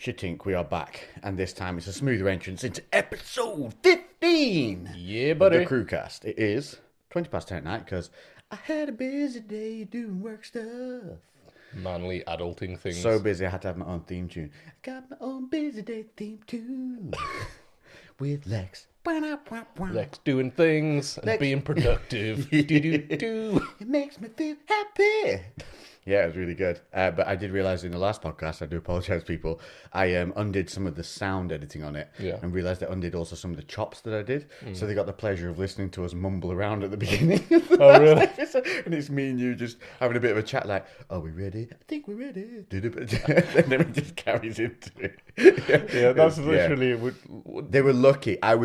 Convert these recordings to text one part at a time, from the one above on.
Shitink, we are back, and this time it's a smoother entrance into episode 15. Yeah, buddy. The CREWCast. It is 20 past 10 at night because I had a busy day doing work stuff. Manly adulting things. So busy, I had to have my own theme tune. I got my own busy day theme tune with Lex. Lex doing things and being productive. Do. It makes me feel happy. Yeah, it was really good. But I did realise in the last podcast, I do apologise, people, I undid some of the sound editing on it and realised I undid also some of the chops that I did. So they got the pleasure of listening to us mumble around at the beginning of the Oh, really? episode. And it's me and you just having a bit of a chat like, are we ready? I think we're ready. And then it just carries into it. Yeah, that's literally... They were lucky. I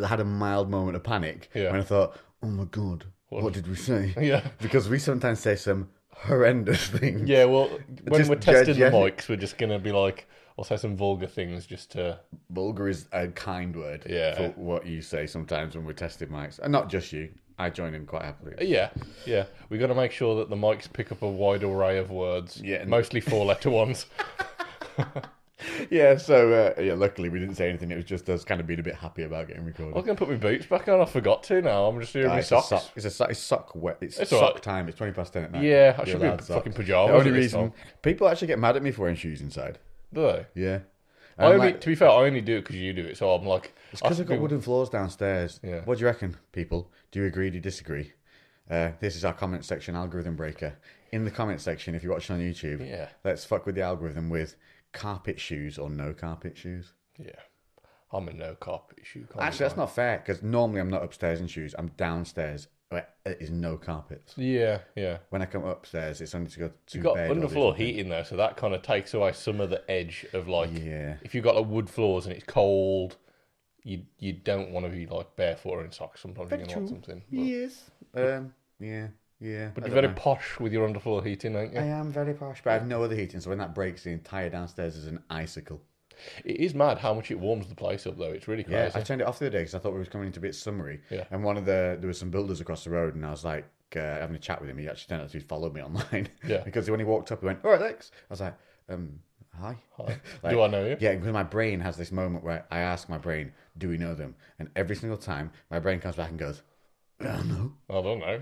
had a mild moment of panic when I thought, oh my God, what did we say? Yeah. Because we sometimes say some horrendous things. Yeah, well, when Just we're testing the judge- mics, we're just going to be like, I'll say some vulgar things just to... Vulgar is a kind word for what you say sometimes when we're testing mics. And not just you. I join in quite happily. Yeah. We got to make sure that the mics pick up a wide array of words. Yeah. Mostly four-letter ones. Yeah, so, luckily we didn't say anything. It was just us kind of being a bit happy about getting recorded. I was going to put my boots back on. I forgot to now. I'm just doing my socks. It's sock wet. It's It's sock all right. time. It's 20 past 10 at night. Yeah, I You're should be in allowed fucking socks. pyjamas. The only at this reason... time. People actually get mad at me for wearing shoes inside. Do they? Yeah. To be fair, I only do it because you do it. So I'm like... It's because I've got wooden floors downstairs. Yeah. What do you reckon, people? Do you agree? Do you disagree? This is our comment section algorithm breaker. In the comment section, if you're watching on YouTube, let's fuck with the algorithm with carpet shoes or no carpet shoes. Yeah. I'm a no carpet shoe kind Actually, that's not fair because normally I'm not upstairs in shoes. I'm downstairs where there is no carpets. Yeah. When I come upstairs, it's only to go to You've got bed. or underfloor do heating there, so that kind of takes away some of the edge of like... Yeah. If you've got like wood floors and it's cold, you don't want to be like barefoot or in socks. Sometimes you're going to want something. But, Yes. Yeah. but I you're don't very know. posh with your underfloor heating, aren't you? I am very posh, but I have no other heating, so when that breaks, the entire downstairs is an icicle. It is mad how much it warms the place up, though. It's really Yeah, crazy. I turned it off the other day because I thought we was coming into a bit summery. Yeah. And there was some builders across the road, and I was like having a chat with him. He actually turned out to follow me online. Yeah. Because when he walked up, he went, "All right, Lex." I was like, "Hi." Like, Do I know you? Yeah, because my brain has this moment where I ask my brain, "Do we know them?" And every single time, my brain comes back and goes, "I don't know. I don't know.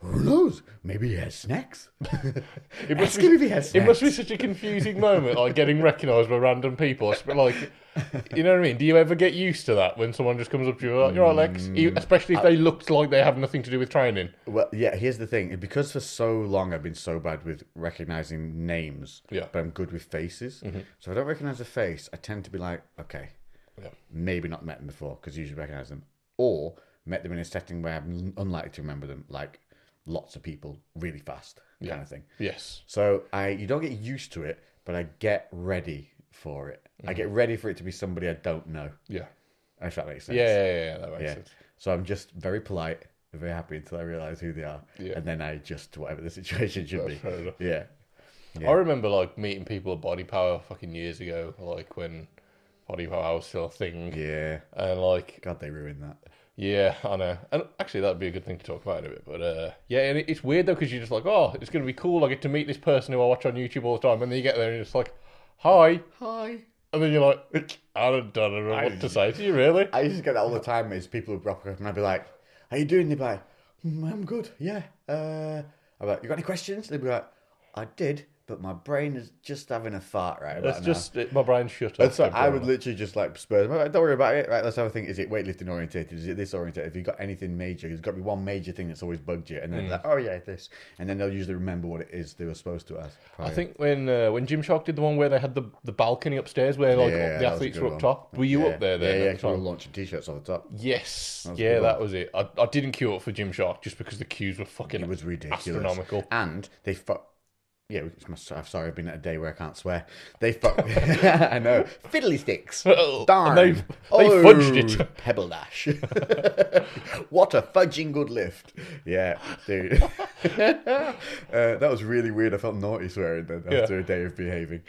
Who knows? Maybe he has snacks." It must, Ask him if he has it must be snacks. such a confusing moment, like getting recognised by random people. It's like, you know what I mean? Do you ever get used to that when someone just comes up to you, like, "You're right, Lex," especially if they look like they have nothing to do with training? Well, yeah, here's the thing. Because for so long I've been so bad with recognising names, but I'm good with faces. So if I don't recognise a face, I tend to be like, okay, maybe not met them before, because usually recognise them. Or met them in a setting where I'm unlikely to remember them, like lots of people really fast kind of thing. Yes. So you don't get used to it, but I get ready for it. I get ready for it to be somebody I don't know. Yeah. If that makes sense. Yeah, that makes sense. So I'm just very polite and very happy until I realise who they are. Yeah. And then I adjust to whatever the situation should be. Fair enough. Yeah. I remember like meeting people at Body Power fucking years ago, like when Body Power was still a thing. Yeah. And like, God, they ruined that. yeah, I know. And actually, that'd be a good thing to talk about in a bit. But yeah, and it's weird though because you're just like, oh, it's going to be cool. I get to meet this person who I watch on YouTube all the time. And then you get there and you're just like, hi. And then you're like, I don't know what to say to you, really. I used to get that all the time is people would rock up and I'd be like, how you doing? They'd be like, I'm good, yeah. I'm like, you got any questions? They'd be like, I did, but my brain is just having a fart right about now. My brain shut off. And so I would literally just like spur them. Like, don't worry about it. Right, let's have a think. Is it weightlifting orientated? Is it this orientated? If you've got anything major, there's got to be one major thing that's always bugged you. And then like, oh yeah, this. And then they'll usually remember what it is they were supposed to ask. I think when Gymshark did the one where they had the balcony upstairs where like the athletes were up top. Were you up there then? Yeah, because we were launching t-shirts off the top. Yes. That that was it. I didn't queue up for Gymshark just because the queues were fucking It was ridiculous. astronomical. And they yeah, I'm sorry, I've been at a day where I can't swear. I know. Fiddly sticks. Darn. And they fudged it. Pebble Dash. What a fudging good lift. Yeah, dude. That was really weird. I felt naughty swearing then after a day of behaving.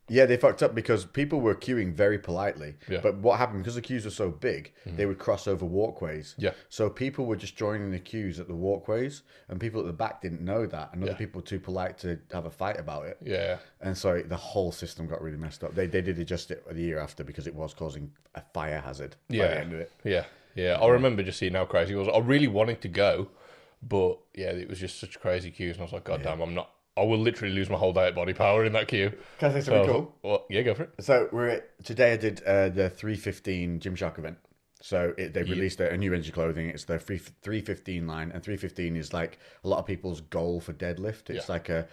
Yeah, they fucked up because people were queuing very politely. Yeah. But what happened, because the queues were so big, they would cross over walkways. Yeah. So people were just joining the queues at the walkways, and people at the back didn't know that, and other people were too polite to have a fight about it. Yeah. And so the whole system got really messed up. They did adjust it the year after because it was causing a fire hazard by the end of it. Yeah. Yeah. I remember just seeing how crazy it was. I really wanted to go, but yeah, it was just such crazy queues, and I was like, God damn, I will literally lose my whole day at body power in that queue. Can I say something cool? Well, yeah, go for it. So today I did the 315 Gymshark event. So they released a new range of clothing. It's the 315 line, and 315 is like a lot of people's goal for deadlift. It's like a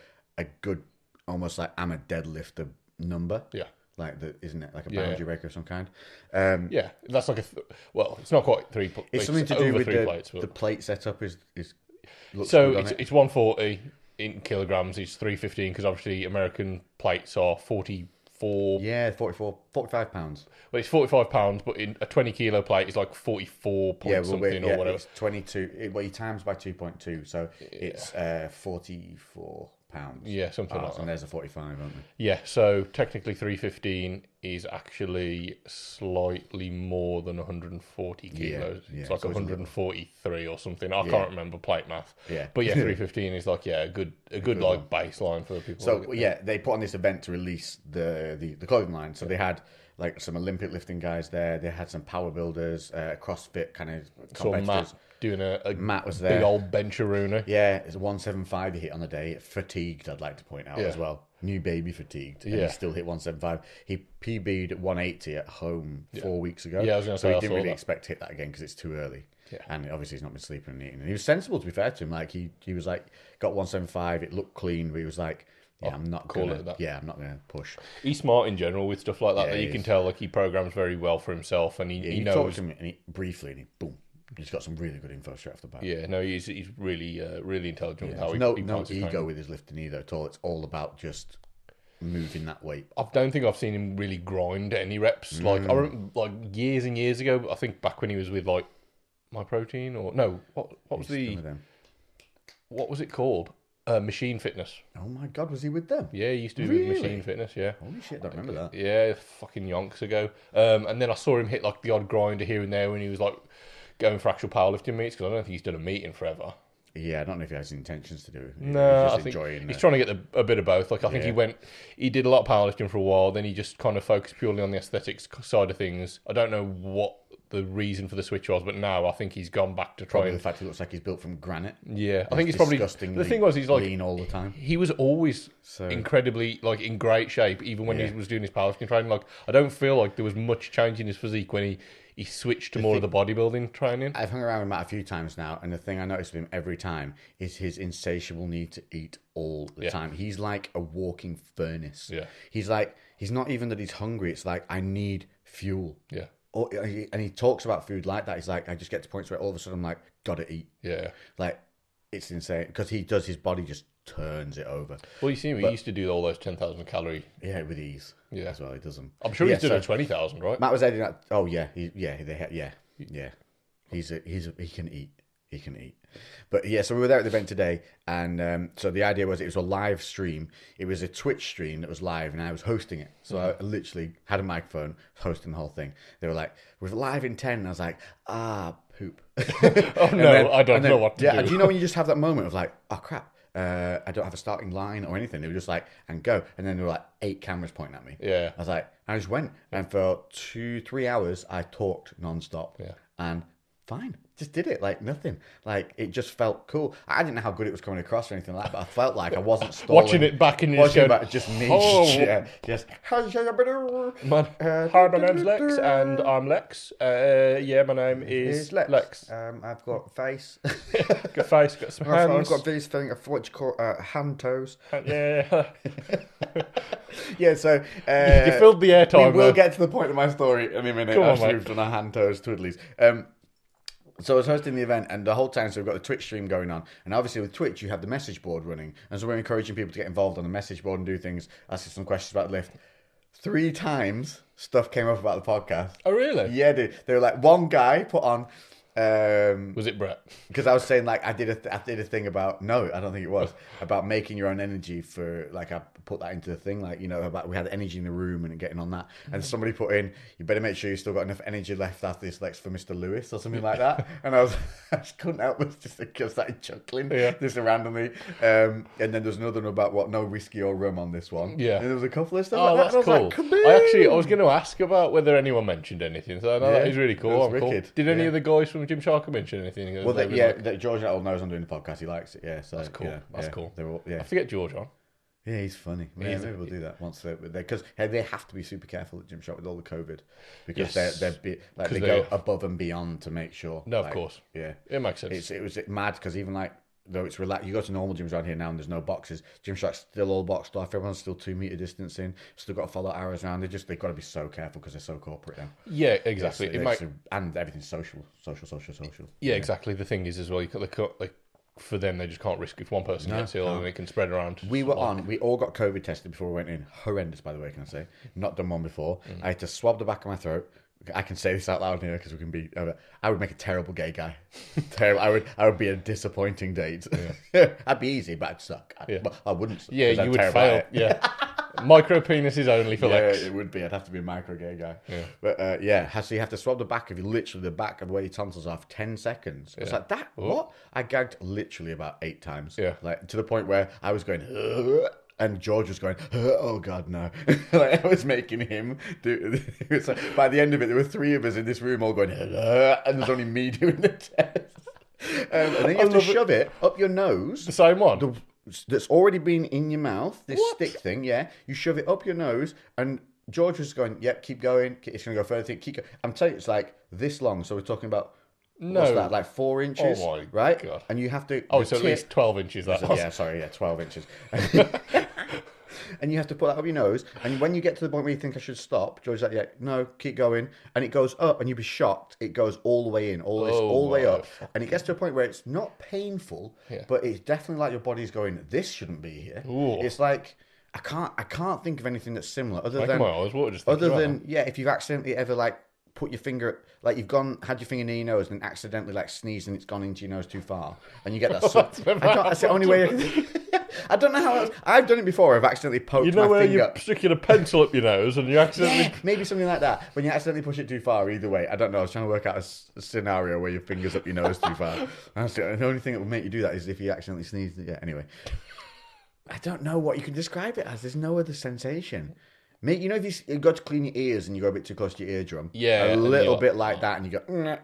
good, almost like I'm a deadlifter number. Yeah. Like isn't it like a boundary breaker of some kind? Yeah, that's like it's not quite three. It's something to do with plates, the plate setup is so it's 140 in kilograms. It's 315 because obviously American plates are 44. Yeah, 45 pounds. Well, it's 45 pounds, but in a 20 kilo plate is like 44 point something or whatever. It's 22. Well, you times by 2.2, so it's 44 pounds. Yeah, something like that. And there's a 45, aren't they? Yeah, so technically 315 is actually slightly more than 140 kilos. It's like 143 or something. I can't remember plate math. Yeah. But yeah, 315 is like a good like baseline for people. So they put on this event to release the clothing line. So they had like some Olympic lifting guys there. They had some power builders, CrossFit kind of competitors. So Matt doing Matt was there. Big old bench-a-rooner. Yeah, it's a 175 he hit on the day. Fatigued, I'd like to point out as well. New baby fatigued. And he still hit 175. He PB'd at 180 at home 4 weeks ago. Yeah, I was going to say, he didn't really expect to hit that again because it's too early. Yeah. And obviously he's not been sleeping and eating. And he was sensible, to be fair to him. Like he was like, got 175, it looked clean, but he was like, I'm not gonna push. He's smart in general with stuff like that. That you can tell, like he programs very well for himself, and he knows. Talked to him and briefly, boom, he's got some really good info straight off the bat. Yeah, no, he's really really intelligent with how he no finds his ego training. with his lifting either at all. It's all about just moving that weight. I don't think I've seen him really grind any reps. Like I remember, like years and years ago. I think back when he was with like My Protein or no, what was what was it called? Machine Fitness. Oh my God, was he with them? Yeah, he used to be with Machine Fitness, yeah. Holy shit, I don't remember that. Yeah, fucking yonks ago. And then I saw him hit like the odd grinder here and there when he was like going for actual powerlifting meets, because I don't think he's done a meet in forever. Yeah, I don't know if he has intentions to do it. No, I think he's trying to get a bit of both. Like I think he did a lot of powerlifting for a while, then he just kind of focused purely on the aesthetics side of things. I don't know what the reason for the switch was, but now I think he's gone back to trying. The fact he looks like he's built from granite. Yeah, I think it's probably the thing was he's like lean all the time. He was always incredibly like in great shape, even when he was doing his powerlifting training. Like I don't feel like there was much change in his physique when he switched to more of the bodybuilding training. I've hung around with Matt a few times now, and the thing I notice with him every time is his insatiable need to eat all the time. He's like a walking furnace. Yeah, he's not even that he's hungry. It's like I need fuel. Yeah. And he talks about food like that. He's like, I just get to points where all of a sudden I'm like, gotta eat. Yeah. Like, it's insane. Because his body just turns it over. Well, you see him, he used to do all those 10,000 calorie. Yeah, with ease. Yeah. As well, he does them. I'm sure he's doing 20,000, right? Matt was editing that. Oh, yeah. He can eat. He can eat. But yeah, so we were there at the event today, and so the idea was it was a live stream. It was a Twitch stream that was live, and I was hosting it. So I literally had a microphone, hosting the whole thing. They were like, "We're live in 10," and I was like, poop. Oh no, I don't know what to do. Yeah, do you know when you just have that moment of like, oh crap, I don't have a starting line or anything. They were just like, and go. And then there were like 8 cameras pointing at me. Yeah. I was like, I just went. And for 2-3 hours, I talked nonstop. Yeah. And fine. Just did it like nothing. Like it just felt cool. I didn't know how good it was coming across or anything like that, but I felt like I wasn't stalling. Watching it back and you just back, just me. Just man. Hi, my name's Lex, and I'm Lex. Yeah, my name is Lex. I've got face. Got face. Got some hands. I've got these things. What you call hand toes. Yeah. Yeah. So you filled the airtime. We will get to the point of my story in a minute. After we've done our hand toes twiddlies. So I was hosting the event, and the whole time, so we've got the Twitch stream going on. And obviously with Twitch, you have the message board running. And so we're encouraging people to get involved on the message board and do things, asking some questions about the lift. 3 times stuff came up about the podcast. Oh, really? Yeah, dude. They were like, one guy put on, Was it Brett? Because I was saying like I did a thing about no, I don't think it was about making your own energy for like I put that into the thing like about we had energy in the room and getting on that, and somebody put in you better make sure you still got enough energy left after this Lex for Mr. Lewis or something like that, and I just couldn't help but just started chuckling just randomly, and then there's another one about what no whiskey or rum on this one, and there was a couple of stuff like that. That's cool. I was going to ask about whether anyone mentioned anything, so I know that is really cool. Did any of the guys from Gymshark mention anything? Well, George knows I'm doing the podcast. He likes it. Yeah, so that's cool. That's cool. I forget George on. Yeah, he's funny. Yeah, maybe we'll do that once because they have to be super careful at Gymshark with all the COVID because they go above and beyond to make sure. No, of course. Yeah, it makes sense. It was mad because even like though it's relaxed, you go to normal gyms around here now and there's no boxes. Gymshark's still all boxed off. Everyone's still 2 meter distancing. Still got to follow arrows around. They've got to be so careful because they're so corporate now. Yeah, exactly. And everything's social. Yeah, exactly. The thing is as well, for them, they just can't risk if one person gets ill and it can spread around. We all got COVID tested before we went in. Horrendous, by the way, can I say? Not done one before. I had to swab the back of my throat. I can say this out loud here because we can be. I would make a terrible gay guy. Terrible. I would be a disappointing date. Yeah. I'd be easy, but I'd suck. I wouldn't. Suck, yeah, you would fail. Yeah. Micro penises only for Lex. Yeah, it would be. I'd have to be a micro gay guy. Yeah. But so you have to swab the back of you, literally the back of where your tonsils are for 10 seconds. It's like that. Ooh. What? I gagged literally about 8 times. Yeah. Like to the point where I was going. And George was going, oh God, no. Like I was making him do it. Like, by the end of it, there were 3 of us in this room all going, and there's only me doing the test. And then you have to shove it up your nose. The same one? That's already been in your mouth, this stick thing, yeah. You shove it up your nose, and George was going, yep, keep going. It's going to go further. Keep going. I'm telling you, it's like this long. So we're talking about, what's that, like 4 inches? Oh my right? God. And you have to... so at least 12 inches. That was. Yeah, 12 inches. And you have to put that up your nose. And when you get to the point where you think I should stop, George's like, yeah, no, keep going. And it goes up, and you'd be shocked. It goes all the way in, all the way up. And it gets to a point where it's not painful, but it's definitely like your body's going, this shouldn't be here. Ooh. It's like, I can't think of anything that's similar other than if you've accidentally ever like put your finger, like you've had your finger near your nose and accidentally like sneezed and it's gone into your nose too far, and you get that. That's the only way. I don't know how else. I've done it before. I've accidentally poked my finger. Where you're sticking a pencil up your nose and you accidentally... Yeah, maybe something like that. When you accidentally push it too far, either way. I don't know. I was trying to work out a scenario where your finger's up your nose too far. The only thing that will make you do that is if you accidentally sneeze. Yeah, anyway. I don't know what you can describe it as. There's no other sensation. Mate, if you go to clean your ears and you go a bit too close to your eardrum, a little bit like that, and you go,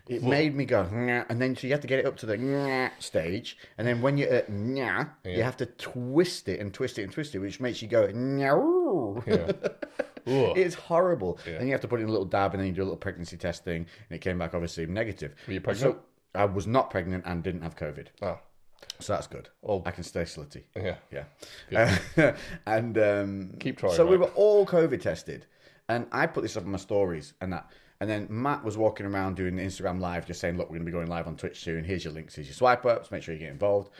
it made me go, and then so you have to get it up to the stage, and then when you're at you have to twist it and twist it and twist it, which makes you go, it's horrible. Yeah. Then you have to put in a little dab, and then you do a little pregnancy testing, and it came back obviously negative. Were you pregnant? So I was not pregnant and didn't have COVID. Oh. So that's good. I can stay slutty. Yeah. And keep trying. So we were all COVID tested, and I put this up on my stories and that. And then Matt was walking around doing the Instagram live, just saying, "Look, we're going to be going live on Twitch soon. Here's your links. Here's your swipe ups. Make sure you get involved."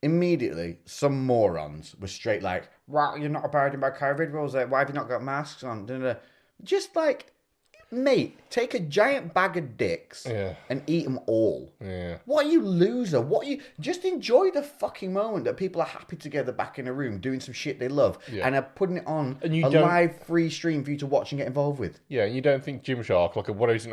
Immediately, some morons were straight like, "Wow, you're not abiding by COVID rules. Why have you not got masks on?" Just like. Mate, take a giant bag of dicks and eat them all. Yeah. What are you, loser? Just enjoy the fucking moment that people are happy together back in a room doing some shit they love and are putting it on live free stream for you to watch and get involved with. Yeah, and you don't think Gymshark, like a fucking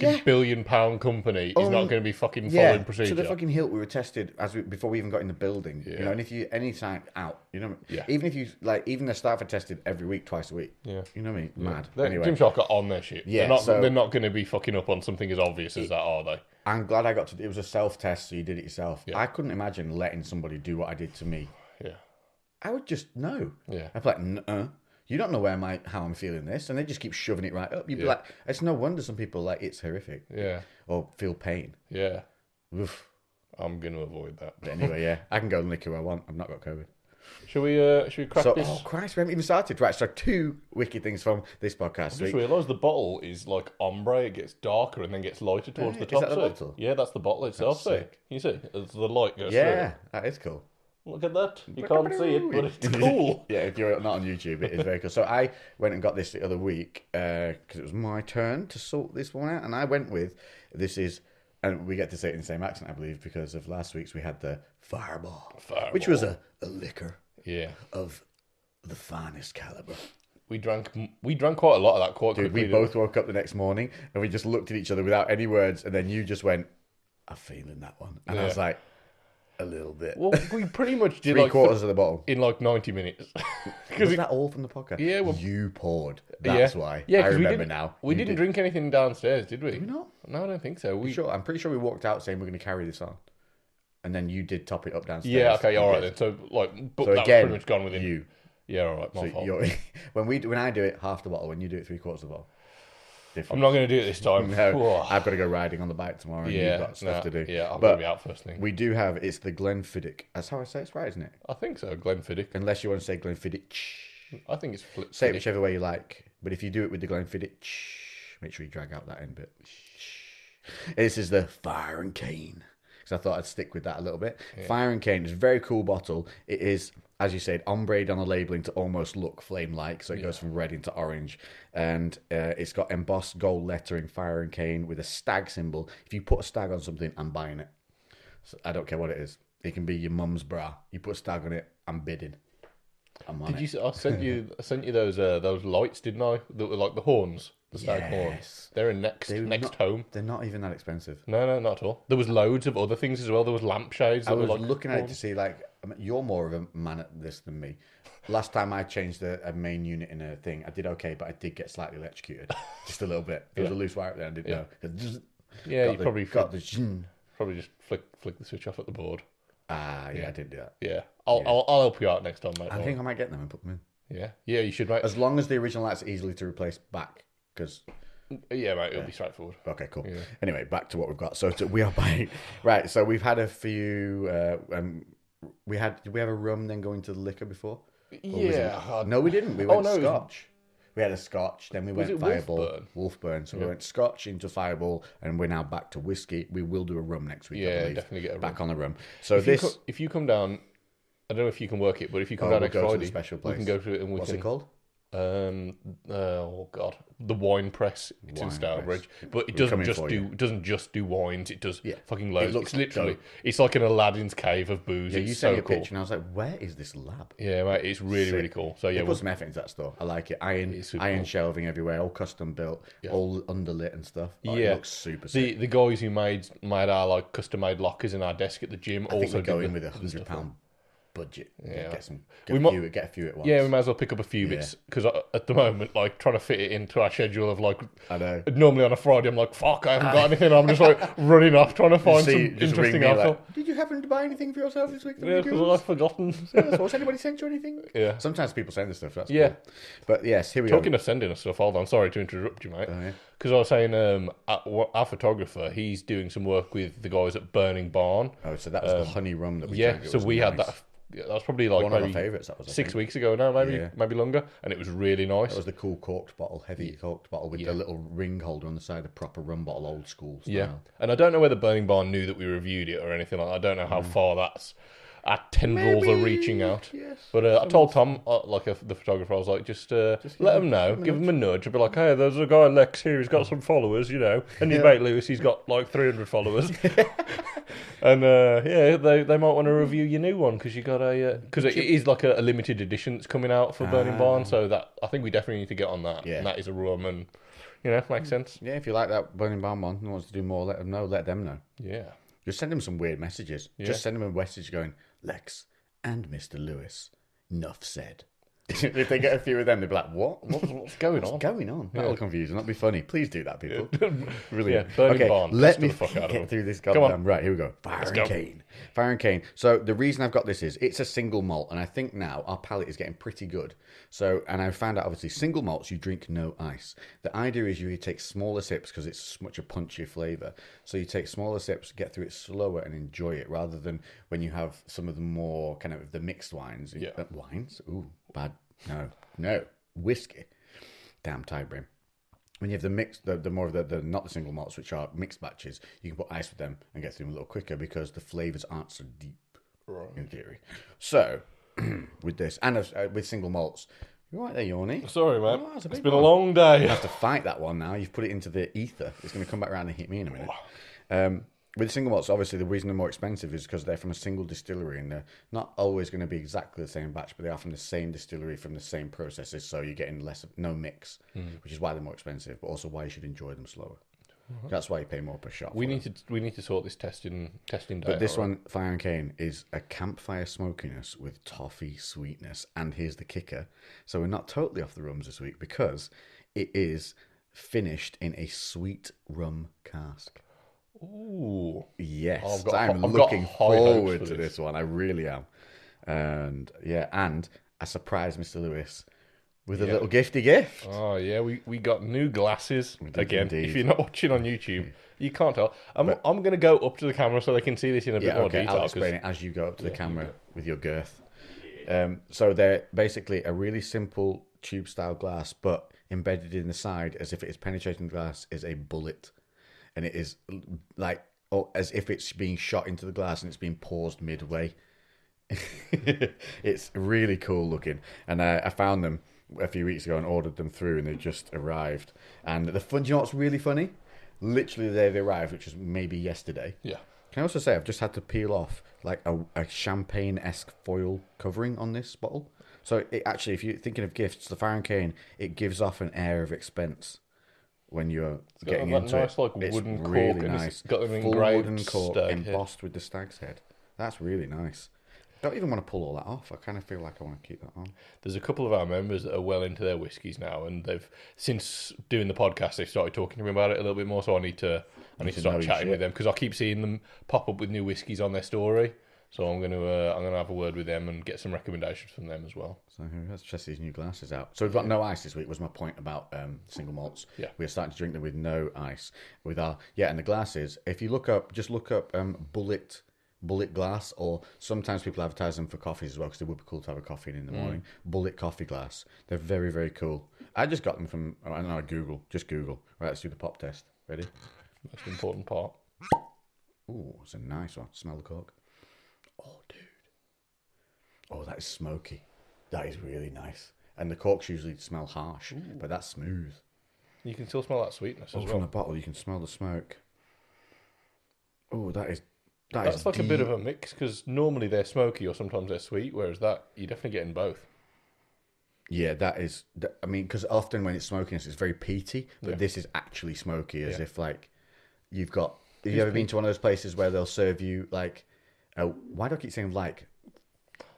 £1 billion company, is not going to be fucking following procedure. To the fucking hilt, we were tested before we even got in the building. Yeah. And if you any time out, even if you even the staff are tested every week, twice a week. Yeah. You know what I mean? Mad. Anyway. Gymshark are on their shit. Yeah. They're not going to be fucking up on something as obvious as that, are they? I'm glad I got to... It was a self-test, so you did it yourself. Yeah. I couldn't imagine letting somebody do what I did to me. Yeah. I would just... No. Yeah. I'd be like, nuh-uh. You don't know how I'm feeling this. And they just keep shoving it right up. You'd be like... It's no wonder some people like, it's horrific. Yeah. Or feel pain. Yeah. Oof. I'm going to avoid that. But anyway, yeah. I can go and lick who I want. I've not got COVID. Should we crack this? Oh, Christ, we haven't even started. Right, so 2 wicked things from this podcast. I just realised the bottle is like ombre. It gets darker and then gets lighter towards the top. Is that the bottle? Yeah, that's the bottle itself. See? Can you see? As the light goes through. Yeah, that is cool. Look at that. You can't see it, but it's cool. Yeah, if you're not on YouTube, it is very cool. So I went and got this the other week because it was my turn to sort this one out. And I went with, this is, and we get to say it in the same accent, I believe, because of last week's we had the Fireball. Which was a liquor of the finest caliber. We drank quite a lot of that quite quickly. We both woke up the next morning and we just looked at each other without any words. And then you just went, I'm feeling that one. And I was like, a little bit. Well, we pretty much did three quarters of the bottle in like 90 minutes. Was that all from the podcast? Yeah. Well, you poured. That's why. Yeah, I remember now. We didn't drink anything downstairs, did we? Did we not? No, I don't think so. Sure. I'm pretty sure we walked out saying we're going to carry this on. And then you did top it up downstairs. Yeah, okay, all right then. So, but so that again, was pretty much gone within. You. Yeah, all right, my fault. When I do it half the bottle, when you do it three quarters of the bottle. Different. I'm not going to do it this time. No, I've got to go riding on the bike tomorrow and you've got stuff to do. Yeah, I'm going to be out first thing. We do have, it's the Glenfiddich. That's how I say it's right, isn't it? I think so, Glenfiddich. Unless you want to say Glenfiddich. I think it's say it whichever way you like. But if you do it with the Glenfiddich, make sure you drag out that end bit. This is the Fire and Cane. Because I thought I'd stick with that a little bit. Yeah. Fire and Cane is a very cool bottle. It is, as you said, ombreed on the labelling to almost look flame-like. So it goes from red into orange. And it's got embossed gold lettering, Fire and Cane, with a stag symbol. If you put a stag on something, I'm buying it. So I don't care what it is. It can be your mum's bra. You put a stag on it, I'm bidding. I'm on it. I sent you those lights, didn't I? That were like the horns. The stag horns. They're in next home. They're not even that expensive. No, not at all. There was loads of other things as well. There was lampshades. I was looking at it to see, like, you're more of a man at this than me. Last time I changed a main unit in a thing, I did okay, but I did get slightly electrocuted. Just a little bit. There was a loose wire up there, I didn't know. Yeah, you probably just flick the switch off at the board. I didn't do that. Yeah. I'll help you out next time, mate. I think I might get them and put them in. Yeah, you should, mate. As long as the original lights are easily to replace back. Because mate, it'll be straightforward. Okay, cool. Yeah. Anyway, back to what we've got. So we are buying right. So we've had a few. Did we have a rum then going to the liquor before? Yeah. No, we didn't. We went Scotch. We had a Scotch, then we went Fireball, Wolfburn. So we went Scotch into Fireball, and we're now back to whiskey. We will do a rum next week. Yeah, definitely get a rum. Back on the rum. So if you come down, I don't know if you can work it, but if you come down next Friday, to the special place. We can go to it and What's it called? Oh god, the Wine Press. It's in Stourbridge, but it doesn't just do wines. It does fucking loads. It's literally it's like an Aladdin's cave of booze. Yeah, you sent me a picture and I was like, where is this lab? Yeah, mate, it's really cool. So yeah, put some effort into that store. I like it. Iron shelving everywhere, all custom built, all underlit and stuff. It looks super sick. The guys who made our like custom made lockers in our desk at the gym also go in with £100 budget. Yeah, get a few at once. Yeah, we might as well pick up a few bits because at the moment, like trying to fit it into our schedule of like, I know. Normally on a Friday, I'm like, fuck, I haven't got anything. I'm just like running off trying to find some interesting alcohol. Like, did you happen to buy anything for yourself this week? Yeah, because I've forgotten. Has anybody sent you anything? Yeah. Sometimes people send us stuff. That's cool. But yes, here we go. Talking of sending us stuff, hold on. Sorry to interrupt you, mate. Because I was saying, our photographer, he's doing some work with the guys at Burning Barn. Oh, so that was the honey rum that we drank. Yeah, so we had that. That was probably like one of our favourites. That was 6 weeks ago now, maybe longer, and it was really nice. That was the cool corked bottle, heavy corked bottle with the little ring holder on the side, a proper rum bottle, old school style. Yeah, and I don't know whether Burning Barn knew that we reviewed it or anything like that. I don't know how far our tendrils are reaching out. Yes, but I told Tom, the photographer, I was like, just let him know, give him a nudge. I'd be like, hey, there's a guy Lex here, he's got some followers, and his mate Lewis, he's got like 300 followers. And they might want to review your new one because you got because it is like a limited edition that's coming out for Burning Barn. So that I think we definitely need to get on that. Yeah, and that is a rum, and makes sense. Yeah, if you like that Burning Barn one and wants to do more, let them know. Let them know. Yeah, just send them some weird messages. Yeah. Just send them a message going, Lex and Mr. Lewis, nuff said. If they get a few of them, they'll be like, what? What's going on? What's going on? That'll confuse them. That'll be funny. Please do that, people. Really. Yeah, Burning Barn. Let me get through this goddamn. Right, here we go. Fire and Cane. So the reason I've got this is it's a single malt, and I think now our palate is getting pretty good. So, and I found out obviously single malts you drink no ice. The idea is you take smaller sips because it's much a punchier flavour. So you take smaller sips, get through it slower, and enjoy it rather than when you have some of the more kind of the mixed wines. Yeah. Wines? Ooh, bad. No. Whiskey. Damn tie brain. When you have the mixed, the more of the not the single malts, which are mixed batches, you can put ice with them and get through them a little quicker because the flavours aren't so deep. Right. in theory. So, with this, and with single malts, you're right there, Yorny. Sorry, mate. Oh, it's been a long day. You have to fight that one now. You've put it into the ether. It's going to come back around and hit me in a minute. With single malts, obviously, the reason they're more expensive is because they're from a single distillery, and they're not always going to be exactly the same batch, but they are from the same distillery, from the same processes, so you're getting no mix, which is why they're more expensive, but also why you should enjoy them slower. That's why you pay more per shot. We need to sort this testing data. But this one, Fire and Cane, is a campfire smokiness with toffee sweetness, and here's the kicker: so we're not totally off the rums this week because it is finished in a sweet rum cask. Ooh. Yes. I'm looking forward to this one. I really am. And I surprised Mr. Lewis with a little gifty gift. Oh, yeah. We got new glasses. Again, indeed. If you're not watching on YouTube, you can't tell. I'm going to go up to the camera so they can see this in a bit more detail. I'll explain it as you go up to the camera with your girth. So they're basically a really simple tube-style glass, but embedded in the side, as if it is penetrating the glass, is a bullet. And it is like as if it's being shot into the glass and it's being paused midway. It's really cool looking. And I found them a few weeks ago and ordered them through, and they just arrived. And do you know what's really funny? Literally the day they arrived, which was maybe yesterday. Yeah. Can I also say I've just had to peel off like a champagne-esque foil covering on this bottle. So it actually, if you're thinking of gifts, the Fire and Cane, it gives off an air of expense. When you're getting into nice, it, like, it's wooden really cork, nice. It's got an full engraved wooden cork stag embossed with the stag's head. That's really nice. Don't even want to pull all that off. I kind of feel like I want to keep that on. There's a couple of our members that are well into their whiskies now, and they've since doing the podcast they've started talking to me about it a little bit more. So I need to start chatting with them because I keep seeing them pop up with new whiskies on their story. So I'm going to have a word with them and get some recommendations from them as well. So let's test these new glasses out. So we've got no ice this week. Was my point about single malts? Yeah, we're starting to drink them with no ice. With our and the glasses. If you look up bullet glass, or sometimes people advertise them for coffees as well because it would be cool to have a coffee in the morning. Bullet coffee glass. They're very, very cool. I just got them from Google. Just Google. Right, let's do the pop test. Ready? Most important part. Ooh, it's a nice one. Smell the cork. Oh, dude. Oh, that is smoky. That is really nice. And the corks usually smell harsh, but that's smooth. You can still smell that sweetness as well. From the bottle, you can smell the smoke. Oh, that's like deep. a bit of a mix, because normally they're smoky or sometimes they're sweet, whereas that, you're definitely getting both. Yeah, I mean, because often when it's smokiness, it's very peaty, but this is actually smoky, as if like you've got... Have you ever been to one of those places where they'll serve you like... why do I keep saying like?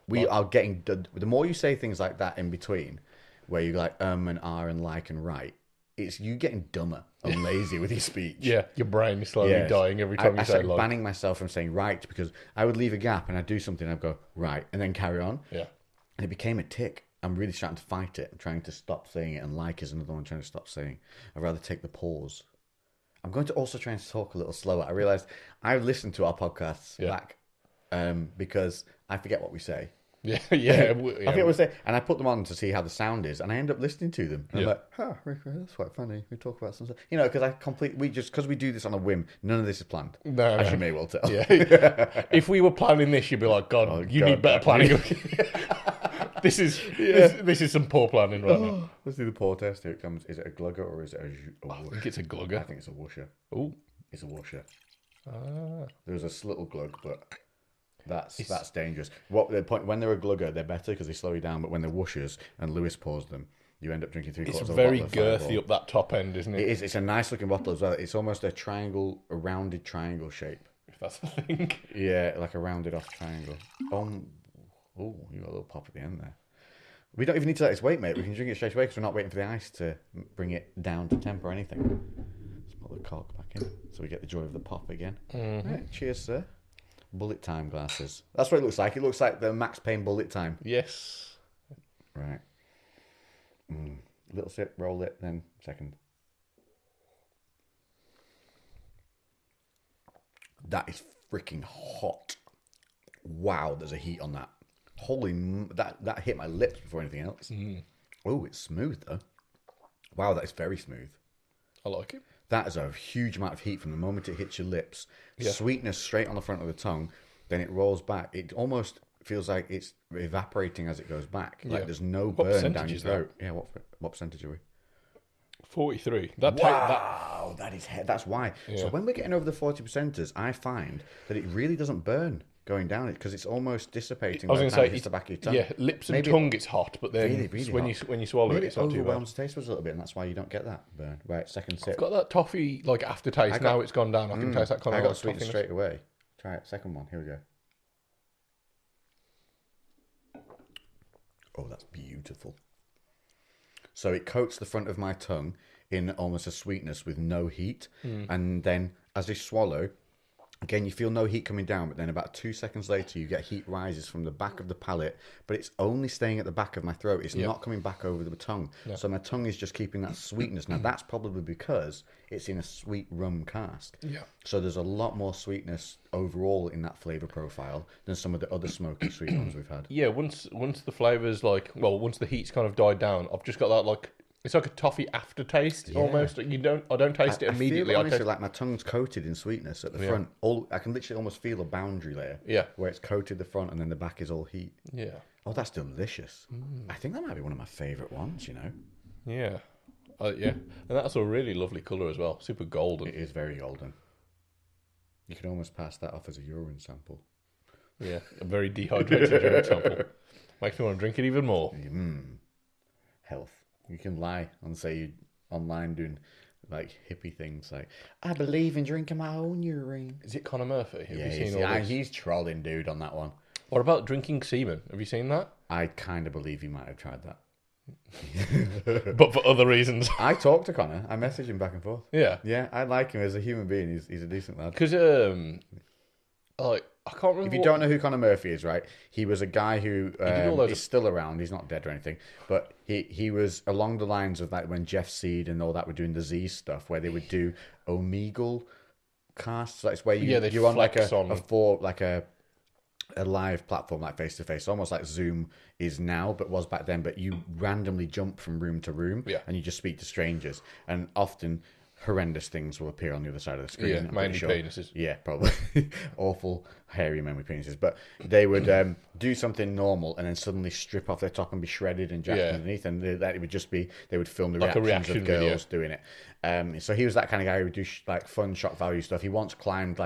We are getting... The more you say things like that in between, where you like and are and like and right, it's you getting dumber and lazy with your speech. Yeah, your brain is slowly dying every time you say like. I banning myself from saying right because I would leave a gap and I'd do something and I'd go right and then carry on. Yeah. And it became a tick. I'm really starting to fight it. I'm trying to stop saying it, and like is another one I'm trying to stop saying. I'd rather take the pause. I'm going to also try and talk a little slower. I realised I listened to our podcasts back because I forget what we say. Yeah. I forget what we say. And I put them on to see how the sound is, and I end up listening to them. And I'm like, that's quite funny. We talk about some stuff. You know, because because we do this on a whim, none of this is planned. No. As you may well tell. Yeah. If we were planning this, you'd be like, God, you need better planning. This is some poor planning right now. Let's do the pour test. Here it comes. Is it a glugger or is it a whoosh? I think it's a glugger. I think it's a whoosher. Oh, it's a whoosher. Ah. There's a little glug, but that's dangerous. What the point when they're a glugger, they're better because they slow you down. But when they're whooshers and Lewis pours them, you end up drinking 3/4 It's of a very bottle of girthy Fireball. up that top end, isn't it? It is. It's a nice looking bottle as well. It's almost a rounded triangle shape. If that's the thing. Yeah, like a rounded off triangle. Oh, you got a little pop at the end there. We don't even need to let it wait, mate. We can drink it straight away because we're not waiting for the ice to bring it down to temp or anything. Let's put the cork back in so we get the joy of the pop again. Mm-hmm. Right, cheers, sir. Bullet time glasses. That's what it looks like. It looks like the Max Payne bullet time. Yes. Right. Little sip, roll it, then second. That is freaking hot. Wow, there's a heat on that. Holy, that hit my lips before anything else. Oh, it's smooth though. Wow, that is very smooth. I like it. That is a huge amount of heat from the moment it hits your lips. Yeah. Sweetness straight on the front of the tongue. then it rolls back. It almost feels like it's evaporating as it goes back. Like there's no What burn down percentage your is throat. Yeah, what percentage are we? 43. Wow, that's why. Yeah. So when we're getting over the 40%ers, I find that it really doesn't burn going down it because it's almost dissipating. I was going to say, it's the back of your tongue. Yeah, lips and tongue, it's hot, but then really when hot. you swallow Maybe it, it's not too bad. overwhelms the taste buds a little bit, and that's why you don't get that burn. Right, second sip. I've got that toffee like aftertaste. Now it's gone down. I can taste that kind of. I got sweetness straight away. Try it. Second one. Here we go. Oh, that's beautiful. So it coats the front of my tongue in almost a sweetness with no heat. And then as you swallow, again, you feel no heat coming down, but then about 2 seconds later, you get heat rises from the back of the palate, but it's only staying at the back of my throat. It's not coming back over the tongue. Yeah. So my tongue is just keeping that sweetness. Now, that's probably because it's in a sweet rum cask. Yeah. So there's a lot more sweetness overall in that flavour profile than some of the other smoky sweet ones we've had. Yeah, once the flavours, once the heat's kind of died down, I've just got that, it's like a toffee aftertaste almost. I don't taste it immediately. I feel honestly like my tongue's coated in sweetness at the front. I can literally almost feel a boundary layer. Yeah. Where it's coated the front and then the back is all heat. Yeah. Oh, that's delicious. I think that might be one of my favourite ones, Yeah. Yeah. And that's a really lovely colour as well. Super golden. It is very golden. You can almost pass that off as a urine sample. Yeah. A very dehydrated urine sample. Makes me want to drink it even more. Health. You can lie and say you online doing hippie things like, I believe in drinking my own urine. Is it Conor Murphy? Have you seen all this? He's trolling dude on that one. What about drinking semen? Have you seen that? I kind of believe he might have tried that. But for other reasons. I talked to Conor. I messaged him back and forth. Yeah. Yeah, I like him as a human being. He's a decent lad. Because, I can't remember. If you don't know who Conor Murphy is, right? He was a guy who is still around. He's not dead or anything, but he was along the lines of when Jeff Seed and all that were doing the Z stuff, where they would do Omegle casts. That's where you're on a live platform face to face, almost like Zoom is now, but was back then. But you randomly jump from room to room, and you just speak to strangers, and often horrendous things will appear on the other side of the screen. Yeah, mainly penises. Yeah, probably. Awful, hairy men with penises. But they would do something normal and then suddenly strip off their top and be shredded and jacked underneath. And that it would just be, they would film the reactions of girls doing it. So he was that kind of guy who would do fun shock value stuff. He once climbed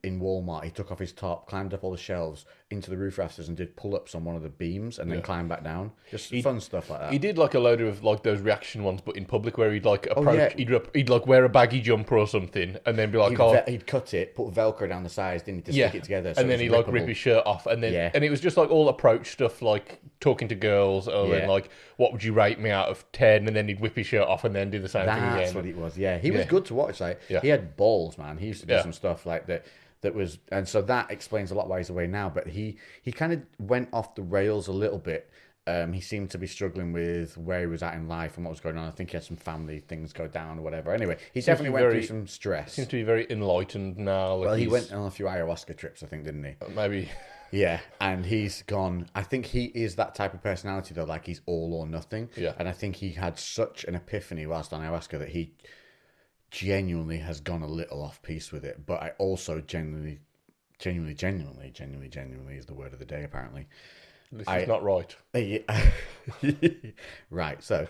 in Walmart, he took off his top, climbed up all the shelves into the roof rafters and did pull-ups on one of the beams and then climbed back down. Just fun stuff like that. He did a load of those reaction ones, but in public, where he'd approach, he'd wear a baggy jumper or something, and then be like, he'd cut it, put Velcro down the sides, didn't he, to stick it together. So and then he'd rip his shirt off, and then and it was just all approach stuff, talking to girls, and what would you rate me out of 10? And then he'd whip his shirt off and then do the same thing again. That's what it was. Yeah, he was good to watch. He had balls, man. He used to do some stuff like that. That was, and so that explains a lot why he's away now. But he kind of went off the rails a little bit. He seemed to be struggling with where he was at in life and what was going on. I think he had some family things go down or whatever. Anyway, he definitely went through some stress. Seems to be very enlightened now. Well, he went on a few ayahuasca trips, I think, didn't he? Maybe. Yeah, and he's gone. I think he is that type of personality, though. He's all or nothing. Yeah. And I think he had such an epiphany whilst on ayahuasca that he genuinely has gone a little off piece with it. But I also genuinely is the word of the day, apparently. This is not right. Right, so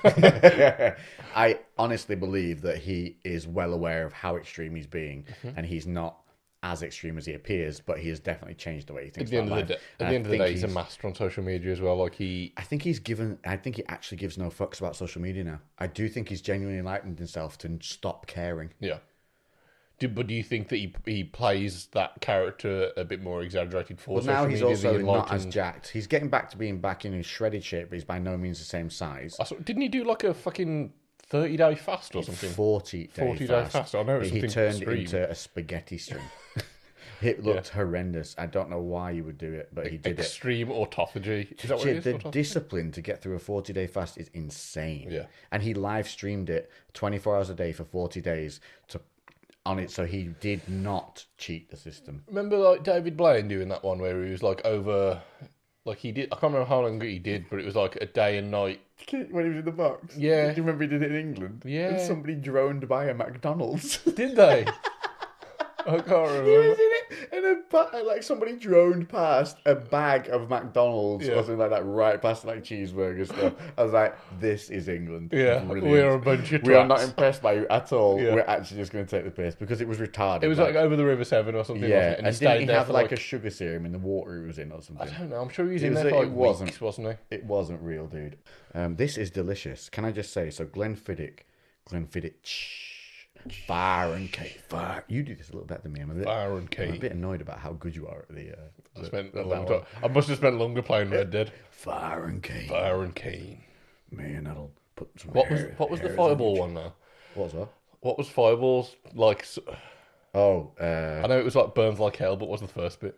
I honestly believe that he is well aware of how extreme he's being, and he's not as extreme as he appears, but he has definitely changed the way he thinks about life. At the end of the day, he's a master on social media as well. I think he actually gives no fucks about social media now. I do think he's genuinely enlightened himself to stop caring. Yeah. But do you think that he plays that character a bit more exaggerated for social media? Well, now he's also not as jacked. He's getting back to being back in his shredded shape, but he's by no means the same size. Didn't he do a fucking 30-day fast or something? 40-day fast. I know. He turned into a spaghetti string. It looked horrendous. I don't know why you would do it, but he did Extreme autophagy. Is that what it is? The discipline to get through a 40-day fast is insane. Yeah. And he live streamed it 24 hours a day for 40 days on it, so he did not cheat the system. Remember David Blaine doing that one where he was over... he did... I can't remember how long he did, but it was a day and night. When he was in the box? Yeah. Do you remember he did it in England? Yeah. And somebody droned by a McDonald's. Did they? I can't remember. He was in it, And then, like, somebody droned past a bag of McDonald's or something like that, right past, like, cheeseburger stuff. I was like, this is England. Yeah, brilliant. we're a bunch of twats. We are not impressed by you at all. Yeah. We're actually just going to take the piss because it was retarded. It was like over the River Severn or something, yeah. wasn't it? And didn't he have like a sugar serum in the water he was in or something? I don't know. I'm sure he was in there for like weeks, wasn't he? It wasn't real, dude. This is delicious. Can I just say, so Glenfiddich, Fahrenheit. You do this a little better than me. I'm a bit annoyed about how good you are at the. I spent a long time. I must have spent longer playing Red Dead. Fahrenheit. Man, that'll put some. What was the Fireball one now? What was that? What was Fireball's like? Oh, I know it was like burns like hell, but what was the first bit?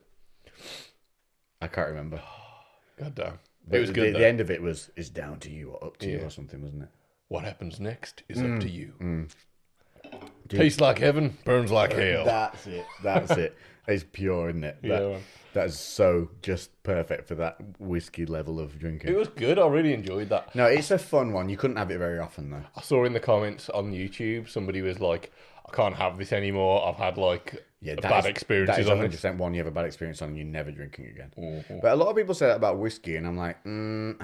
I can't remember. God damn. It was good. The end of it was "It's down to you" or "Up to you" or something, wasn't it? What happens next is up to you. Tastes like heaven, burns like hell. That's it. It's pure, isn't it? That is so just perfect for that whiskey level of drinking. It was good. I really enjoyed that. No, it's a fun one. You couldn't have it very often, though. I saw in the comments on YouTube, somebody was like, I can't have this anymore. I've had like bad experiences on it. That is 100% one you have a bad experience on and you're never drinking again. Mm-hmm. But a lot of people say that about whiskey, and I'm like,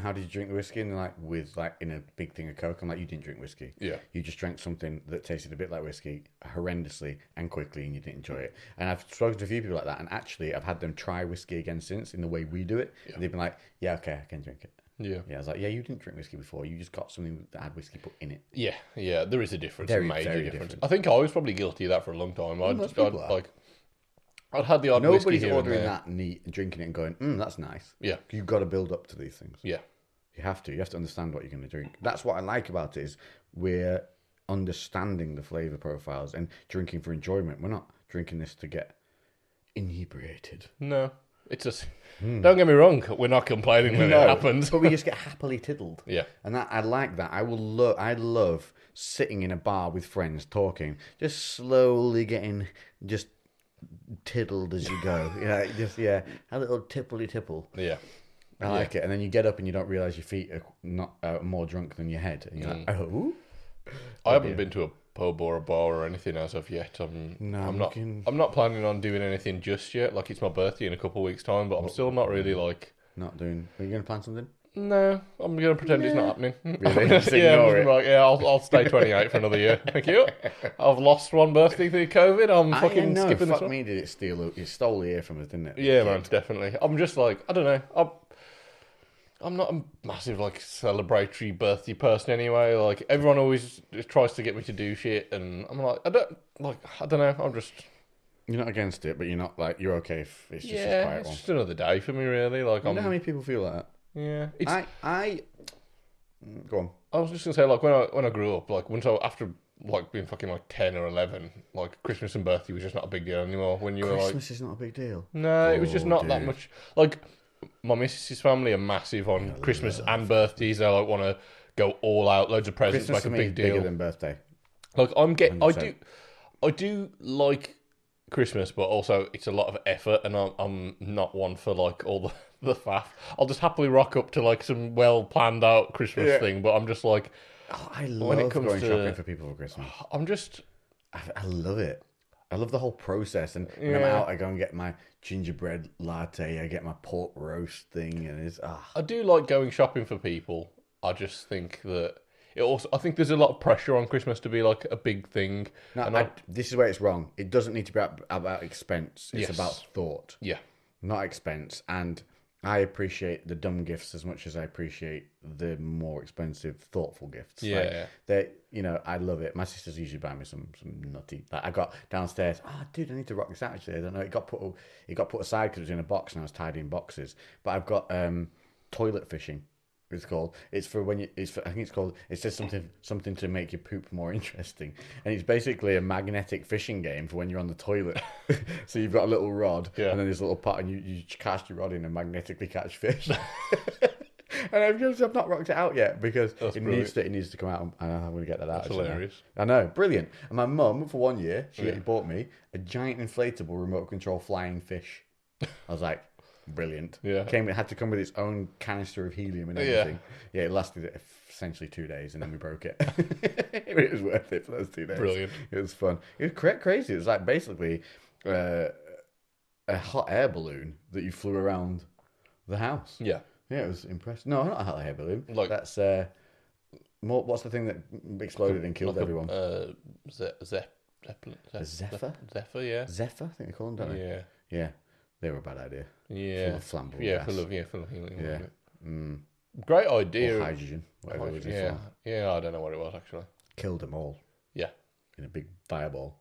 how did you drink the whiskey? And they're like, with like in a big thing of Coke. I'm like, you didn't drink whiskey. Yeah. You just drank something that tasted a bit like whiskey horrendously and quickly, and you didn't enjoy it. And I've spoken to a few people like that, and actually I've had them try whiskey again since in the way we do it. Yeah. And they've been like, yeah, okay, I can drink it. Yeah. I was like, yeah, you didn't drink whiskey before. You just got something that had whiskey put in it. Yeah. There is a difference, very, a major very difference. Different. I think I was probably guilty of that for a long time. I'd had the odd whiskey Nobody's here ordering and there. that neat and drinking it and going, that's nice. Yeah. You've got to build up to these things. Yeah. You have to. You have to understand what you're going to drink. That's what I like about it is we're understanding the flavour profiles and drinking for enjoyment. We're not drinking this to get inebriated. No. It's just... Don't get me wrong, we're not complaining when it happens. But we just get happily tiddled. Yeah. And that I like that. I love sitting in a bar with friends talking, just slowly getting just tiddled as you go. A little tipple. Yeah. I like it. And then you get up and you don't realise your feet are not more drunk than your head. And you're like, oh. I haven't been to a pub or a bar or anything as of yet. I'm not planning on doing anything just yet. Like, it's my birthday in a couple of weeks' time, but I'm still not really like... Not doing... Are you going to plan something? No, I'm going to pretend it's not happening. Really? Just ignore it. Like, I'll stay 28 for another year. Thank you. I've lost one birthday through COVID. I'm fucking skipping this one. Me, did it steal? It stole the year from us, didn't it? Yeah, man, definitely. I'm just like, I don't know. I'm not a massive like celebratory birthday person anyway. Like, everyone always tries to get me to do shit, and I'm like, I don't know. I'm just... You're not against it, but you're not like, you're okay if it's just a quiet it's one. just another day for me, really. Like, You know how many people feel like that? Yeah, Go on. I was just gonna say, like, when I grew up, like, after like being fucking like 10 or 11, like, Christmas and birthday was just not a big deal anymore. When you Christmas is not a big deal. No, it was just not that much. Like, my missus' family are massive on Christmas and birthdays. They like want to go all out, loads of presents, Christmas like a big deal. Bigger than birthday. Like, I do like Christmas, but also it's a lot of effort, and I'm not one for like all the faff. I'll just happily rock up to like some well planned out Christmas thing, but I'm just like, I love going shopping for people for Christmas. I love it. I love the whole process, and when I'm out, I go and get my gingerbread latte. I get my pork roast thing, and it's I do like going shopping for people. I just think that I think there's a lot of pressure on Christmas to be like a big thing. No, this is where it's wrong. It doesn't need to be about expense. It's about thought. Yeah. Not expense. And I appreciate the dumb gifts as much as I appreciate the more expensive, thoughtful gifts. Yeah. I love it. My sisters usually buy me some nutty. Like, I got downstairs. Dude, I need to rock this out. Actually, I don't know. It got put aside because it was in a box and I was tidying boxes. But I've got toilet fishing. It's called. It's for when you. It's for, I think it's called. It says something to make your poop more interesting, and it's basically a magnetic fishing game for when you're on the toilet. So you've got a little rod, and then there's a little pot, and you cast your rod in and magnetically catch fish. And I've not rocked it out yet because it needs to come out, and I'm going to get that out. That's hilarious. I know, brilliant. And my mum, for 1 year, she bought me a giant inflatable remote control flying fish. I was like, brilliant. Yeah. It had to come with its own canister of helium and everything. Yeah, it lasted essentially 2 days, and then we broke it. It was worth it for those 2 days. Brilliant. It was fun. It was crazy. It was like basically a hot air balloon that you flew around the house. Yeah. Yeah, it was impressive. No, not a hot air balloon. Like, that's more. What's the thing that exploded and killed everyone? Zephyr. Zephyr, yeah. Zephyr, I think they call them, don't they? Yeah. Yeah, they were a bad idea. Yeah. Full of flammable Yeah, gas. full of helium. Yeah. Great idea. Or hydrogen, whatever it was. Yeah, I don't know what it was actually. Killed them all. Yeah. In a big fireball.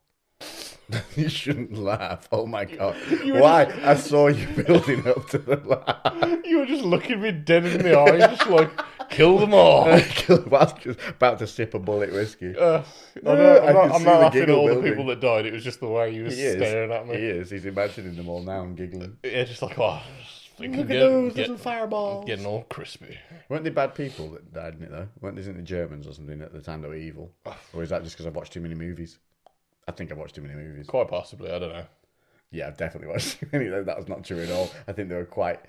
You shouldn't laugh. Oh my god. Why? I saw you building up to the laugh. You were just looking me dead in the eye, just like, kill them all. I was just about to sip a bullet whiskey. I'm not laughing at all the people that died. It was just the way he was staring at me. He is. He's imagining them all now and giggling. Yeah, just like, oh, look at those little fireballs. Getting all crispy. Weren't they bad people that died in it, though? Isn't it Germans or something at the time that were evil? Or is that just because I've watched too many movies? I think I've watched too many movies. Quite possibly, I don't know. Yeah, I've definitely watched too many. That was not true at all. I think they were quite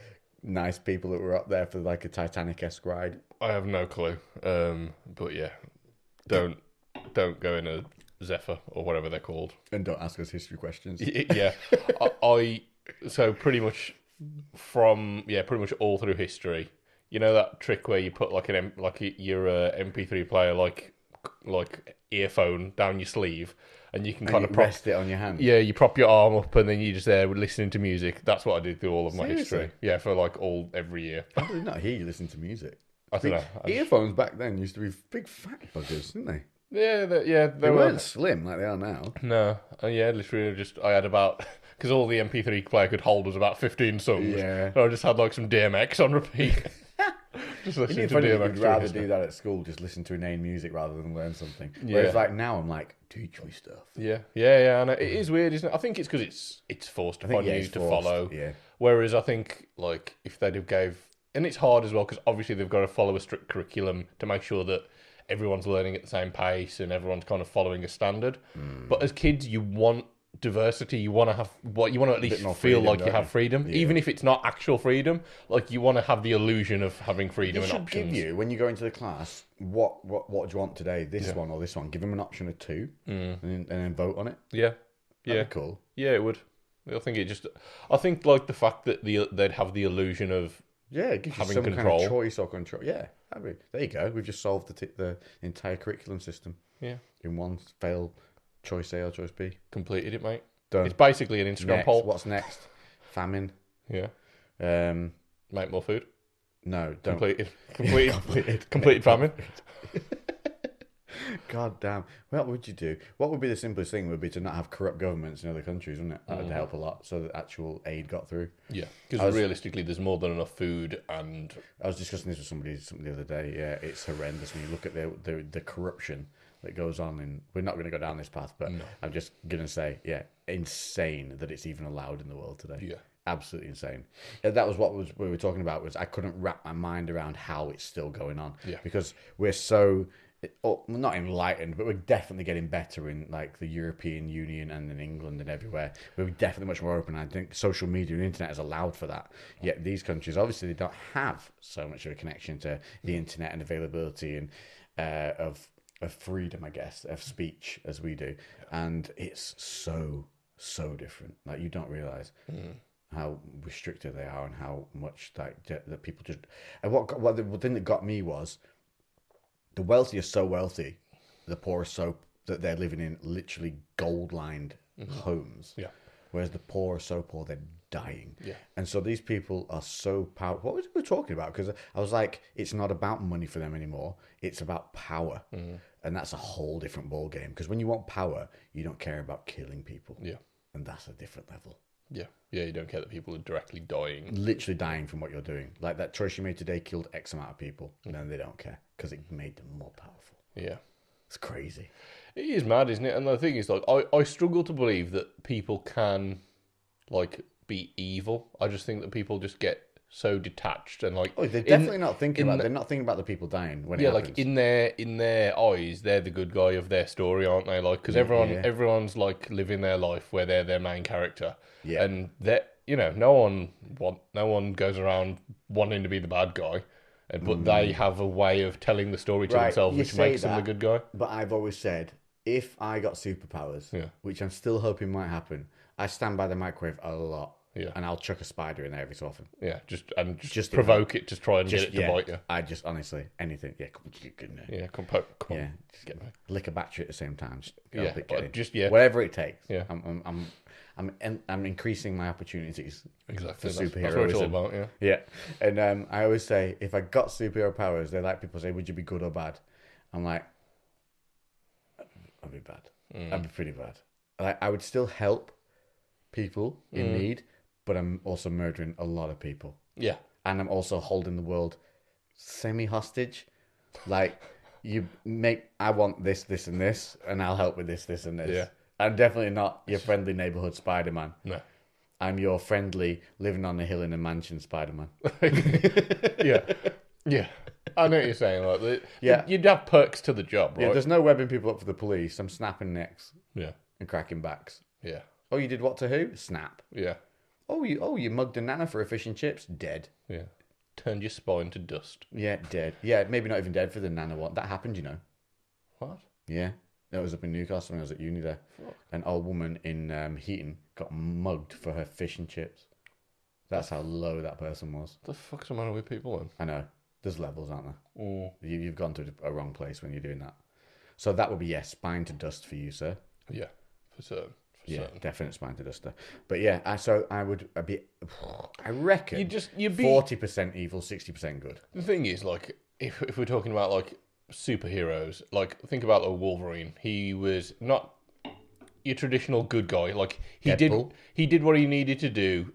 nice people that were up there for like a Titanic-esque ride. I have no clue. But yeah, don't go in a Zephyr or whatever they're called. And don't ask us history questions. Yeah. So pretty much pretty much all through history, you know that trick where you put like your MP3 player like earphone down your sleeve, and you can kind of rest it on your hand. Yeah, you prop your arm up, and then you just there listening to music. That's what I did through all of my history. Yeah, for like every year. I did not hear you listen to music. I don't know. Earphones back then used to be big fat buggers, didn't they? Yeah, they weren't slim like they are now. No, yeah, literally I had about, because all the MP3 player could hold was about 15 songs. Yeah, so I just had like some DMX on repeat. Just listening to DMX. You'd rather do that at school, just listen to inane music rather than learn something. Yeah. Whereas like now, I'm like, teach me stuff. Yeah. And it is weird, isn't it? I think it's because it's forced upon you to follow. Yeah. Whereas I think like if they'd have and it's hard as well because obviously they've got to follow a strict curriculum to make sure that everyone's learning at the same pace and everyone's kind of following a standard. But as kids, you want diversity. You want to have you want to at least feel like you have freedom, even if it's not actual freedom. Like you want to have the illusion of having freedom and options. Give you when you go into the class, what do you want today? This one or this one? Give them an option of two, and then vote on it. Yeah, That'd be cool. Yeah, it would. I think like the fact that they'd have the illusion of it gives having you some control. kind of choice or control. Yeah, there you go. We've just solved the entire curriculum system. Yeah, in one fail. Choice A or choice B. Completed it, mate. Done. It's basically an Instagram poll. What's next? Famine. Yeah. Make more food. No, don't. Completed famine. God damn. What would you do? What would be the simplest thing would be to not have corrupt governments in other countries, wouldn't it? That would help a lot so that actual aid got through. Yeah, because realistically there's more than enough food and... I was discussing this with somebody the other day. Yeah, it's horrendous when you look at the corruption that goes on, and we're not going to go down this path, but I'm just going to say, insane that it's even allowed in the world today. Yeah. Absolutely insane. That was what we were talking about, was I couldn't wrap my mind around how it's still going on. Yeah. Because we're so, not enlightened, but we're definitely getting better in like the European Union and in England and everywhere. We're definitely much more open. I think social media and internet has allowed for that. Yet these countries, obviously, they don't have so much of a connection to the internet and availability and of freedom, I guess, of speech as we do. And it's so different. Like, you don't realise how restricted they are and how much that people just... And what the thing that got me was the wealthy are so wealthy, the poor are so... that they're living in literally gold-lined homes. Yeah. Whereas the poor are so poor, they're dying. Yeah. And so these people are so powerful. What was we talking about? Because I was like, it's not about money for them anymore. It's about power. And that's a whole different ball game. Because when you want power, you don't care about killing people. Yeah. And that's a different level. Yeah. Yeah, you don't care that people are directly dying. Literally dying from what you're doing. Like that choice you made today killed X amount of people. And then they don't care. Because it made them more powerful. Yeah. It's crazy. It is mad, isn't it? And the thing is, like, I struggle to believe that people can, like, be evil. I just think that people just get so detached and like... Oh, they're definitely not thinking about... They're not thinking about the people dying when it happens. Like, in their eyes, they're the good guy of their story, aren't they? Like, because everyone's, like, living their life where they're their main character. Yeah. And, no one goes around wanting to be the bad guy. But they have a way of telling the story to themselves, which makes them the good guy. But I've always said, if I got superpowers, which I'm still hoping might happen, I stand by the microwave a lot. Yeah. And I'll chuck a spider in there every so often. Yeah, just provoke it to try and get it to bite you. I just, honestly, anything. Yeah, come on. Yeah, just get lick a battery at the same time. Just whatever it takes. Yeah. I'm increasing my opportunities. Exactly. For superheroism. That's what it's all about, yeah. Yeah. And I always say, if I got superhero powers, people say, would you be good or bad? I'm like, I'd be bad. I'd be pretty bad. Like, I would still help people in need, but I'm also murdering a lot of people. Yeah. And I'm also holding the world semi-hostage. Like, I want this, this, and this, and I'll help with this, this, and this. Yeah. I'm definitely not your friendly neighborhood Spider-Man. No. I'm your friendly, living on a hill in a mansion Spider-Man. Yeah. Yeah. I know what you're saying. Like, you'd have perks to the job, right? Yeah, there's no webbing people up for the police. I'm snapping necks. Yeah. And cracking backs. Yeah. Oh, you did what to who? Snap. Yeah. Oh, you mugged a nana for a fish and chips? Dead. Yeah. Turned your spine to dust. Yeah, dead. Yeah, maybe not even dead for the nana one. That happened, you know. What? Yeah. That was up in Newcastle when I was at uni there. Fuck. An old woman in Heaton got mugged for her fish and chips. That's how low that person was. What the fuck's the matter with people then? I know. There's levels, aren't there? Mm. You've gone to a wrong place when you're doing that. So that would be, spine to dust for you, sir. Yeah, for certain. Definite spine to duster. But yeah, I reckon you'd be 40% evil, 60% good. The thing is, like, if we're talking about like superheroes, like think about like Wolverine. He was not your traditional good guy. Like he did what he needed to do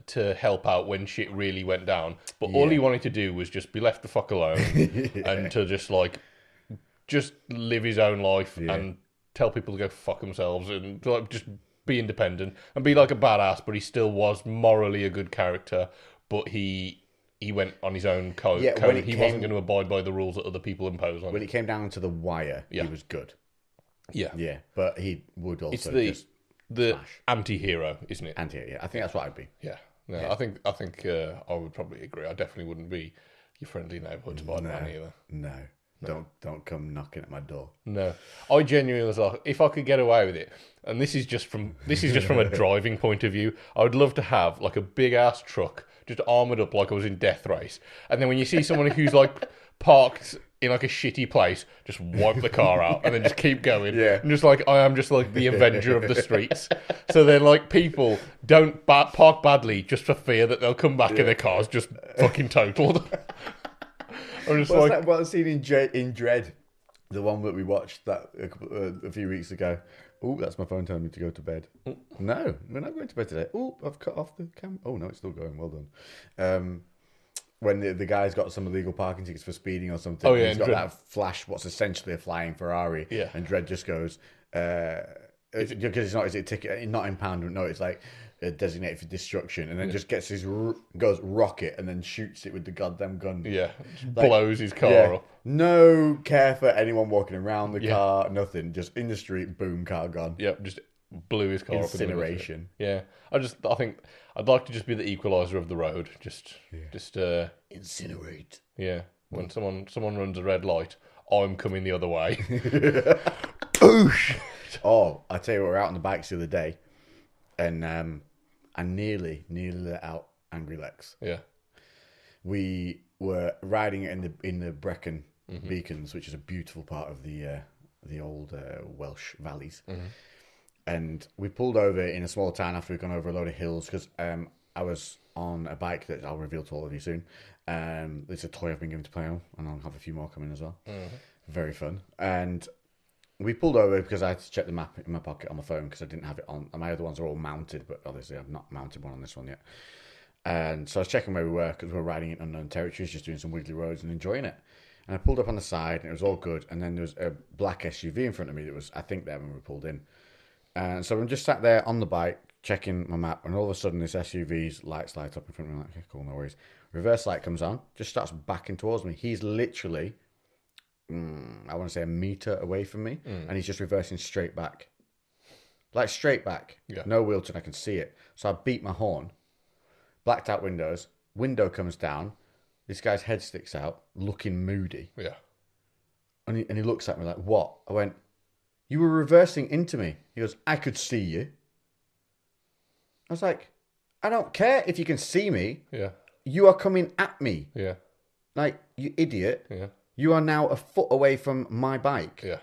to help out when shit really went down. But all he wanted to do was just be left the fuck alone and to just live his own life and tell people to go fuck themselves and like just be independent and be like a badass. But he still was morally a good character. But he went on his own code. He wasn't going to abide by the rules that other people impose on him. When it came down to the wire, he was good. Yeah. Yeah, but he would also it's the anti-hero, isn't it? Anti-hero, yeah. I think that's what I'd be. Yeah. No, yeah. I think I would probably agree. I definitely wouldn't be your friendly neighbourhood Spider-Man either. No. Don't come knocking at my door. No. I genuinely was like, if I could get away with it, and this is just from a driving point of view, I would love to have like a big ass truck just armoured up like I was in Death Race. And then when you see someone who's like parked in like a shitty place, just wipe the car out and then just keep going. Yeah. And just like, I am just like the Avenger of the streets. So then like people don't park badly just for fear that they'll come back and their car's just fucking totaled. I'm just what scene in Dread? The one that we watched that a few weeks ago. Oh, that's my phone telling me to go to bed. No, we're not going to bed today. Oh, I've cut off the camera. Oh, no, it's still going. Well done. When the guy's got some illegal parking tickets for speeding or something. Oh, yeah. He's got that flash, what's essentially a flying Ferrari. Yeah. And Dredd just goes, because it's not, is it a ticket? Not impoundment. No, it's like designated for destruction. And then just gets goes rocket and then shoots it with the goddamn gun. Yeah. Blows his car up. No care for anyone walking around the car, nothing. Just in the street, boom, car gone. Yep, just blew his car Incineration. up. Yeah. I think I'd like to just be the equalizer of the road. Just incinerate. Yeah. When someone runs a red light, I'm coming the other way. Oosh. Oh, I tell you what, we were out on the bikes the other day, and I nearly let out Angry Lex. Yeah. We were riding in the Brecon Beacons, which is a beautiful part of the old Welsh valleys. Mm-hmm. And we pulled over in a small town after we'd gone over a load of hills because I was on a bike that I'll reveal to all of you soon. It's a toy I've been given to play on, and I'll have a few more coming as well. Mm-hmm. Very fun. And we pulled over because I had to check the map in my pocket on my phone because I didn't have it on. And my other ones are all mounted, but obviously I've not mounted one on this one yet. And so I was checking where we were because we were riding in unknown territories, just doing some wiggly roads and enjoying it. And I pulled up on the side and it was all good. And then there was a black SUV in front of me that was, I think, there when we pulled in. And so I'm just sat there on the bike checking my map, and all of a sudden this SUV's lights light up in front of me. I'm like, okay, cool, no worries. Reverse light comes on, just starts backing towards me. He's literally, I want to say a meter away from me, and he's just reversing straight back. Like straight back. Yeah. No wheel turn, I can see it. So I beat my horn, blacked out windows, window comes down, this guy's head sticks out, looking moody. Yeah. And he looks at me like, what? I went, you were reversing into me. He goes, I could see you. I was like, I don't care if you can see me. Yeah. You are coming at me. Yeah. Like, you idiot. Yeah. You are now a foot away from my bike. Yeah.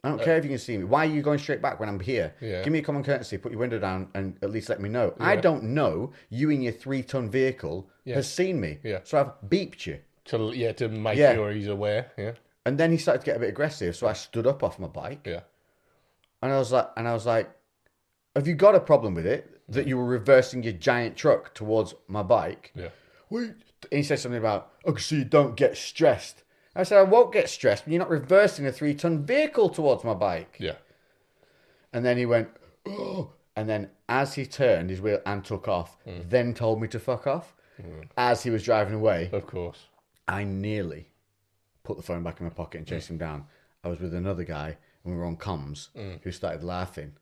I don't care if you can see me. Why are you going straight back when I'm here? Yeah. Give me a common courtesy, put your window down, and at least let me know. Yeah. I don't know you in your 3-ton vehicle has seen me. Yeah. So I've beeped you. To make sure he's aware. Yeah. And then he started to get a bit aggressive, so I stood up off my bike. Yeah. And I was like, have you got a problem with it that you were reversing your giant truck towards my bike? Yeah. Wait. And he said something about, so you don't get stressed. I said, I won't get stressed when you're not reversing a 3-ton vehicle towards my bike. Yeah. And then he went, oh. And then as he turned his wheel and took off, then told me to fuck off. As he was driving away. Of course. I nearly put the phone back in my pocket and chased him down. I was with another guy and we were on comms who started laughing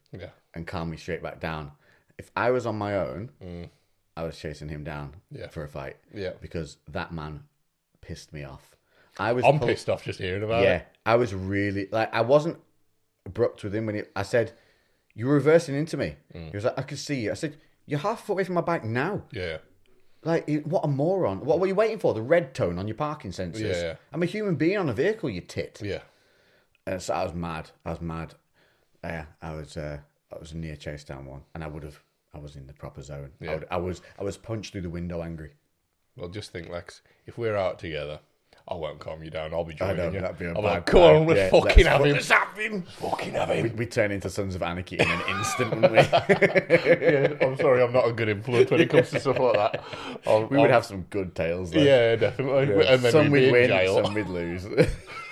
and calmed me straight back down. If I was on my own, I was chasing him down for a fight. Yeah. Because that man pissed me off. I'm pissed off just hearing about it. Yeah, I was really I wasn't abrupt with him when I said, "You were reversing into me." He was like, "I could see you." I said, "You're half a foot away from my bike now." Yeah. Like, what a moron! What were you waiting for? The red tone on your parking sensors. Yeah. I'm a human being on a vehicle. You tit. Yeah. So I was mad. Yeah, I was near chase down one, and I was in the proper zone. Yeah. I was punched through the window angry. Well, just think, Lex, if we're out together, I won't calm you down. I'll be joining you. That'd be I'm like, come on, let's fucking have him. Let's have him. Fucking have him. We turn into Sons of Anarchy in an instant, wouldn't we? Yeah, I'm sorry, I'm not a good influence when it comes to stuff like that. We would have some good tales, though. Yeah, definitely. Yeah. And then some we'd win, some we'd lose.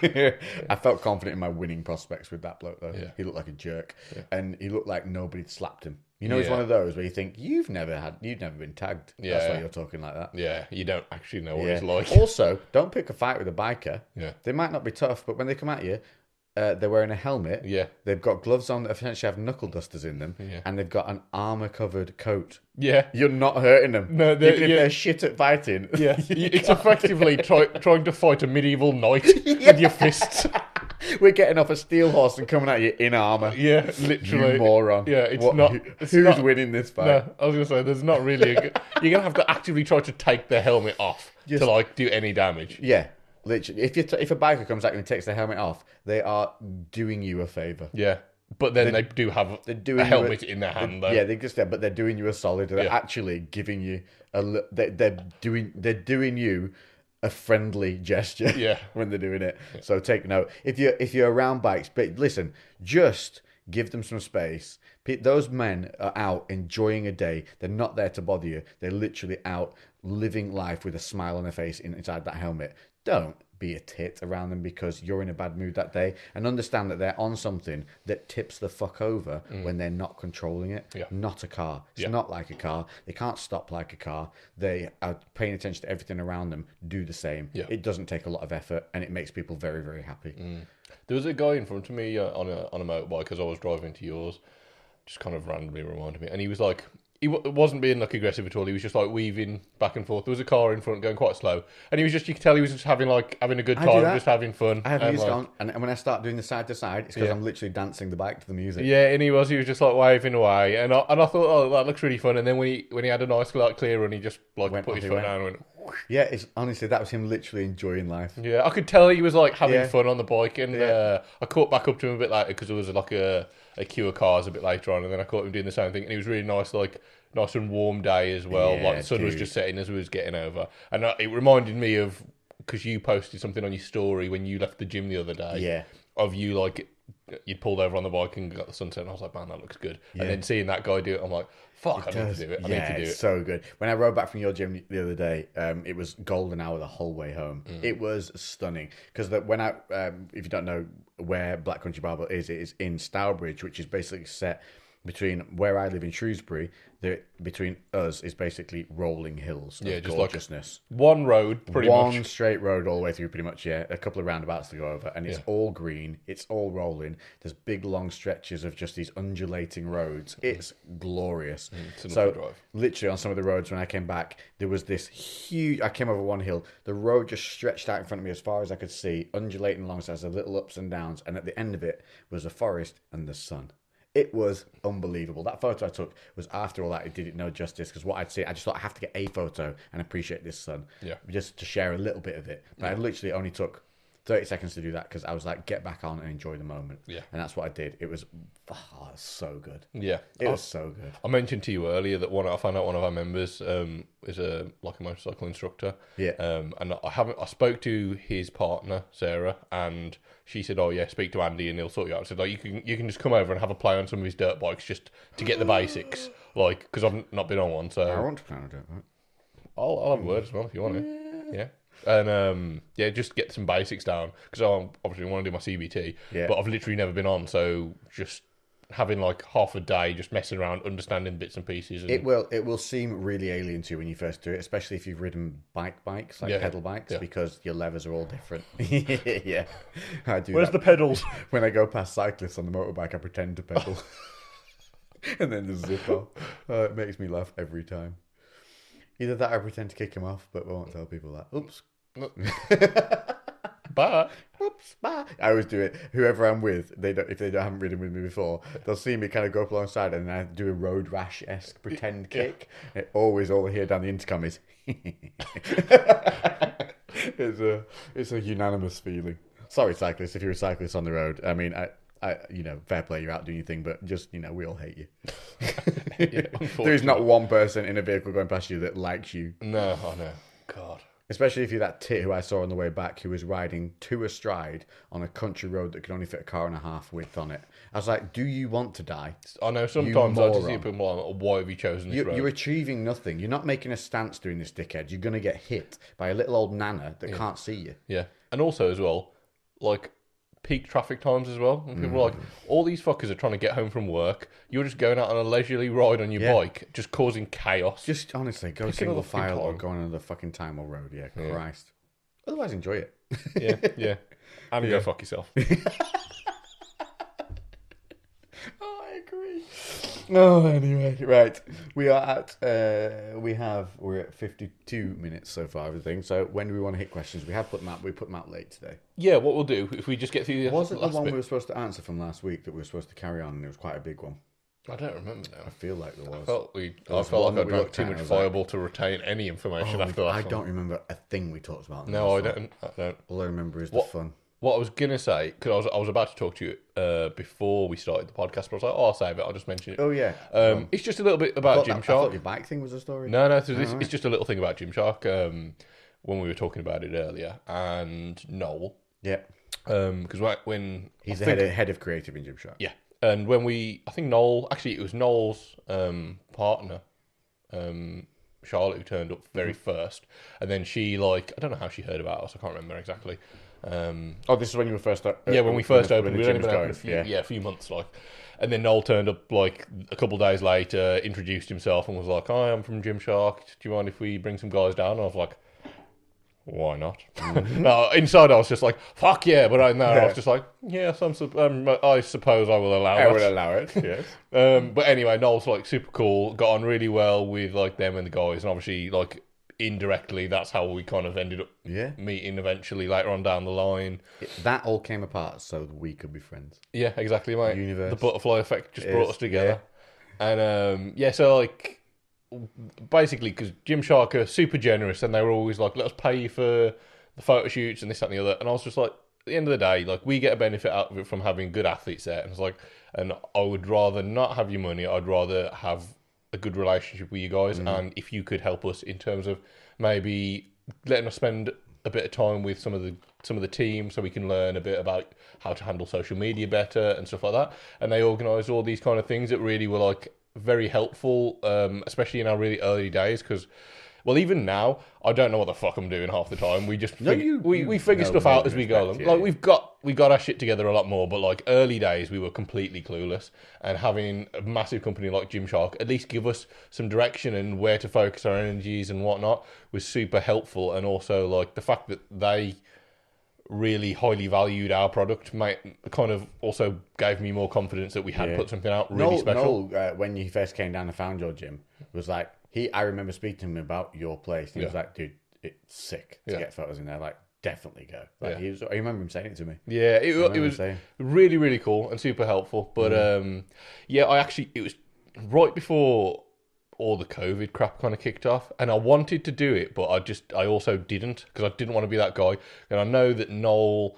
I felt confident in my winning prospects with that bloke, though. Yeah. He looked like a jerk. Yeah. And he looked like nobody slapped him. You know, it's one of those where you think, you've never been tagged. Yeah. That's why you're talking like that. Yeah, you don't actually know what he's like. Also, don't pick a fight with a biker. Yeah. They might not be tough, but when they come at you, they're wearing a helmet. Yeah. They've got gloves on that essentially have knuckle dusters in them. Yeah. And they've got an armour-covered coat. Yeah. You're not hurting them. No, even if they're shit at fighting. Yeah. It's effectively trying to fight a medieval knight with your fists. We're getting off a steel horse and coming at you in armour. Yeah, literally. You moron. Yeah, who's winning this fight? No, I was going to say, there's not really you're going to have to actively try to take the helmet off to, do any damage. Yeah, literally. If a biker comes at you and takes the helmet off, they are doing you a favour. Yeah, but then they do have a helmet in their hand, though. Yeah, but they're doing you a solid. They're actually giving you they're doing you a friendly gesture when they're doing it. Yeah. So take note. If you're around bikes, but listen, just give them some space. Those men are out enjoying a day. They're not there to bother you. They're literally out living life with a smile on their face inside that helmet. Don't be a tit around them because you're in a bad mood that day, and understand that they're on something that tips the fuck over when they're not controlling it. Yeah. Not a car. It's not like a car. They can't stop like a car. They are paying attention to everything around them. Do the same. Yeah. It doesn't take a lot of effort, and it makes people very, very happy. There was a guy in front of me on a motorbike as I was driving to yours, just kind of randomly reminded me, and he was like, he wasn't being aggressive at all. He was just weaving back and forth. There was a car in front going quite slow, and he was just, you could tell he was just having a good time, just having fun. I have music on, and when I start doing the side to side, it's because I'm literally dancing the bike to the music. Yeah, and he was just waving away, and I thought, oh, that looks really fun. And then when he had a nice clear run, he just put his foot down and went. Yeah, it's honestly, that was him literally enjoying life. Yeah, I could tell he was having fun on the bike, and I caught back up to him a bit later because there was a queue of cars a bit later on, and then I caught him doing the same thing, and he was really nice, nice and warm day as well. The sun was just setting as we was getting over, and it reminded me of, because you posted something on your story when you left the gym the other day. Yeah, of you you'd pulled over on the bike and got the sunset, and I was like, man, that looks good. Yeah. And then seeing that guy do it, I'm like, fuck, I need to do it. I need to do it. It's so good. When I rode back from your gym the other day, it was golden hour the whole way home. It was stunning. Because when if you don't know where Black Country Barbell is, it is in Stourbridge, which is basically set between where I live in Shrewsbury. Between us is basically rolling hills of gorgeousness. One road, pretty much. One straight road all the way through, pretty much, yeah. A couple of roundabouts to go over. And it's all green. It's all rolling. There's big, long stretches of just these undulating roads. It's glorious. So, drive. Literally, on some of the roads when I came back, there was this huge... I came over one hill. The road just stretched out in front of me as far as I could see, undulating alongside the little ups and downs. And at the end of it was a forest and the sun. It was unbelievable. That photo I took was after all that. It did it no justice because what I'd see, I just thought I have to get a photo and appreciate this sun. Yeah. Just to share a little bit of it. But I literally only took 30 seconds to do that because I was like, get back on and enjoy the moment. Yeah. And that's what I did. It was so good. Yeah. It was so good. I mentioned to you earlier that I found out one of our members is a motorcycle instructor. Yeah. And I spoke to his partner, Sarah, and she said, "Oh yeah, speak to Andy and he'll sort you out." I said, "Like you can just come over and have a play on some of his dirt bikes just to get the basics, like because I've not been on one." So I want to play on a dirt bike. I'll have a word as well if you want to. Yeah. And just get some basics down because I obviously want to do my CBT, but I've literally never been on, so just having like half a day just messing around, understanding bits and pieces. And... It will seem really alien to you when you first do it, especially if you've ridden bikes, like pedal bikes, because your levers are all different. Yeah, I do. Where's the pedals? When I go past cyclists on the motorbike, I pretend to pedal, and then just zip off. It makes me laugh every time. Either that or I pretend to kick him off, but I won't tell people that. Oops. Bye. Oops, bye. I always do it. Whoever I'm with, if they haven't ridden with me before, they'll see me kind of go up alongside and I do a road rash-esque pretend kick. And all I hear down the intercom is it's a unanimous feeling. Sorry, cyclists, if you're a cyclist on the road. I mean, I fair play, you're out doing your thing, but just, we all hate you. There's not one person in a vehicle going past you that likes you. No, I know. God. Especially if you're that tit who I saw on the way back who was riding to a stride on a country road that could only fit a car and a half width on it. I was like, do you want to die? I know, sometimes I just see people like, why have you chosen this road? You're achieving nothing. You're not making a stance doing this, dickhead. You're going to get hit by a little old nana that can't see you. Yeah. And also as well, like, peak traffic times as well. And people are like, all these fuckers are trying to get home from work. You're just going out on a leisurely ride on your bike, just causing chaos. Just honestly, go single file or go on another fucking Time or road. Yeah, Christ. Otherwise, enjoy it. Yeah. And go fuck yourself. Oh, I agree. Oh, anyway, right. We're at 52 minutes so far, everything. So when do we want to hit questions? We put them out late today. Yeah, what we'll do, if we just get through the Was it the one we were supposed to answer from last week that we were supposed to carry on, and it was quite a big one? I don't remember now. I feel like there was. I felt like I drank too much Fireball to retain any information after that. I don't remember a thing we talked about. No, I don't. All I remember is the fun. What I was going to say, because I was about to talk to you before we started the podcast, but I was like, I'll save it, I'll just mention it. Oh, yeah. It's just a little bit about Gymshark. I thought your bike thing was a story. No, it's just a little thing about Gymshark when we were talking about it earlier. And Noel. Yeah. Because when... He's the head of creative in Gymshark. Yeah. And when I think Noel... Actually, it was Noel's partner, Charlotte, who turned up very first. And then she, I don't know how she heard about us. I can't remember exactly. This is when you were first... when we first opened. We'd only been open a few months, And then Noel turned up, a couple of days later, introduced himself and was like, "Hi, I'm from Gymshark. Do you mind if we bring some guys down?" And I was like, why not? No, inside I was just like, fuck yeah. But I was just like, yes, I suppose I will allow it. I will allow it, yes. But anyway, Noel's super cool. Got on really well with them and the guys. And obviously, indirectly, that's how we kind of ended up meeting eventually later on down the line. That all came apart so that we could be friends. Yeah, exactly, mate. Universe. The butterfly effect just brought us together. Yeah. And so basically, because Gymshark are super generous and they were always like, let us pay you for the photo shoots and this, that, and the other. And I was just like, at the end of the day, we get a benefit out of it from having good athletes there. And it's and I would rather not have your money. I'd rather have a good relationship with you guys. And if you could help us in terms of maybe letting us spend a bit of time with some of the team so we can learn a bit about how to handle social media better and stuff like that. And they organised all these kind of things that really were very helpful, especially in our really early days, because even now I don't know what the fuck I'm doing half the time. We just we figure stuff out as we go along. We got our shit together a lot more, but early days we were completely clueless, and having a massive company like Gymshark at least give us some direction and where to focus our energies and whatnot was super helpful. And also the fact that they really highly valued our product kind of also gave me more confidence that we had put something out really special. Noel, when you first came down and found your gym, was I remember speaking to him about your place. And he was like, dude, it's sick to get photos in there. definitely go. Like, I remember him saying it to me. Yeah, it was really, really cool and super helpful. But it was right before all the COVID crap kind of kicked off, and I wanted to do it, but I also didn't, because I didn't want to be that guy. And I know that Noel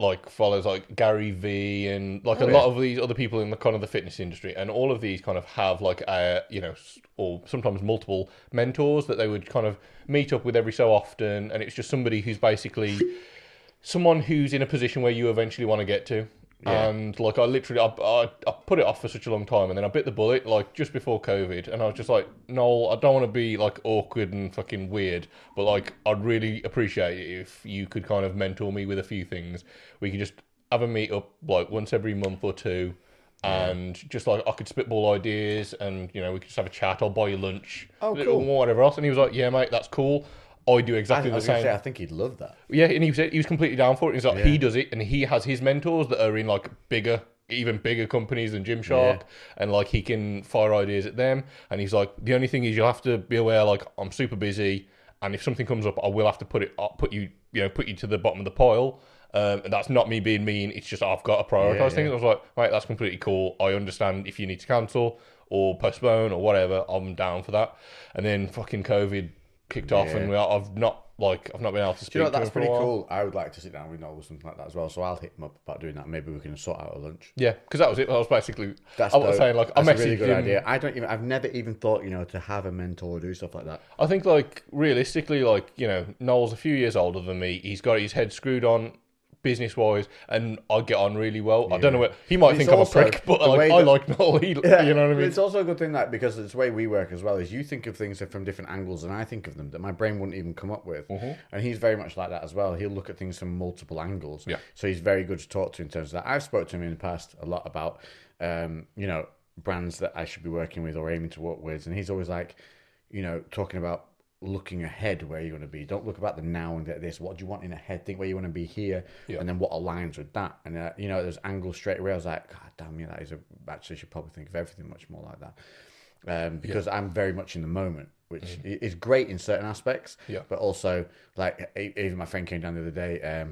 like follows like Gary V and like a lot of these other people in the kind of the fitness industry, and all of these kind of have like or sometimes multiple mentors that they would kind of meet up with every so often, and it's just somebody who's basically someone who's in a position where you eventually want to get to. Yeah. And like I literally I put it off for such a long time, and then I bit the bullet like just before COVID, and I was just like, Noel, I don't want to be like awkward and fucking weird, but like I'd really appreciate it if you could kind of mentor me with a few things. We could just have a meet up like once every month or two, and just like I could spitball ideas, and we could just have a chat. I'll buy you lunch, or whatever else. And he was like, yeah, mate, that's cool. I do exactly the same. I think he'd love that. Yeah, and he was completely down for it. He's like, he does it, and he has his mentors that are in like even bigger companies than Gymshark, and like he can fire ideas at them. And he's like, the only thing is you'll have to be aware, like I'm super busy, and if something comes up, I will have to put you to the bottom of the pile. And that's not me being mean. It's just I've got to prioritize things. I was like, right, that's completely cool. I understand if you need to cancel or postpone or whatever. I'm down for that. And then fucking COVID kicked off, and I've not been able to speak to him. That's pretty cool. I would like to sit down with Noel or something like that as well. So I'll hit him up about doing that. Maybe we can sort out a lunch. Yeah, because that was it. I was basically. I was saying like I messaged a really good idea. I've never even thought to have a mentor or do stuff like that. I think like realistically, like Noel's a few years older than me. He's got his head screwed on business wise, and I get on really well. Yeah. I don't know what he might think I'm a prick, but like, I like Noel. You know what I mean? It's also a good thing that because it's the way we work as well is you think of things from different angles than I think of them that my brain wouldn't even come up with. And he's very much like that as well. He'll look at things from multiple angles. Yeah. So he's very good to talk to in terms of that. I've spoke to him in the past a lot about brands that I should be working with or aiming to work with, and he's always like, talking about looking ahead where you're going to be. Don't look about the now and this. What do you want in ahead? Think where you want to be here, and then what aligns with that. And there's angles straight away. I was like, God damn, that is actually should probably think of everything much more like that. Because I'm very much in the moment, which is great in certain aspects. Yeah. But also, like, even my friend came down the other day.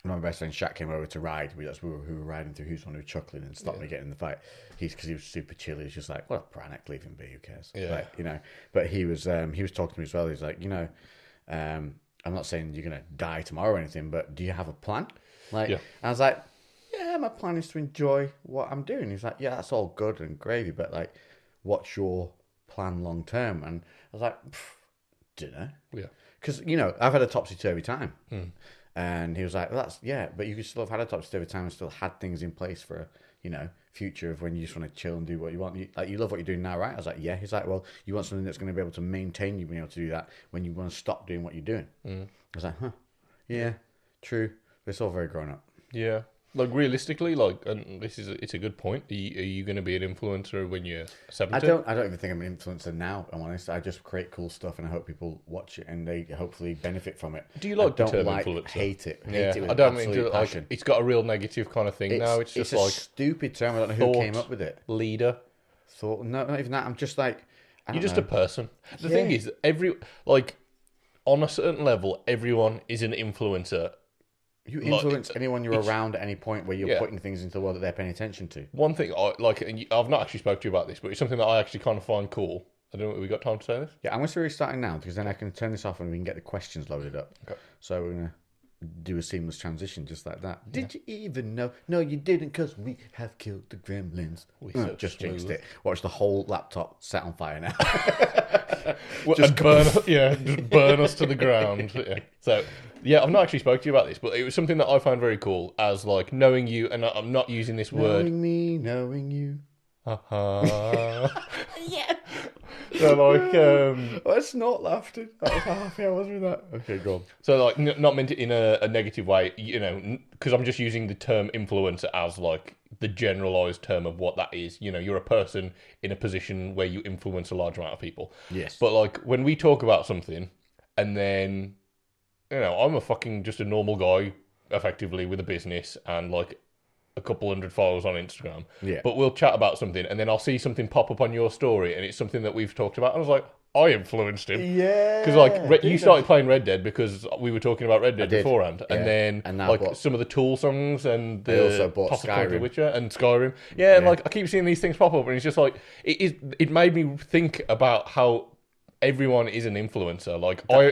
One of my best friends, Shaq, came over to ride. We were riding through Who's One Who's Chuckling and stopped me getting in the fight. Because he was super chill. He was just like, well, Branagh, leave him be. Who cares? Yeah. Like, But he was talking to me as well. He's like, I'm not saying you're gonna die tomorrow or anything, but do you have a plan? Like, I was like, yeah, my plan is to enjoy what I'm doing. He's like, yeah, that's all good and gravy, but like, what's your plan long term? And I was like, dinner. Yeah. Because I've had a topsy turvy time. And he was like, well, but you could still have had a topsy-turvy time and still had things in place for a, future of when you just want to chill and do what you want. You love what you're doing now, right? I was like, yeah. He's like, well, you want something that's going to be able to maintain you being able to do that when you want to stop doing what you're doing. I was like, yeah, true. But it's all very grown up. Yeah. Like realistically, and it's a good point. Are you going to be an influencer when you're 70? I don't even think I'm an influencer now. I'm honest. I just create cool stuff, and I hope people watch it and they hopefully benefit from it. Do you like the term influencer? Hate it. I don't mean to. Like, it's got a real negative kind of thing now. It's just a like stupid term. I don't know who came up with it. Leader. No, not even that. I'm just like you're just a person. The thing is, on a certain level, everyone is an influencer. You influence anyone you're around at any point where you're putting things into the world that they're paying attention to. One thing, and I've not actually spoke to you about this, but it's something that I actually kind of find cool. I don't know, we got time to say this? Yeah, I'm going to be starting now because then I can turn this off and we can get the questions loaded up. Okay. So we're going to do a seamless transition just like that. Did you even know? No, you didn't, because we have killed the gremlins. Just jinxed it. Watch the whole laptop set on fire now. just burn us to the ground. Yeah. So, I've not actually spoke to you about this, but it was something that I found very cool as like knowing you, and I'm not using this word. Knowing me, knowing you. Yeah. So let's not laughter. That was how happy I was with that. Okay, go on. So like, not meant it in a negative way, because I'm just using the term influencer as like the generalized term of what that is. You're a person in a position where you influence a large amount of people. Yes. But like when we talk about something, and then I'm just a normal guy, effectively, with a business and like a couple hundred followers on Instagram. Yeah. But we'll chat about something, and then I'll see something pop up on your story, and it's something that we've talked about. And I was like, I influenced him. Yeah. Because you started playing Red Dead because we were talking about Red Dead beforehand. Yeah. And then And now some of the Tool songs and I also the bought Top of The Skyrim. Witcher and Skyrim. Yeah, and I keep seeing these things pop up, and it's just like it made me think about how everyone is an influencer. Like I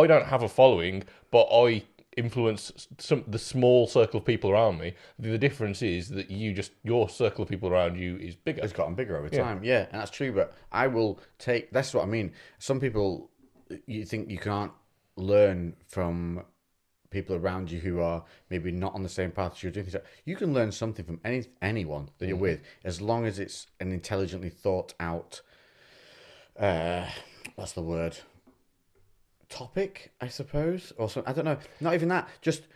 don't have a following, but I influence the small circle of people around me. The difference is that your circle of people around you is bigger. It's gotten bigger over time. Yeah, and that's true. But I will take. That's what I mean. Some people, you think you can't learn from people around you who are maybe not on the same path as you're doing. You can learn something from anyone that you're with, as long as it's an intelligently thought out. What's the word? Topic, I suppose, or something. I don't know. Not even that. Just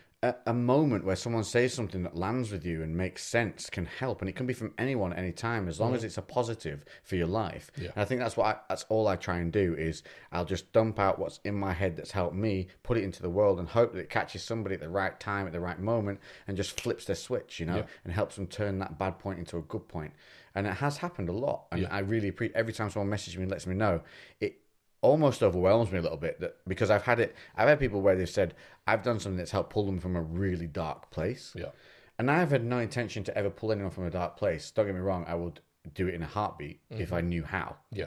a moment where someone says something that lands with you and makes sense can help, and it can be from anyone, at any time, as long as it's a positive for your life. Yeah. And I think that's all I try and do is I'll just dump out what's in my head that's helped me, put it into the world, and hope that it catches somebody at the right time, at the right moment, and just flips their switch, and helps them turn that bad point into a good point. And it has happened a lot, and I really appreciate every time someone messages me and lets me know. It almost overwhelms me a little bit because I've had people where they've said I've done something that's helped pull them from a really dark place. Yeah. And I've had no intention to ever pull anyone from a dark place. Don't get me wrong, I would do it in a heartbeat if I knew how. Yeah.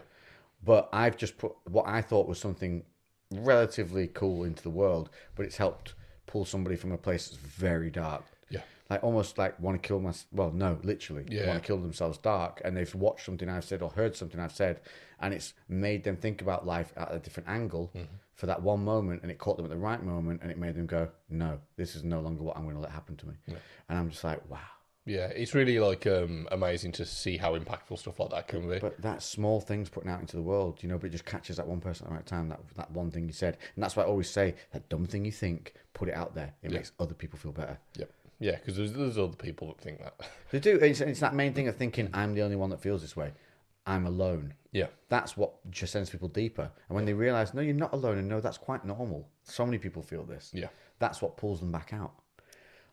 But I've just put what I thought was something relatively cool into the world, but it's helped pull somebody from a place that's very dark. Yeah. Like almost like want to kill literally want to kill themselves dark, and they've watched something I've said or heard something I've said, and it's made them think about life at a different angle for that one moment, and it caught them at the right moment, and it made them go, no, this is no longer what I'm going to let happen to me. Yeah. And I'm just like, wow. Yeah, it's really like amazing to see how impactful stuff like that can be. But that small thing's putting out into the world, but it just catches that one person at the right time, that one thing you said. And that's why I always say, that dumb thing you think, put it out there. It makes other people feel better. Yep. Yeah, because there's other people that think that. They do. It's that main thing of thinking, I'm the only one that feels this way. I'm alone. Yeah. That's what just sends people deeper. And when they realise, no, you're not alone, and no, that's quite normal. So many people feel this. Yeah. That's what pulls them back out.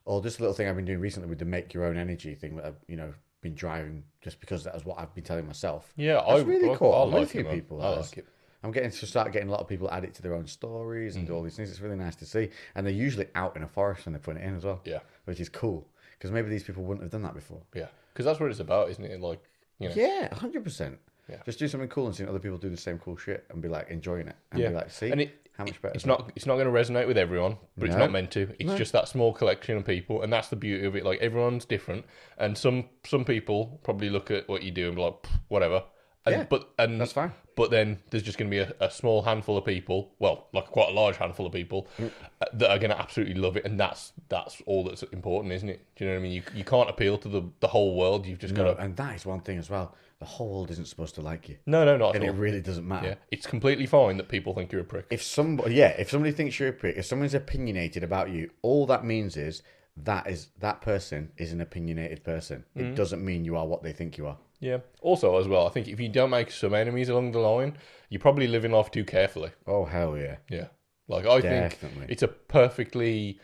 Or just a little thing I've been doing recently with the make your own energy thing that I've, been driving just because that was what I've been telling myself. Yeah, it's really cool. I like a few people. I like it. I'm getting a lot of people add it to their own stories and do all these things. It's really nice to see. And they're usually out in a forest when they put it in as well. Yeah. Which is cool. Because maybe these people wouldn't have done that before. Yeah. Because that's what it's about, isn't it? Like, Yeah, 100%. Yeah. Just do something cool and see other people do the same cool shit and be like enjoying it. And be like, see, how much better. It's not going to resonate with everyone, but it's not meant to. It's just that small collection of people, and that's the beauty of it. Like, everyone's different, and some people probably look at what you do and be like, whatever. And, that's fine. But then there's just going to be a small handful of people, well, like quite a large handful of people, that are going to absolutely love it, and that's all that's important, isn't it? Do you know what I mean? You can't appeal to the whole world. You've just got to. And that is one thing as well. The whole world isn't supposed to like you. No, not at all. And it really doesn't matter. Yeah, it's completely fine that people think you're a prick. If somebody thinks you're a prick, if someone's opinionated about you, all that means is that person is an opinionated person. It doesn't mean you are what they think you are. Yeah. Also, as well, I think if you don't make some enemies along the line, you're probably living life too carefully. Oh, hell yeah. Yeah. Like, I think it's a perfectly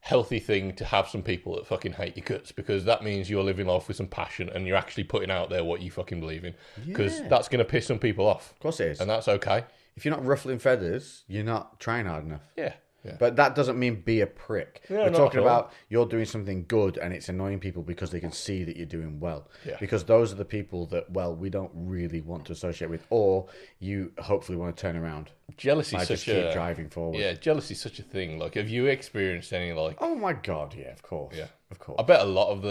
healthy thing to have some people that fucking hate your guts, because that means you're living life with some passion and you're actually putting out there what you fucking believe in. Because that's going to piss some people off. Of course it is. And that's okay. If you're not ruffling feathers, you're not trying hard enough. Yeah. Yeah. But that doesn't mean be a prick. Yeah, we're talking about you're doing something good and it's annoying people because they can see that you're doing well. Yeah. Because those are the people that, we don't really want to associate with, or you hopefully want to turn around. Jealousy is such keep driving forward. Yeah, jealousy is such a thing. Like, have you experienced any, like... Oh my God, yeah, of course. Yeah. Of course. I bet a lot of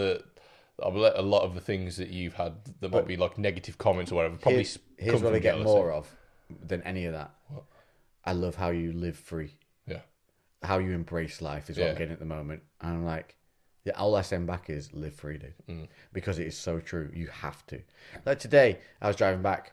the things that you've had that might be like negative comments or whatever probably here's what I get more of than any of that. What? I love how you live free. How you embrace life is what I'm getting at the moment. And I'm like, all I send back is live free, dude. Because it is so true. You have to. Like today, I was driving back,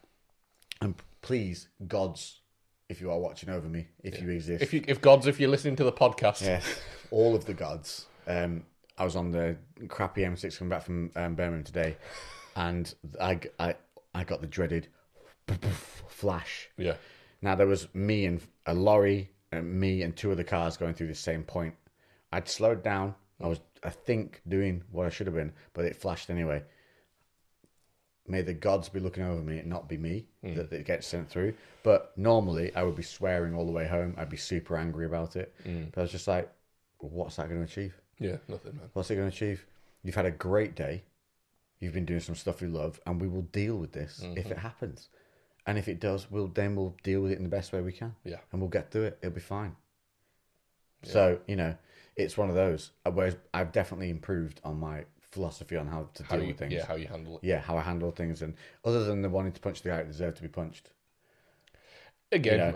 and please, gods, if you are watching over me, if you exist. If you're listening to the podcast. Yeah, all of the gods. I was on the crappy M6 coming back from Birmingham today, and I got the dreaded flash. Yeah. Now, there was me and a lorry, and me and two other cars going through the same point. I'd slowed down. I was, I think, doing what I should have been, but it flashed anyway. may the gods be looking over me and not be me that it gets sent through. But normally I would be swearing all the way home. I'd be super angry about it. But I was just like, well, what's that going to achieve? Yeah, nothing, man. What's it going to achieve? You've had a great day. You've been doing some stuff you love, and we will deal with this if it happens. And if it does, we'll deal with it in the best way we can. Yeah. And we'll get through it. It'll be fine. Yeah. So, it's one of those. Whereas I've definitely improved on my philosophy on how to deal with things. Yeah, how you handle it. Yeah, how I handle things. And other than the wanting to punch the guy that deserved to be punched. Again,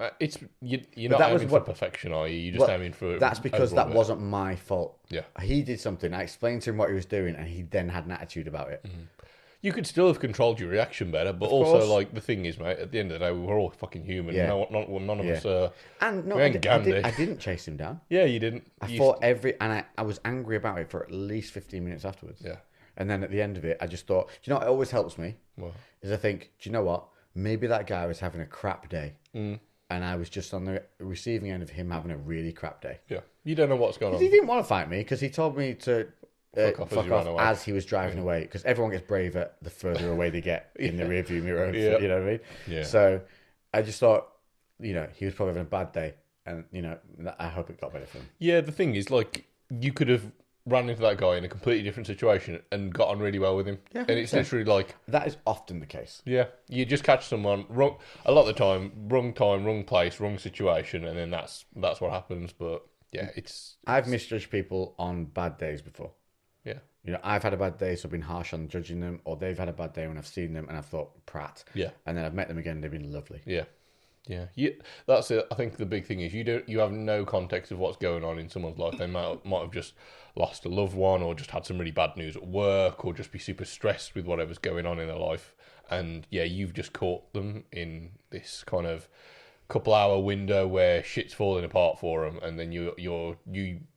you're not aiming for perfection, are you? You're just aiming for... That's because that wasn't my fault. Yeah. He did something. I explained to him what he was doing, and he then had an attitude about it. You could still have controlled your reaction better, but also, like, the thing is, mate, at the end of the day, we're all fucking human. Yeah. None of us are... And no, I didn't chase him down. Yeah, you didn't. I fought and I was angry about it for at least 15 minutes afterwards. Yeah. And then at the end of it, I just thought, do you know what always helps me? What? Is I think, do you know what? Maybe that guy was having a crap day. And I was just on the receiving end of him having a really crap day. Yeah. You don't know what's going on. He didn't want to fight me because he told me to fuck off as he was driving away. Because everyone gets braver the further away they get in the rearview mirror. Yeah. You know what I mean? Yeah. So I just thought, he was probably having a bad day. And, I hope it got better for him. Yeah, the thing is, like, you could have ran into that guy in a completely different situation and got on really well with him. Yeah, and it's literally like... That is often the case. Yeah. You just catch someone, wrong, a lot of the time, wrong place, wrong situation, and then that's what happens. But, yeah, it's... I've misjudged people on bad days before. Yeah. I've had a bad day, so I've been harsh on judging them, or they've had a bad day when I've seen them and I've thought, prat. Yeah. And then I've met them again and they've been lovely. Yeah. Yeah, that's it. I think the big thing is you have no context of what's going on in someone's life. They might have just lost a loved one, or just had some really bad news at work, or just be super stressed with whatever's going on in their life. And yeah, you've just caught them in this kind of couple-hour window where shit's falling apart for them, and then you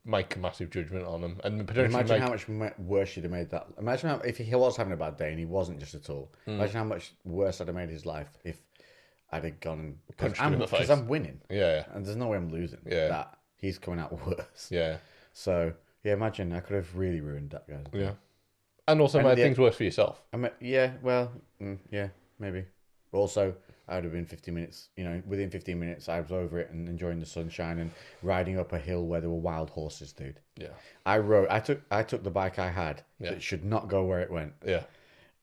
make a massive judgment on them, and potentially imagine how much worse you'd have made that. Imagine if he was having a bad day and he wasn't just at all. Imagine how much worse I'd have made his life if I'd have gone and punched him in the face. Because I'm winning. Yeah. And there's no way I'm losing. Yeah. That he's coming out worse. Yeah. So, yeah, imagine I could have really ruined that guy. Yeah. And also made things worse for yourself. Yeah, maybe. Also, I would have been 15 minutes, within 15 minutes, I was over it and enjoying the sunshine and riding up a hill where there were wild horses, dude. Yeah. I took the bike I had that should not go where it went. Yeah.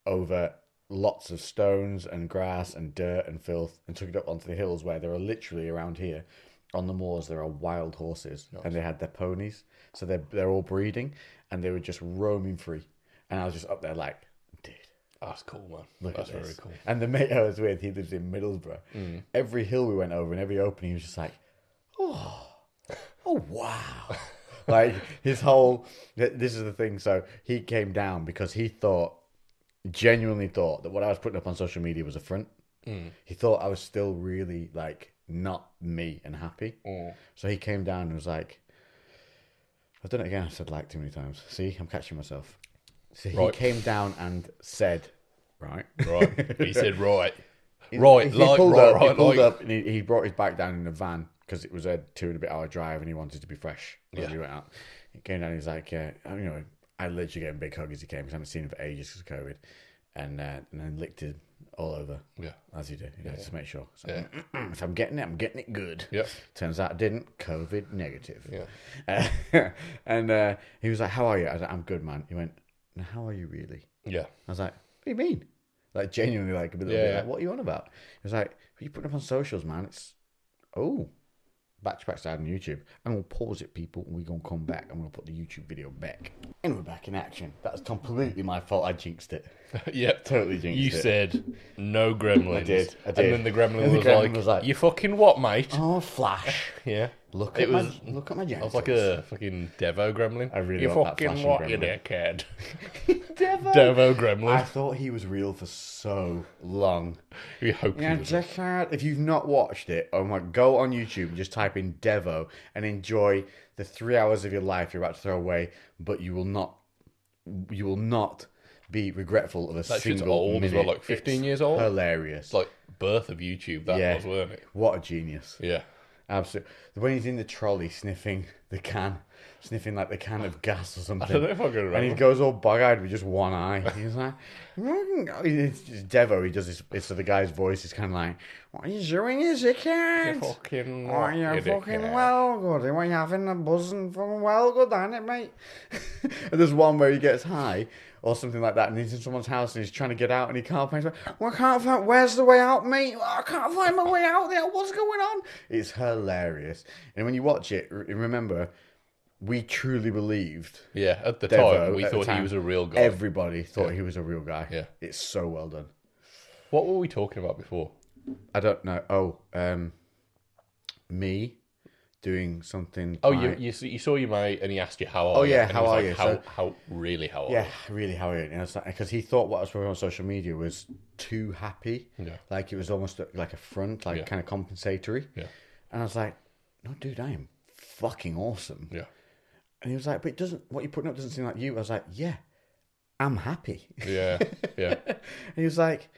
Over lots of stones and grass and dirt and filth, and took it up onto the hills where there are literally around here on the moors there are wild horses. Nice. And they had their ponies, so they're all breeding, and they were just roaming free, and I was just up there like, dude, that's cool, man. That's very cool. And the mate I was with, he lives in Middlesbrough. Every hill we went over and every opening, he was just like, oh wow. Like his whole, this is the thing. So he came down because he genuinely thought that what I was putting up on social media was a front. He thought I was still really like not me and happy. So he came down and was like, I've done it again. I said like too many times. See, I'm catching myself. So he came down and said, right. He said, right. He pulled up and he brought his bike down in a van because it was a 2.5-hour drive and he wanted to be fresh. He went out. He came down and he's like, I literally gave him a big hug as he came because I haven't seen him for ages because of COVID. And then licked him all over. Yeah. As you do. Just to make sure. So, if I'm getting it good. Yeah. Turns out I didn't. COVID negative. Yeah. And he was like, how are you? I was like, I'm good, man. He went, now how are you really? Yeah. I was like, what do you mean? Like genuinely like a bit like, what are you on about? He was like, you put it up on socials, man. It's back on YouTube. I'm going to pause it, people, and we're going to come back. I'm going to put the YouTube video back. And we're back in action. That's completely my fault. I jinxed it. Yep. Totally jinxed it. You said, no gremlins. I did. And then the gremlin was like, you fucking what, mate? Oh, Flash. Yeah. Look at my genitals. I was like a fucking Devo gremlin. I really you want that fucking what, gremlin. you dickhead. Devo gremlin. I thought he was real for so long. We hope he was. Check out, if you've not watched it, go on YouTube and just type in Devo and enjoy the 3 hours of your life you're about to throw away, but you will not be regretful of a single old minute. As well, like 15 years old. Hilarious. It's like birth of YouTube. That was, weren't it? What a genius. Yeah. Absolutely. When he's in the trolley sniffing the can sniffing like the can of gas or something. I don't know if I can remember. And he goes all bug-eyed with just one eye. He's like, it's Devo. He does this. So the guy's voice is kind of like, "What are you doing, you dickhead? You fucking what are you fucking well good? What are you having a buzzing fucking well good, ain't it, mate?" And there's one where he gets high or something like that, and he's in someone's house and he's trying to get out and he can't find. Well, I can't find. Where's the way out, mate? I can't find my way out there. What's going on? It's hilarious. And when you watch it, remember, we truly believed. Yeah, at the Devo, time, we thought he was a real guy. Everybody thought he was a real guy. Yeah. It's so well done. What were we talking about before? I don't know. Oh, me doing something. Oh, you saw your mate and he asked you how are you? Oh, yeah, and how are you? How really how are you? Yeah, really, how are you? Because he thought what I was putting on social media was too happy. Yeah. Like it was almost like a front, like kind of compensatory. Yeah. And I was like, no, dude, I am fucking awesome. Yeah. And he was like, but what you're putting up doesn't seem like you. I was like, yeah, I'm happy. Yeah, yeah. And he was like,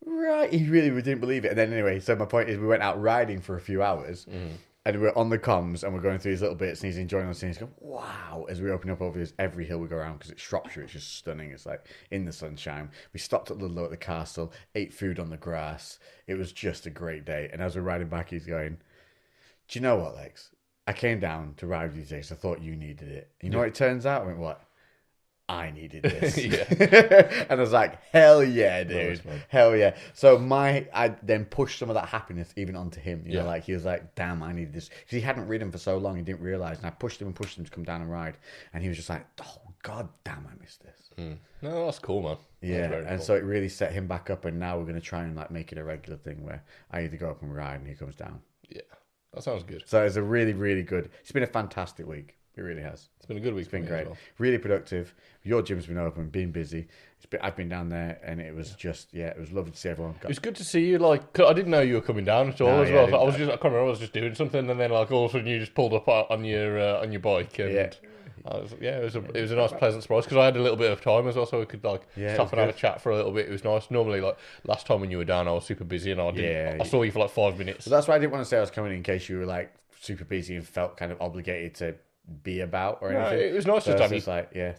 right. He really didn't believe it. And then anyway, so my point is we went out riding for a few hours and we're on the comms and we're going through these little bits and he's enjoying us and he's going, wow, as we open up over every hill we go around because it's Shropshire. It's just stunning. It's like in the sunshine. We stopped at Ludlow at the castle, ate food on the grass. It was just a great day. And as we're riding back, he's going, do you know what, Lex? I came down to ride with you today, so I thought you needed it. You know what it turns out? I went, what? I needed this. And I was like, hell yeah, dude. Hell yeah. So I then pushed some of that happiness even onto him. You know, like he was like, damn, I need this. Because he hadn't ridden for so long, he didn't realise. And I pushed him to come down and ride. And he was just like, oh, god damn, I missed this. No, that's cool, man. Yeah, and so it really set him back up. And now we're going to try and like make it a regular thing where I either go up and ride and he comes down. Yeah. That sounds good. So it's a really, really good. It's been a fantastic week. It really has. It's been a good week. It's been great. Well. Really productive. Your gym's been open, been busy. I've been down there, and it was just, it was lovely to see everyone. It was good to see you. Like, 'cause I didn't know you were coming down at all as well. I can't remember. I was just doing something, and then like all of a sudden you just pulled up on your bike, and it was a nice, pleasant surprise because I had a little bit of time as well, so we could like stop and have a chat for a little bit. It was nice. Normally, like last time when you were down, I was super busy, and I saw you for like 5 minutes. So that's why I didn't want to say I was coming in case you were like super busy and felt kind of obligated to be about or anything. It was nice to have you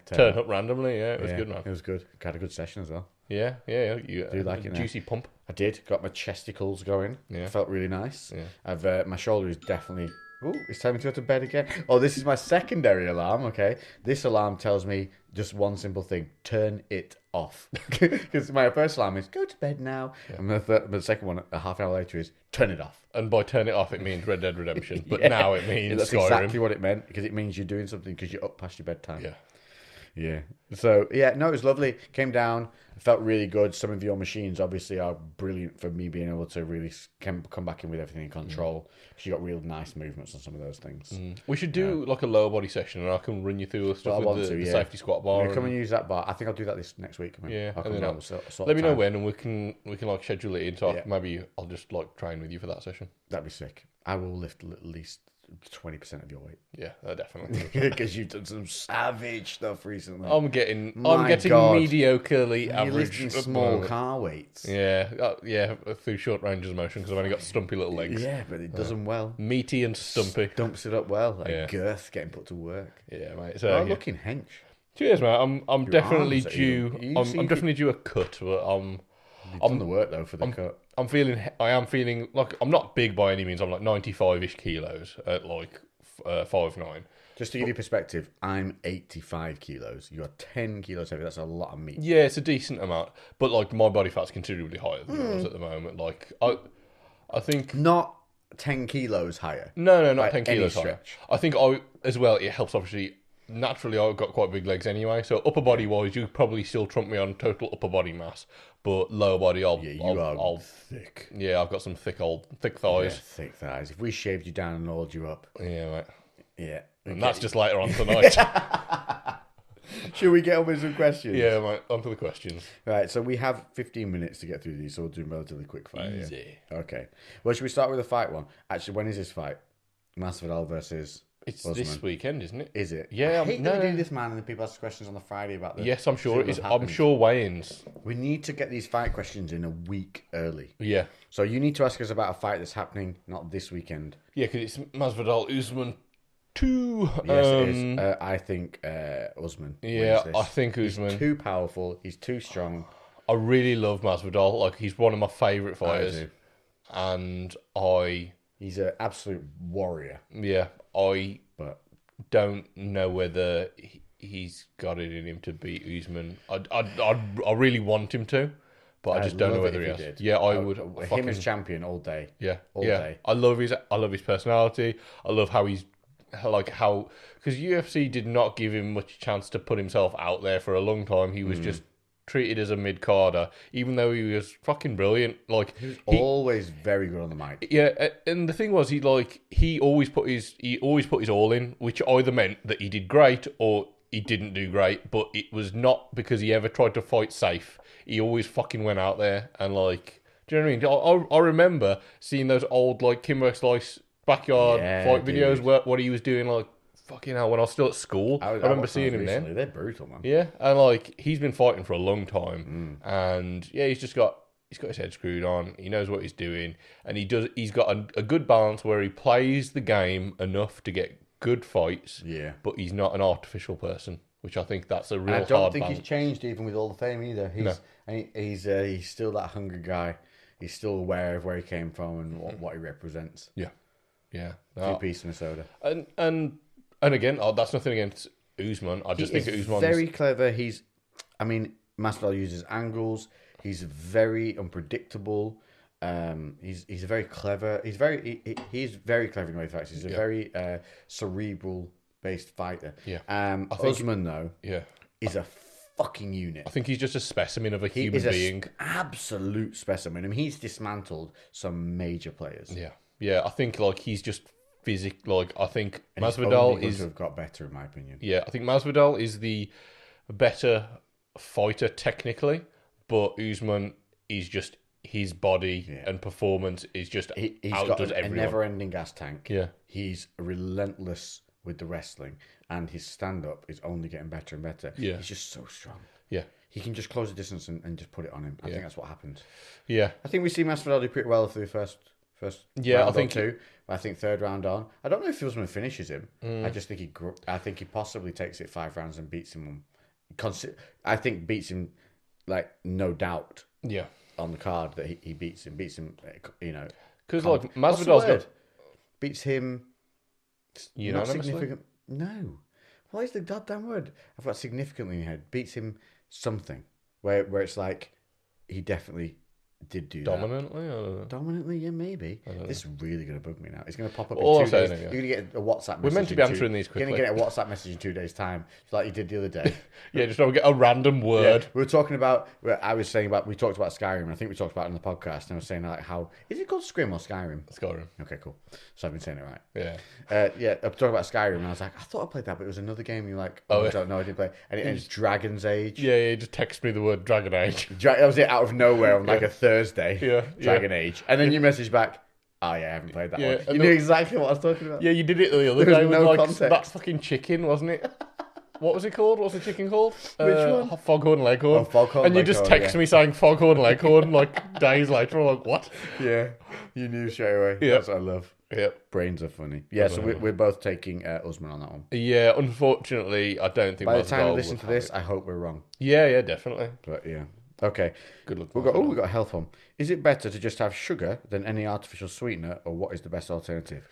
turn up randomly. Yeah, it was good, man. It was good. Had a good session as well. Yeah. You do like it? Juicy pump. I did. Got my chesticles going. Yeah, felt really nice. Yeah, I've my shoulder is definitely. Oh, it's time to go to bed again. Oh, this is my secondary alarm. Okay, this alarm tells me just one simple thing: turn it off. Because my first alarm is go to bed now, and the second one, a half hour later, is turn it off. And by turn it off, it means Red Dead Redemption. But now it means that's Skyrim. Exactly what it meant because it means you're doing something because you're up past your bedtime. Yeah. Yeah. So, it was lovely. Came down. Felt really good. Some of your machines obviously are brilliant for me being able to really come back in with everything in control. You got real nice movements on some of those things. We should do like a lower body session and I can run you through the stuff with the safety squat bar. Come and use that bar. I think I'll do that this next week. I'll come down. Let me know when and we can like schedule it in. So maybe I'll just like train with you for that session. That'd be sick. I will lift at least 20% of your weight. Yeah, definitely. Because you've done some savage stuff recently. I'm getting mediocrely average. You're lifting small car weights. Yeah, through short ranges of motion because I've only got stumpy little legs. Yeah, but it does them well. Meaty and stumpy. Dumps it up well. Like girth getting put to work. Yeah, mate. So looking hench. Cheers, mate. I'm definitely due. I'm definitely due a cut, but You've done the work though for the cut. I am feeling like I'm not big by any means. I'm like 95-ish kilos at like 5'9". Just to give you perspective, I'm 85 kilos. You're 10 kilos heavy. That's a lot of meat. Yeah, it's a decent amount, but like my body fat's considerably higher than yours at the moment. Like I think not 10 kilos higher. No, not 10 kilos higher. I think as well. It helps obviously. Naturally, I've got quite big legs anyway, so upper body wise, you probably still trump me on total upper body mass, but lower body, I'll thick. Yeah, I've got some thick thighs. Yeah, thick thighs. If we shaved you down and oiled you up, mate. Yeah, and that's just later on tonight. Should we get on with some questions? Yeah, mate. On to the questions. Right, so we have 15 minutes to get through these, so we'll do relatively quick fire. Easy. Yeah? Okay. Well, should we start with the fight one? Actually, when is this fight? Masvidal versus. It's this weekend, isn't it? Is it? Yeah. I hate that we do this, man, and then people ask questions on the Friday about the. Yes, I'm sure it is. I'm sure weigh-ins. We need to get these fight questions in a week early. Yeah. So you need to ask us about a fight that's happening not this weekend. Yeah, because it's Masvidal Usman 2. Yes, it is. I think Usman. Yeah, I think Usman. He's too powerful. He's too strong. I really love Masvidal. Like, he's one of my favourite fighters. I do. And He's an absolute warrior. Yeah, but don't know whether he's got it in him to beat Usman. I really want him to, but I just don't know whether he has. Did. Yeah, I would. Him as champion all day. Yeah, all day. I love his personality. I love how he's because UFC did not give him much chance to put himself out there for a long time. He was just treated as a mid-carder, even though he was fucking brilliant. Like, he was always very good on the mic. Yeah, and the thing was, he always put his all in, which either meant that he did great or he didn't do great. But it was not because he ever tried to fight safe. He always fucking went out there and like, do you know what I mean? I remember seeing those old like Kimbo Slice backyard fight videos where he was doing like, fucking hell, when I was still at school, I remember seeing him recently. They're brutal, man. Yeah, and like, he's been fighting for a long time, and yeah, he's got his head screwed on. He knows what he's doing, and he's got a good balance where he plays the game enough to get good fights. Yeah, but he's not an artificial person, which I think that's a real hard balance. I don't think he's changed even with all the fame either. He's still that hungry guy. He's still aware of where he came from and what he represents. Yeah. Two-piece Minnesota. And again, that's nothing against Usman. I just think Usman's very clever. Masvidal uses angles. He's very unpredictable. He's very clever. He's very clever in the way he fights. He's a very cerebral based fighter. Yeah. Usman though, is a fucking unit. I think he's just a specimen of a human being. An absolute specimen. I mean, he's dismantled some major players. Yeah. I think like he's just. I think Masvidal is have got better in my opinion. Yeah, I think Masvidal is the better fighter technically, but Usman is just his body and performance is just he's outdoes got a never-ending gas tank. Yeah, he's relentless with the wrestling, and his stand-up is only getting better and better. Yeah, he's just so strong. Yeah, he can just close the distance and just put it on him. I think that's what happens. Yeah, I think we see Masvidal do pretty well through the first round or two. I think third round on. I don't know if Usman finishes him. I just think he possibly takes it 5 rounds and beats him. I think beats him like no doubt. Yeah. On the card that he beats him. Because like Masvidal's beats him. Not significant. No. What is the goddamn word? I've got significantly in my head. Beats him something where it's like he definitely did do dominantly? that. I don't know. Dominantly, yeah, maybe. This is really going to bug me now. It's going to pop up in 2 days. You're going to get a WhatsApp message. We're meant to be answering these quickly. You're going to get a WhatsApp message in 2 days' time, like you did the other day. Just get a random word. Yeah. We were talking about, we talked about Skyrim, and I think we talked about it in the podcast, and I was saying like how, is it called Scrim or Skyrim? Skyrim. Okay, cool. So I've been saying it right. Yeah. I'm talking about Skyrim, and I was like, I thought I played that, but it was another game. You're like, I don't know, I didn't play. And it's Dragon's Age. Yeah, just text me the word Dragon Age. That was it out of nowhere on like a Thursday. Dragon Age. And then you message back, oh yeah, I haven't played that one. You knew exactly what I was talking about. Yeah, you did it the other day with no context. That fucking chicken, wasn't it? What was it called? What's the chicken called? Which one? Foghorn Leghorn. Oh, Foghorn and you just text me saying Foghorn Leghorn like days later. I'm like, what? Yeah, you knew straight away. Yeah. That's what I love. Yep. Brains are funny. Yeah, so we're both taking Usman on that one. Yeah, unfortunately, I don't think by the time we listen to this, I hope we're wrong. Yeah, definitely. But yeah. Okay. Good luck. We've got a health one. Is it better to just have sugar than any artificial sweetener, or what is the best alternative?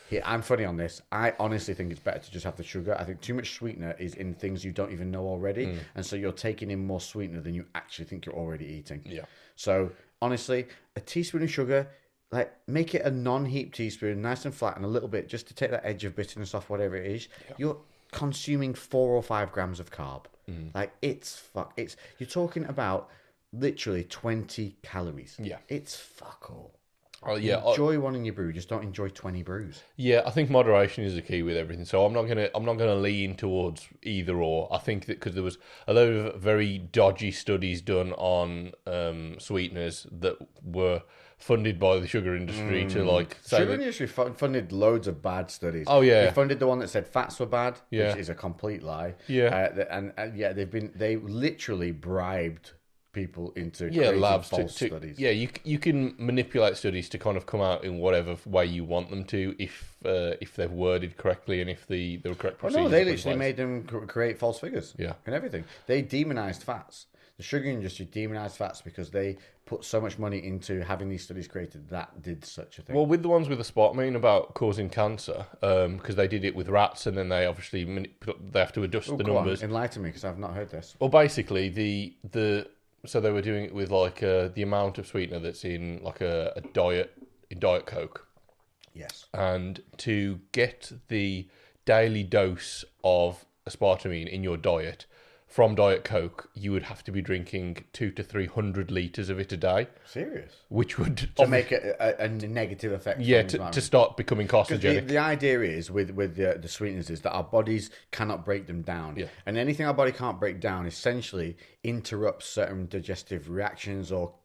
Yeah, I'm funny on this. I honestly think it's better to just have the sugar. I think too much sweetener is in things you don't even know already, and so you're taking in more sweetener than you actually think you're already eating. Yeah. So honestly, a teaspoon of sugar, like make it a non-heaped teaspoon, nice and flat, and a little bit just to take that edge of bitterness off whatever it is. Yeah. You're consuming 4 or 5 grams of carb. Like you're talking about literally 20 calories. Yeah. It's fuck all. Oh, yeah. Enjoy one in your brew, just don't enjoy 20 brews. Yeah, I think moderation is the key with everything. So I'm not gonna lean towards either or. I think that because there was a load of very dodgy studies done on sweeteners that were funded by the sugar industry to like say sugar industry funded loads of bad studies. Oh yeah, they funded the one that said fats were bad, which is a complete lie. Yeah, they literally bribed people into labs false studies. Yeah, you can manipulate studies to kind of come out in whatever way you want them to, if they're worded correctly and if the correct procedures. No, they literally made them create false figures. Yeah, and everything. They demonized fats. The sugar industry demonized fats because they put so much money into having these studies created that did such a thing. Well, with the ones with the spot mean about causing cancer, because they did it with rats, and then they obviously they have to adjust the numbers. Enlighten me, because I've not heard this. Well, basically so they were doing it with like the amount of sweetener that's in like a diet Coke. Yes. And to get the daily dose of aspartame in your diet from Diet Coke, you would have to be drinking 200 to 300 litres of it a day. Serious? Which would... To make a negative effect. Yeah, to start becoming carcinogenic. The idea is, with the sweeteners, is that our bodies cannot break them down. Yeah. And anything our body can't break down essentially interrupts certain digestive reactions or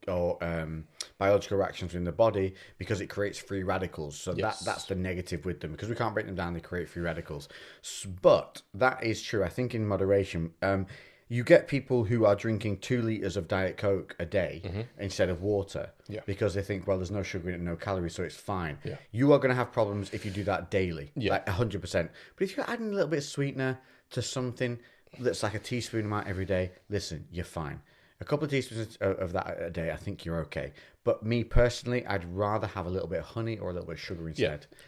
biological reactions in the body, because it creates free radicals. So that's the negative with them. Because we can't break them down, they create free radicals. But that is true, I think, in moderation. You get people who are drinking 2 litres of Diet Coke a day instead of water, because they think, well, there's no sugar in it, no calories, so it's fine. Yeah. You are going to have problems if you do that daily, like 100%. But if you're adding a little bit of sweetener to something that's like a teaspoon amount every day, listen, you're fine. A couple of teaspoons of that a day, I think you're okay. But me personally, I'd rather have a little bit of honey or a little bit of sugar instead. Yeah.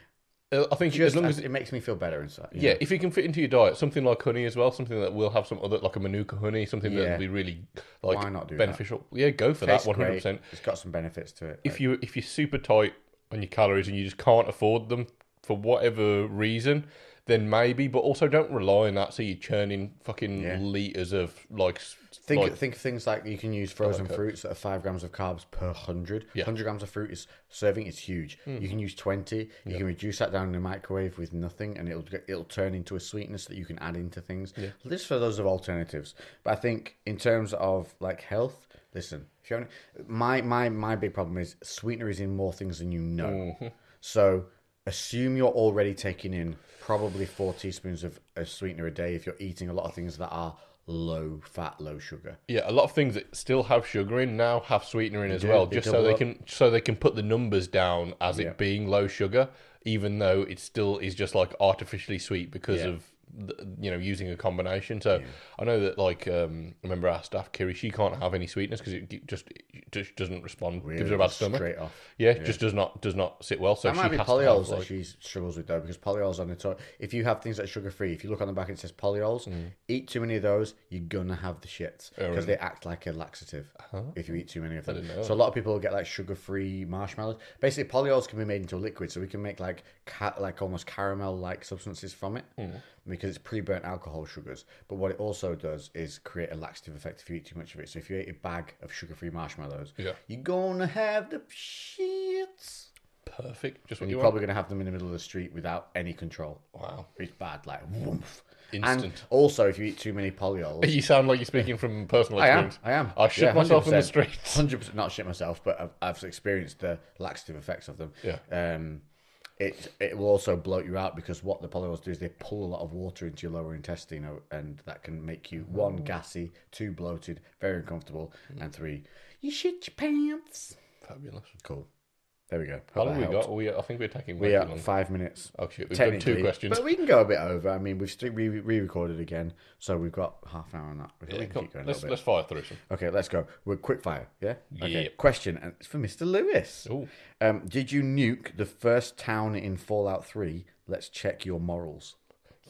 I think just as long as it makes me feel better inside. Yeah, if you can fit into your diet, something like honey as well, something that will have some other, like a Manuka honey, something that will be really why not do beneficial. That? Yeah, go for Tastes that 100%. Great. It's got some benefits to it. If you're super tight on your calories and you just can't afford them for whatever reason, then maybe, but also don't rely on that. So you're churning fucking liters of Think of things like you can use frozen fruits that are 5 grams of carbs per 100. 100 grams of fruit is serving is huge. You can use 20. You can reduce that down in the microwave with nothing, and it'll turn into a sweetness that you can add into things. Yeah. This for those of alternatives. But I think in terms of like health, listen, if you my big problem is sweetener is in more things than you know. So assume you're already taking in probably 4 teaspoons of sweetener a day if you're eating a lot of things that are low fat, low sugar. Yeah, a lot of things that still have sugar in now have sweetener in as well, just so they can put the numbers down as it being low sugar, even though it still is just like artificially sweet because of using a combination. So I know that remember our staff Kiri, she can't have any sweetness because it just doesn't respond. Really? Gives her a bad stomach. Straight off. Yeah, just does not sit well. So that might be polyols that she struggles with though, because polyols on the top. If you have things that are sugar free, if you look on the back it says polyols, eat too many of those, you're gonna have the shits because they act like a laxative if you eat too many of them. So a lot of people get like sugar free marshmallows. Basically, polyols can be made into a liquid, so we can make like almost caramel like substances from it. Because it's pre-burnt alcohol sugars. But what it also does is create a laxative effect if you eat too much of it. So if you eat a bag of sugar-free marshmallows, you're going to have the shits. Perfect. Just what you're probably going to have them in the middle of the street without any control. Wow. It's bad, like woof. Instant. And also, if you eat too many polyols... You sound like you're speaking from personal experience. I am. I shit myself in the streets. 100%, not shit myself, but I've experienced the laxative effects of them. Yeah. It will also bloat you out because what the polyols do is they pull a lot of water into your lower intestine, and that can make you 1, gassy, 2, bloated, very uncomfortable, and 3, you shit your pants. Fabulous. Cool. There we go. How long have we got? I think we're taking way too long. 5 minutes. Oh shit, we've done 2 questions. But we can go a bit over. I mean, we've re-recorded again, so we've got half an hour on that. We can keep going let's fire through some. Okay, let's go. We're quick fire, yeah? Okay. Question, and it's for Mr. Lewis. Ooh. Did you nuke the first town in Fallout 3? Let's check your morals.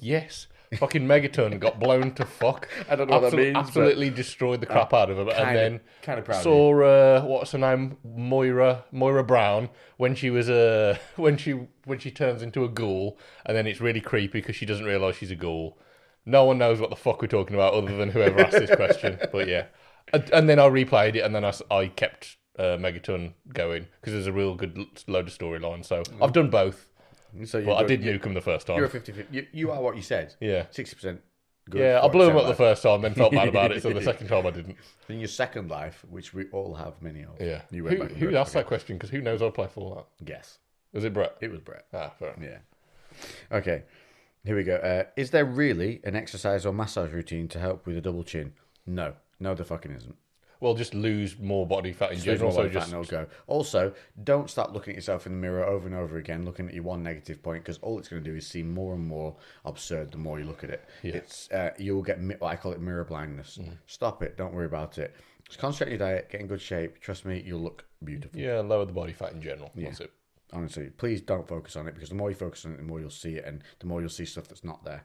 Yes. Fucking Megaton got blown to fuck. I don't know what that means. Absolutely destroyed the crap out of him. And then kind of proud saw what's her name, Moira Brown, when she was when she turns into a ghoul, and then it's really creepy because she doesn't realise she's a ghoul. No one knows what the fuck we're talking about other than whoever asked this question. But yeah, and then I replayed it, and then I kept Megaton going because there's a real good load of storyline. So I've done both. So I did nuke him the first time. You're a 50-50. You are what you said. Yeah. 60% good. Yeah, I blew him up the first time, then felt bad about it, so the second time I didn't. In your second life, which we all have many of. Yeah. Who asked that question? Because who knows I play Fallout? Guess. Was it Brett? It was Brett. Ah, fair enough. Yeah. Okay. Here we go. Is there really an exercise or massage routine to help with a double chin? No. No, there fucking isn't. Well, just lose more body fat in general. So just no go. Also, don't start looking at yourself in the mirror over and over again, looking at your one negative point, because all it's going to do is seem more and more absurd the more you look at it. Yeah. It's you'll get what I call it mirror blindness. Stop it. Don't worry about it. Just concentrate on your diet, get in good shape. Trust me, you'll look beautiful. Yeah, lower the body fat in general. Yeah. That's it. Honestly, please don't focus on it, because the more you focus on it, the more you'll see it, and the more you'll see stuff that's not there.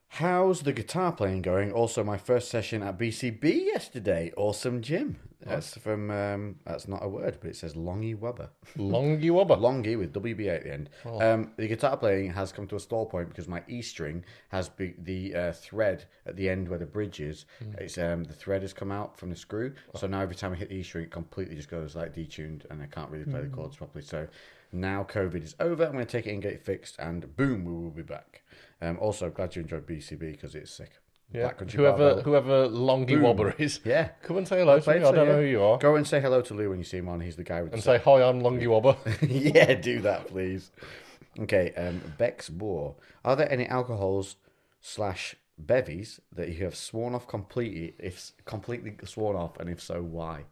How's the guitar playing going? Also, my first session at BCB yesterday. Awesome gym. That's from, that's not a word, but it says Longy Wubber. Longy Wubber. Longy with WBA at the end. Oh. The guitar playing has come to a stall point because my E string has the thread at the end where the bridge is. It's the thread has come out from the screw. So now every time I hit the E string, it completely just goes like detuned, and I can't really play the chords properly. So now COVID is over. I'm going to take it and get it fixed, and boom, we will be back. Also, glad you enjoyed BCB because it's sick. Yeah. Whoever Longy Wobber is, come and say hello to me. I don't know who you are. Go and say hello to Lou when you see him on. He's the guy with. And say hi, I'm Longy Wobber. Yeah, do that, please. Okay, Bex Boar. Are there any alcohols / bevies that you have sworn off completely? If completely sworn off, and if so, why?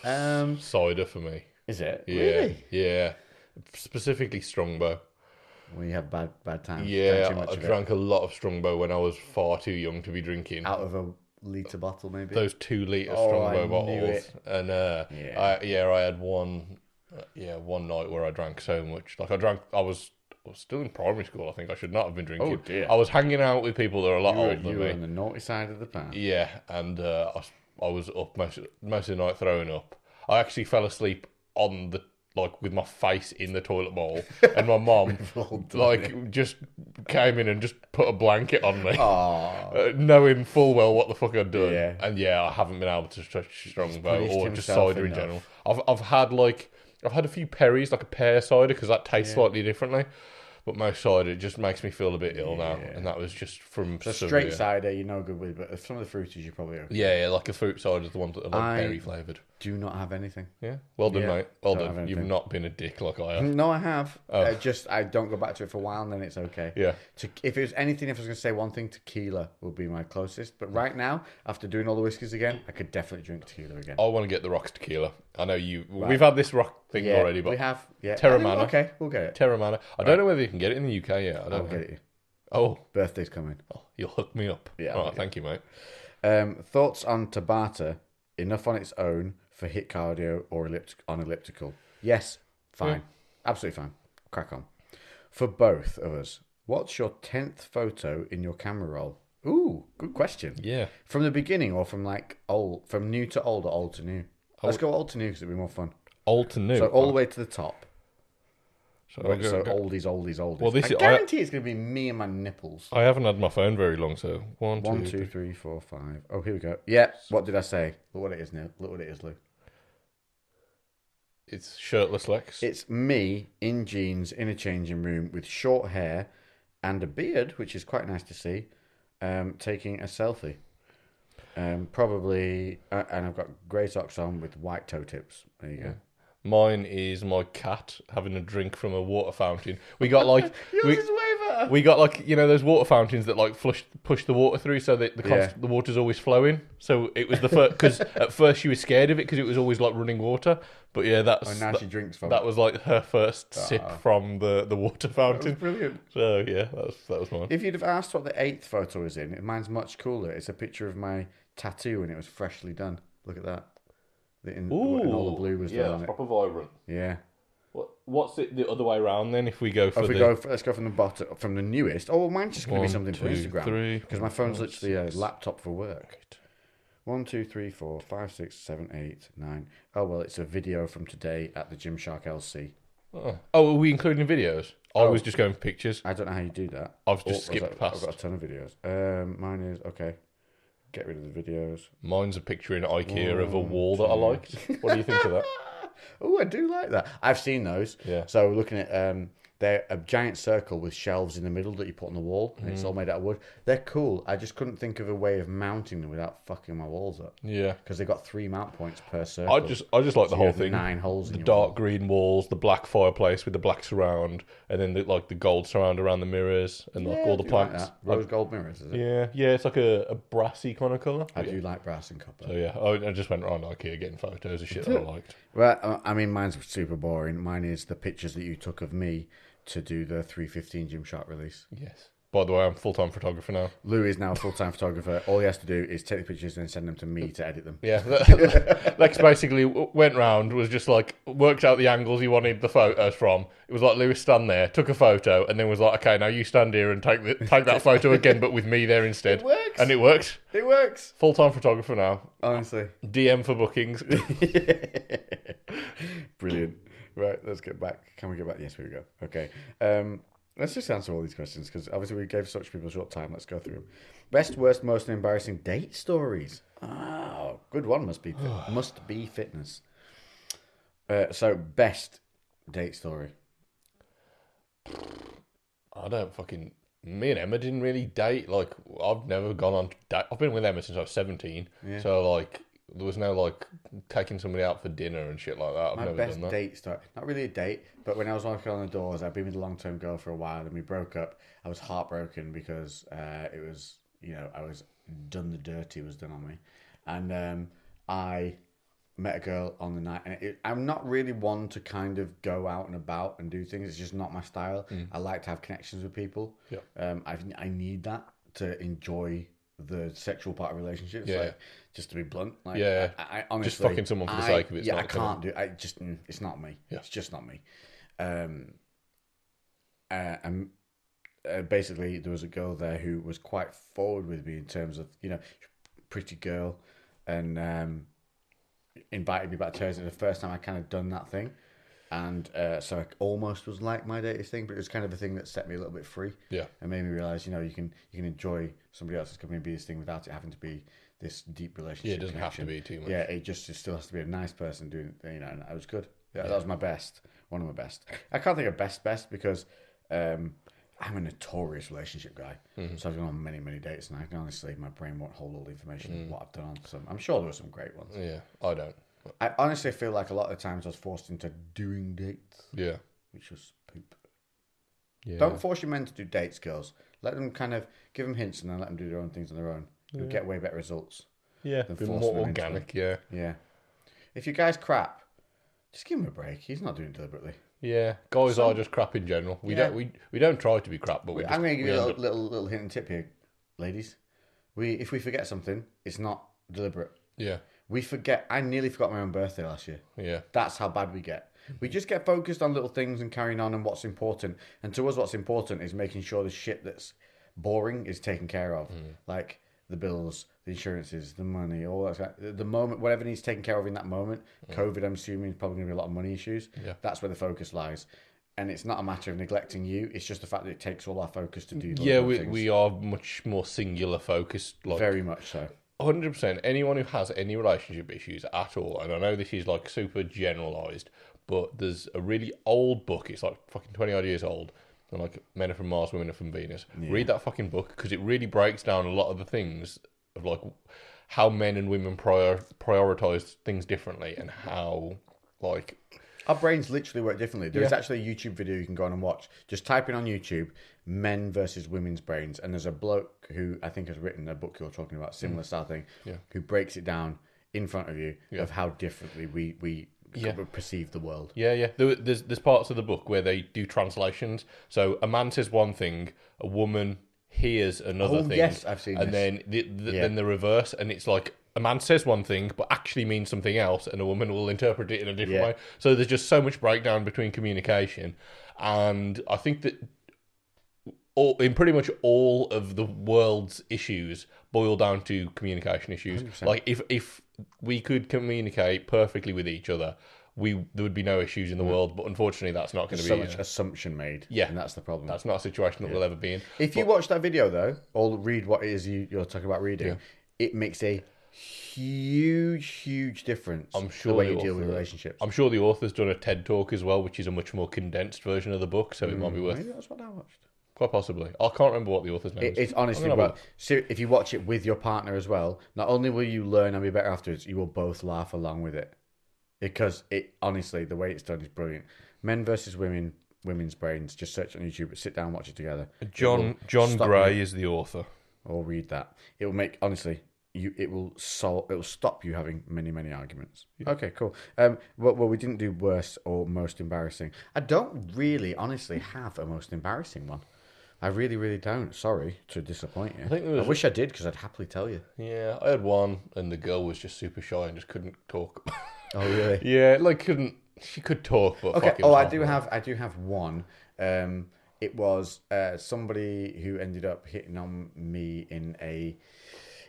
Cider for me. Is it? Yeah, really? Yeah. Specifically Strongbow. When you have bad times. Yeah, I drank a lot of Strongbow when I was far too young to be drinking. Out of a litre bottle, maybe? Those 2 litre Strongbow bottles. It. And I had one night where I drank so much. Like I was still in primary school, I think. I should not have been drinking. Oh, dear. I was hanging out with people that are a lot older than me. You were on the naughty side of the path. Yeah, and I was up most of the night throwing up. I actually fell asleep on the with my face in the toilet bowl, and my mom just came in and just put a blanket on me, knowing full well what the fuck I'd done. Yeah. And I haven't been able to touch Strongbow or just cider in general. I've had a few Perrys, like a pear cider, because that tastes slightly differently. But most cider, it just makes me feel a bit ill now. And that was just from straight cider, you're no good with, but some of the fruities you're probably okay. Yeah, like a fruit cider is the ones that are berry flavoured. Do not have anything. Yeah, well done, mate. Well done. You've not been a dick like I have. No, I have. I don't go back to it for a while, and then it's okay. Yeah. If it was anything, if I was going to say one thing, tequila would be my closest. But right now, after doing all the whiskies again, I could definitely drink tequila again. I want to get the Rocks tequila. I know you. Right. We've had this rock thing already, but we have. Yeah. Terramana. Okay, we'll get it. Terramana. I don't know whether you can get it in the UK yet. I don't I'll know. get it. Oh, birthday's coming. Oh, you'll hook me up. Yeah. All right, thank you, mate. Thoughts on Tabata? Enough on its own for hit cardio or on elliptical? Yes, fine. Absolutely fine. Crack on. For both of us, what's your 10th photo in your camera roll? Ooh, good question. Yeah. From the beginning or from from new to old or old to new? Let's go old to new because it'd be more fun. Old to new? So all the way to the top. So oldies. Well, I guarantee it's going to be me and my nipples. I haven't had my phone very long, so 1, 2, 3, 4, 5. Oh, here we go. Yeah, what did I say? Look what it is now. Look what it is, Lou. It's shirtless Lex. It's me in jeans in a changing room with short hair and a beard, which is quite nice to see, taking a selfie. Probably, and I've got grey socks on with white toe tips. There you go. Mine is my cat having a drink from a water fountain. We got Yours is way better. We got those water fountains that push the water through, so that the water's always flowing. So it was the first, because at first she was scared of it because it was always running water. But now she drinks from that was her first sip from the water fountain. That was brilliant. So that was mine. If you'd have asked what the 8th photo is in, mine's much cooler. It's a picture of my tattoo and it was freshly done. Look at that. And all the blue was done on it. Proper vibrant. Yeah. What's it the other way around then? If we go for let's go from the bottom, from the newest. Oh, mine's just going to be something for Instagram because my phone's literally a laptop for work. 1, 2, 3, 4, 5, 6, 7, 8, 9. Oh well, it's a video from today at the Gymshark LC. Oh, are we including videos? I was just going for pictures. I don't know how you do that. I've just skipped past. I've got a ton of videos. Mine is okay. Get rid of the videos. Mine's a picture in IKEA of a wall that I liked. What do you think of that? Oh, I do like that. I've seen those. Yeah. So looking at They're a giant circle with shelves in the middle that you put on the wall, and it's all made out of wood. They're cool. I just couldn't think of a way of mounting them without fucking my walls up. Yeah. Because they've got 3 mount points per circle. I just like the whole thing. 9 holes in the your dark wall. green walls, the black fireplace with the black surround, and then the gold surround around the mirrors and all the plants. Like rose gold mirrors, is it? Yeah, it's like a brassy kind of colour. I do like brass and copper. So yeah, I just went around IKEA getting photos of shit that I liked. Well, I mean, mine's super boring. Mine is the pictures that you took of me to do the 315 Gymshark release. Yes. By the way, I'm full-time photographer now. Lou is now a full-time photographer. All he has to do is take the pictures and send them to me to edit them. Yeah, Lex basically went round, was just like, worked out the angles he wanted the photos from. It was like Lewis stand there, took a photo, and then was like, okay, now you stand here and take that photo again, but with me there instead. It works. And it worked. It works. Full-time photographer now. Honestly. DM for bookings. Brilliant. Right, let's get back. Can we get back? Yes, here we go. Okay. Let's just answer all these questions because obviously we gave such people a short time. Let's go through them. Best, worst, most embarrassing date stories. Oh, good one. Must be fitness. So best date story. I don't fucking. Me and Emma didn't really date. Like, I've never gone on date. I've been with Emma since I was 17. Yeah. So like, there was no like taking somebody out for dinner and shit like that. I've never best done that. Date story. Not really a date, but when I was knocking on the doors, I'd been with a long-term girl for a while, and we broke up. I was heartbroken because it was, I was done. The dirty was done on me, and I met a girl on the night, and I'm not really one to kind of go out and about and do things. It's just not my style. I like to have connections with people. Yeah. I need that to enjoy the sexual part of relationships. Yeah. Like, just to be blunt. Like, yeah. I honestly, just fucking someone for the sake of it. Yeah, I can't do. It's not me. Yeah. It's just not me. Basically, there was a girl there who was quite forward with me in terms of, pretty girl, and invited me back to hers. It was the first time I kind of done that thing. And so I almost was like my dating thing, but it was kind of a thing that set me a little bit free. Yeah. And made me realise, you can enjoy somebody else's company and be this thing without it having to be this deep relationship. Yeah, it doesn't connection. have to be too much. Yeah, it still has to be a nice person doing it, and I was good. Yeah, that was my best. One of my best. I can't think of best because I'm a notorious relationship guy. Mm-hmm. So I've gone on many, many dates, and honestly, my brain won't hold all the information of what I've done on some. I'm sure there were some great ones. Yeah, I don't. I honestly feel like a lot of the times I was forced into doing dates. Yeah. Which was poop. Yeah. Don't force your men to do dates, girls. Let them kind of give them hints and then let them do their own things on their own. You'll get way better results. Yeah, be more organic, yeah. Yeah. If your guy's crap, just give him a break. He's not doing it deliberately. Yeah, guys are just crap in general. We don't try to be crap, but I'm going to give you a little hint and tip here, ladies. If we forget something, it's not deliberate. Yeah. We forget. I nearly forgot my own birthday last year. Yeah. That's how bad we get. We just get focused on little things and carrying on and what's important. And to us, what's important is making sure the shit that's boring is taken care of. Like the bills, the insurances, the money, all that. The moment, whatever needs taken care of in that moment. COVID, I'm assuming, is probably going to be a lot of money issues. Yeah. That's where the focus lies. And it's not a matter of neglecting you. It's just the fact that it takes all our focus to do those things. We are much more singular focused. Very much so. 100%. Anyone who has any relationship issues at all, and I know this is like super generalised, but there's a really old book. It's like fucking 20 odd years old. And like Men Are From Mars, Women Are From Venus. Yeah. Read that fucking book because it really breaks down a lot of the things of like how men and women prioritise things differently and how like... Our brains literally work differently. There is actually a YouTube video you can go on and watch. Just type in on YouTube, men versus women's brains. And there's a bloke who I think has written a book you're talking about, similar style thing, who breaks it down in front of you of how differently we perceive the world. Yeah. There's parts of the book where they do translations. So a man says one thing, a woman hears another thing. Yes, I've seen and this. Then the reverse, and it's like a man says one thing but actually means something else, and a woman will interpret it in a different way. So there's just so much breakdown between communication, and I think that in pretty much all of the world's issues boil down to communication issues. 100%. Like if we could communicate perfectly with each other, there would be no issues in the world, but unfortunately that's not going to be... so much assumption made, and that's the problem. That's not a situation that we'll ever be in. If you watch that video, though, or read what it is you're talking about reading, it makes a huge difference. I'm sure the way you deal with relationships. I'm sure the author's done a TED talk as well, which is a much more condensed version of the book, so it might be worth. Maybe that's what I watched. Quite possibly. I can't remember what the author's name is. It's honestly, but if you watch it with your partner as well, not only will you learn and be better afterwards, you will both laugh along with it. Because honestly, the way it's done is brilliant. Men versus women, women's brains. Just search on YouTube, sit down, watch it together. John Gray is the author. Or read that. It will make, honestly, it will stop you having many arguments. Yeah. Okay, cool. Well, we didn't do worst or most embarrassing. I don't really, honestly, have a most embarrassing one. I really don't. Sorry to disappoint you. I wish I did, because I'd happily tell you. Yeah, I had one, and the girl was just super shy and just couldn't talk. Oh really? Yeah, like she could talk, but okay. Oh, I do have one. It was somebody who ended up hitting on me in a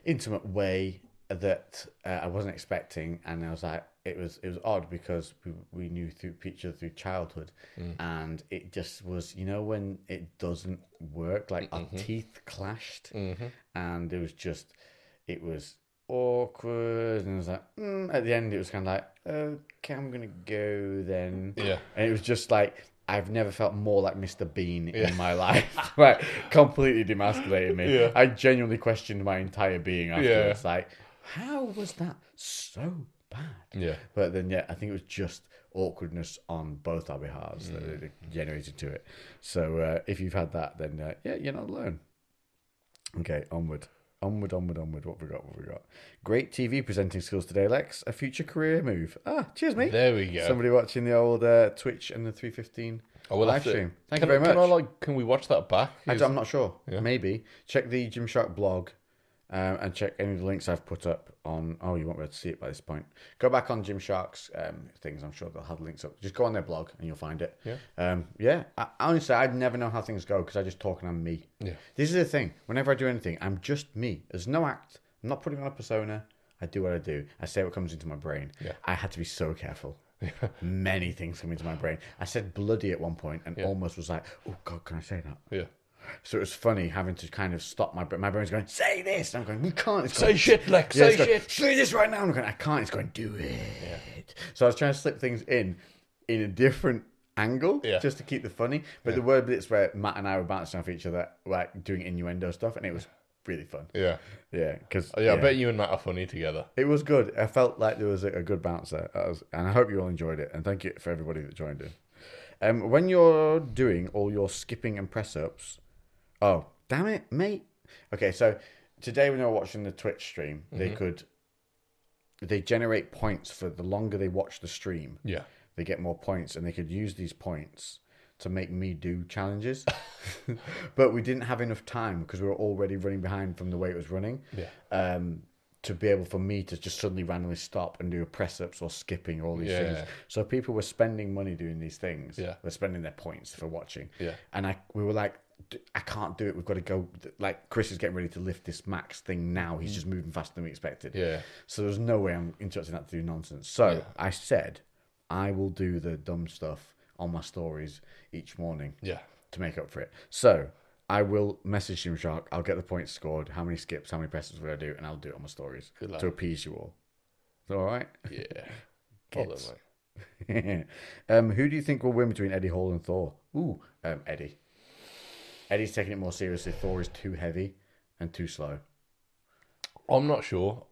intimate way that I wasn't expecting, and I was like, it was odd because we knew each other through childhood, and it just was, when it doesn't work, like our teeth clashed, and it was awkward, and I was like, at the end it was kind of like, okay, I'm gonna go then. Yeah. And it was just like, I've never felt more like Mr. Bean in my life. Right, completely demasculated me. Yeah. I genuinely questioned my entire being afterwards. Like, how was that so bad? Yeah. But then, I think it was just awkwardness on both our behalves that it generated to it. So if you've had that, then you're not alone. Okay, onward. What we got? Great TV presenting skills today, Lex. A future career move. Cheers, mate. There we go. Somebody watching the old Twitch and the 315 live stream. Thank you very much. Can we watch that back? I'm not sure. Yeah. Maybe. Check the Gymshark blog and check any of the links I've put up on... Oh, you won't be able to see it by this point. Go back on Gymshark's things. I'm sure they'll have links up. Just go on their blog and you'll find it. Yeah. Honestly, I'd never know how things go because I just talk and I'm me. Yeah. This is the thing. Whenever I do anything, I'm just me. There's no act. I'm not putting on a persona. I do what I do. I say what comes into my brain. Yeah. I had to be so careful. Many things come into my brain. I said bloody at one point and almost was like, oh, God, can I say that? Yeah. So it was funny having to kind of stop my brain. My brain's going, say this. And I'm going, you can't. Say shit, Lex. Say shit. Say this right now. And I'm going, I can't. It's going, do it. Yeah. So I was trying to slip things in a different angle just to keep the funny. But there were bits where Matt and I were bouncing off each other, like doing innuendo stuff. And it was really fun. Yeah. Yeah. I bet you and Matt are funny together. It was good. I felt like there was a good bounce there. And I hope you all enjoyed it. And thank you for everybody that joined in. When you're doing all your skipping and press-ups... Oh, damn it, mate. Okay, so today when they were watching the Twitch stream, they generate points for the longer they watch the stream. Yeah. They get more points, and they could use these points to make me do challenges. But we didn't have enough time because we were already running behind from the way it was running. Yeah. To be able for me to just suddenly randomly stop and do press-ups or skipping or all these things. So people were spending money doing these things. Yeah. They're spending their points for watching. Yeah. And we were like, I can't do it. We've got to go. Like, Chris is getting ready to lift this max thing now. He's just moving faster than we expected. Yeah. So there's no way I'm interrupting that to do nonsense. So I said, I will do the dumb stuff on my stories each morning. Yeah. To make up for it. So I will message Gymshark. I'll get the points scored. How many skips, how many presses will I do? And I'll do it on my stories to appease you all. Is that all right? Yeah. Kids. Who do you think will win between Eddie Hall and Thor? Eddie. Eddie's taking it more seriously. Thor is too heavy and too slow. I'm not sure.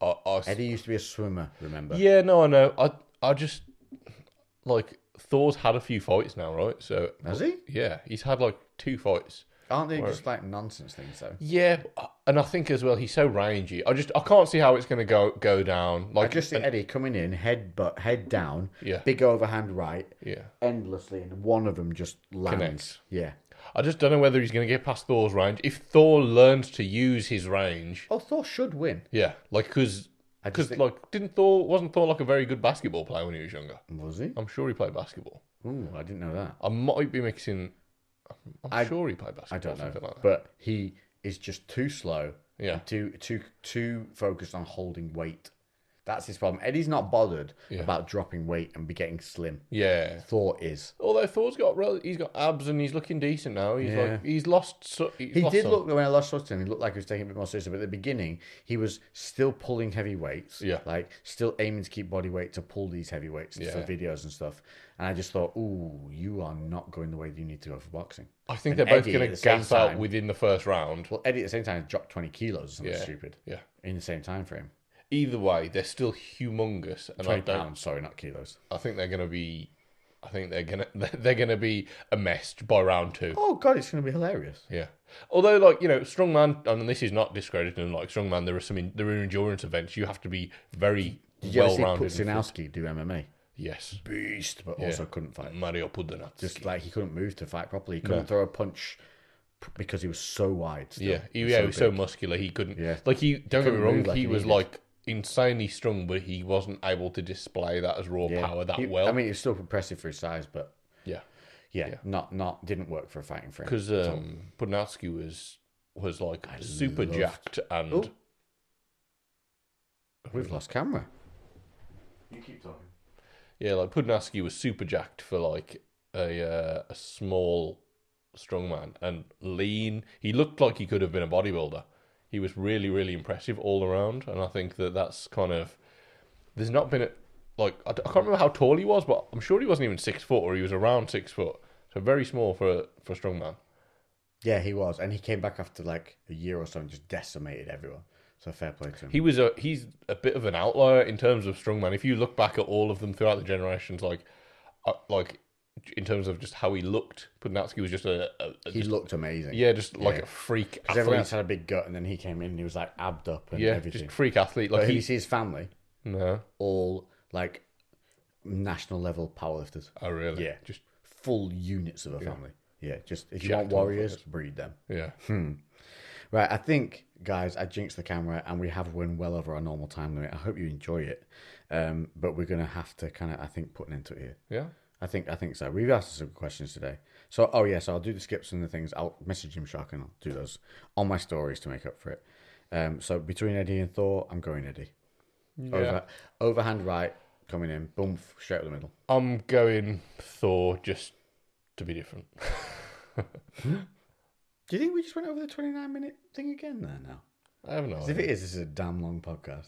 Eddie used to be a swimmer, remember? Yeah, no, I know. I just, like, Thor's had a few fights now, right? So has he? Yeah, he's had, like, 2 fights. Aren't they just, like, nonsense things, though? Yeah, and I think, as well, he's so rangy. I can't see how it's going to go down. Like, I just see Eddie coming in, head down, big overhand right, endlessly, and one of them just lands. Connects. Yeah. I just don't know whether he's going to get past Thor's range. If Thor learns to use his range... Oh, Thor should win. Yeah, like, because wasn't Thor, like, a very good basketball player when he was younger? Was he? I'm sure he played basketball. Ooh, I didn't know that. I might be mixing... I'm sure he played basketball. I don't know, like that. But he is just too slow. Yeah. Too focused on holding weight. That's his problem. Eddie's not bothered about dropping weight and be getting slim. Yeah. Thor is. Although Thor's got abs and he's looking decent now. He's lost. He did look, when I last saw him, he looked like he was taking a bit more seriously. But at the beginning, he was still pulling heavy weights. Yeah. Like, still aiming to keep body weight to pull these heavy weights for videos and stuff. And I just thought, ooh, you are not going the way that you need to go for boxing. I think they're both going to gas out within the first round. Well, Eddie at the same time dropped 20 kilos or something stupid. Yeah. In the same time frame. Either way, they're still humongous. And 20 pounds, sorry, not kilos. I think they're going to be... they're gonna be a mess by round 2. Oh god, it's gonna be hilarious. Yeah. Although, like, you know, strongman, and this is not discrediting, like strongman, there are endurance events. You have to be very well-rounded. Did you ever see Putzinowski do MMA? Yes. Beast, but also couldn't fight. Mario Pudzianowski. Just like he couldn't move to fight properly. He couldn't throw a punch because he was so wide. Still. Yeah, he was so muscular. He couldn't. Yeah. Like don't get me wrong. He was like insanely strong, but he wasn't able to display that as raw power well. I mean, he was still impressive for his size, but not didn't work for a fighting frame. Because Pudzianowski was like super jacked and. We've lost camera. You keep talking. Yeah, like Pudzianowski was super jacked for like a small strongman and lean. He looked like he could have been a bodybuilder. He was really, really impressive all around, and I think that's kind of... There's not been I can't remember how tall he was, but I'm sure he wasn't even 6 foot, or he was around 6 foot. So very small for a strongman. Yeah, he was, and he came back after like a year or so and just decimated everyone. So fair play to him. He's a bit of an outlier in terms of strongman. If you look back at all of them throughout the generations, like in terms of just how he looked, Pudzianowski was just he looked amazing. Yeah, just like a freak athlete. Everyone else had a big gut, and then he came in and he was like abbed up and everything. Just freak athlete. Like, you see his family? No. All like national level powerlifters. Oh, really? Yeah, just full units of a family. Yeah, just if you want warriors, breed them. Yeah. Right, I think, guys, I jinxed the camera and we have run well over our normal time limit. I hope you enjoy it. But we're going to have to kind of, I think, put an end to it here. Yeah. I think so. We've asked some questions today. So I'll do the skips and the things. I'll message Gymshark and I'll do those on my stories to make up for it. So between Eddie and Thor, I'm going Eddie. Yeah. Overhand right, coming in, boom, straight up the middle. I'm going Thor just to be different. Do you think we just went over the 29-minute thing again there now? I have no idea. If it is, this is a damn long podcast.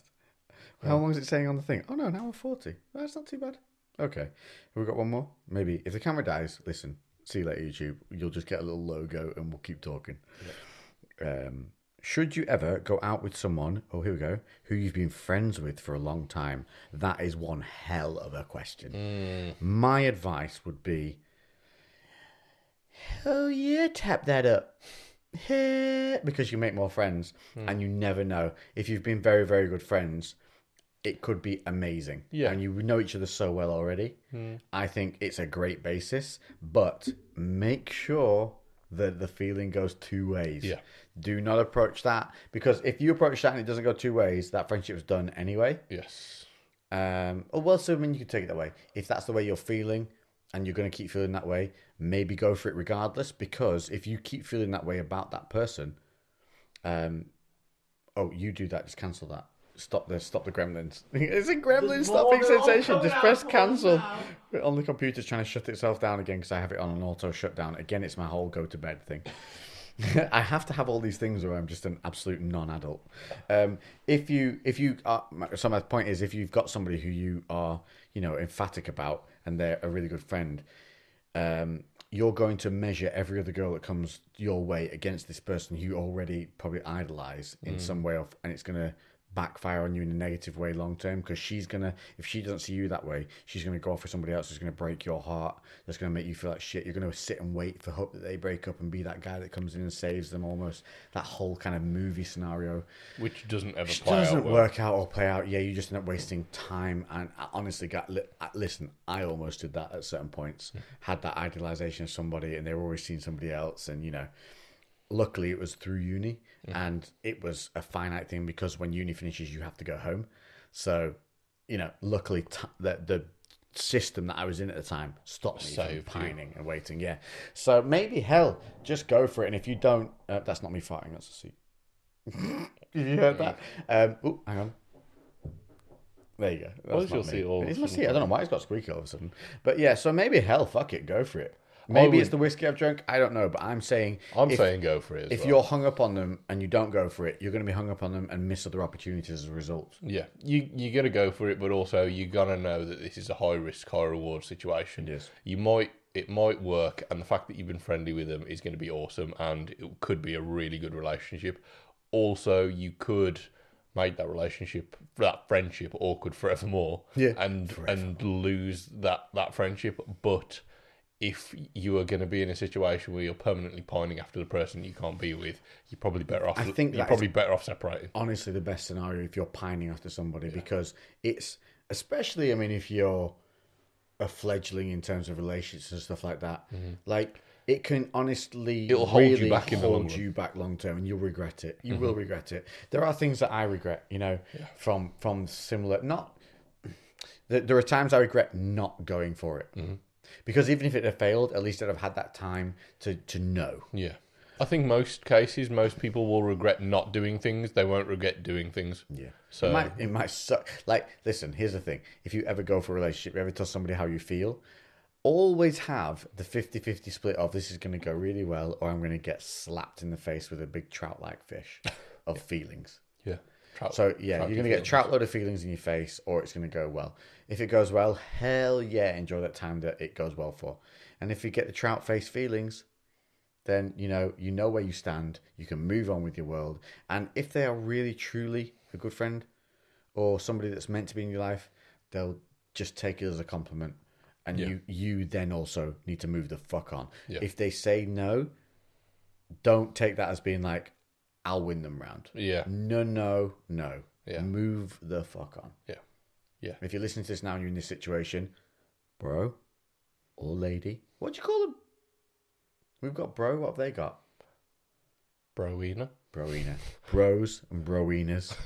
How long is it saying on the thing? Oh no, an hour 40. That's not too bad. Okay. Have we got one more? Maybe. If the camera dies, listen, see you later, YouTube. You'll just get a little logo and we'll keep talking. Yeah. Should you ever go out with someone, here we go, who you've been friends with for a long time? That is one hell of a question. My advice would be, oh yeah, tap that up. Because you make more friends and you never know. If you've been very, very good friends, it could be amazing. Yeah. And you know each other so well already. I think it's a great basis, but make sure that the feeling goes 2 ways. Yeah. Do not approach that, because if you approach that and it doesn't go 2 ways, that friendship's done anyway. Yes. So I mean, you can take it that way. If that's the way you're feeling and you're going to keep feeling that way, maybe go for it regardless, because if you keep feeling that way about that person, you do that, just cancel that. Stop the gremlins. It's a gremlin stopping sensation. Just press cancel. On the computer's trying to shut itself down again because I have it on an auto shutdown. Again, it's my whole go to bed thing. I have to have all these things or I'm just an absolute non-adult. If you are, so my point is, if you've got somebody who you are, emphatic about and they're a really good friend, you're going to measure every other girl that comes your way against this person who you already probably idolize in some way, and it's going to backfire on you in a negative way long term, because if she doesn't see you that way, she's gonna go off with somebody else who's gonna break your heart, that's gonna make you feel like shit. You're gonna sit and wait for hope that they break up and be that guy that comes in and saves them, almost that whole kind of movie scenario, which doesn't work out or play out. Yeah, you just end up wasting time. And I honestly listen, I almost did that at certain points. Had that idealization of somebody and they were always seeing somebody else, and luckily it was through uni, and it was a finite thing, because when uni finishes you have to go home. So luckily the system that I was in at the time stopped me from pining and waiting. Yeah, so maybe just go for it. And if you don't, that's not me farting, that's a seat. Did you hear that? Hang on. There you go. Well, you'll see all. It's my seat. I don't know why it's got squeaky all of a sudden. But yeah, so maybe hell, fuck it, go for it. Maybe it's the whiskey I've drunk. I don't know, but I'm saying go for it. If you're hung up on them and you don't go for it, you're going to be hung up on them and miss other opportunities as a result. Yeah, you got to go for it, but also you got to know that this is a high risk, high reward situation. Yes, it might work, and the fact that you've been friendly with them is going to be awesome, and it could be a really good relationship. Also, you could make that friendship awkward forevermore, and lose that friendship, but if you are going to be in a situation where you're permanently pining after the person you can't be with, you're probably better off. Better off separating. Honestly, the best scenario if you're pining after somebody, because it's especially. I mean, if you're a fledgling in terms of relationships and stuff like that, like it can honestly it'll hold you back in the long run. You back long term, and you'll regret it. You will regret it. There are things that I regret, from similar. Not there are times I regret not going for it. Because even if it had failed, at least I'd have had that time to know. Yeah. I think most cases, most people will regret not doing things. They won't regret doing things. Yeah. So it might suck. Like, listen, here's the thing. If you ever go for a relationship, you ever tell somebody how you feel, always have the 50-50 split of this is going to go really well or I'm going to get slapped in the face with a big trout-like fish of feelings. Yeah. You're going to get a trout load of feelings in your face, or it's going to go well. If it goes well, hell yeah, enjoy that time that it goes well for. And if you get the trout face feelings, then you know where you stand. You can move on with your world. And if they are really truly a good friend or somebody that's meant to be in your life, they'll just take it as a compliment. And you then also need to move the fuck on. Yeah. If they say no, don't take that as being like, I'll win them round. Yeah. No. Yeah. Move the fuck on. Yeah. Yeah. If you're listening to this now and you're in this situation, bro or lady, what do you call them? We've got bro. What have they got? Broina. Bros and broinas.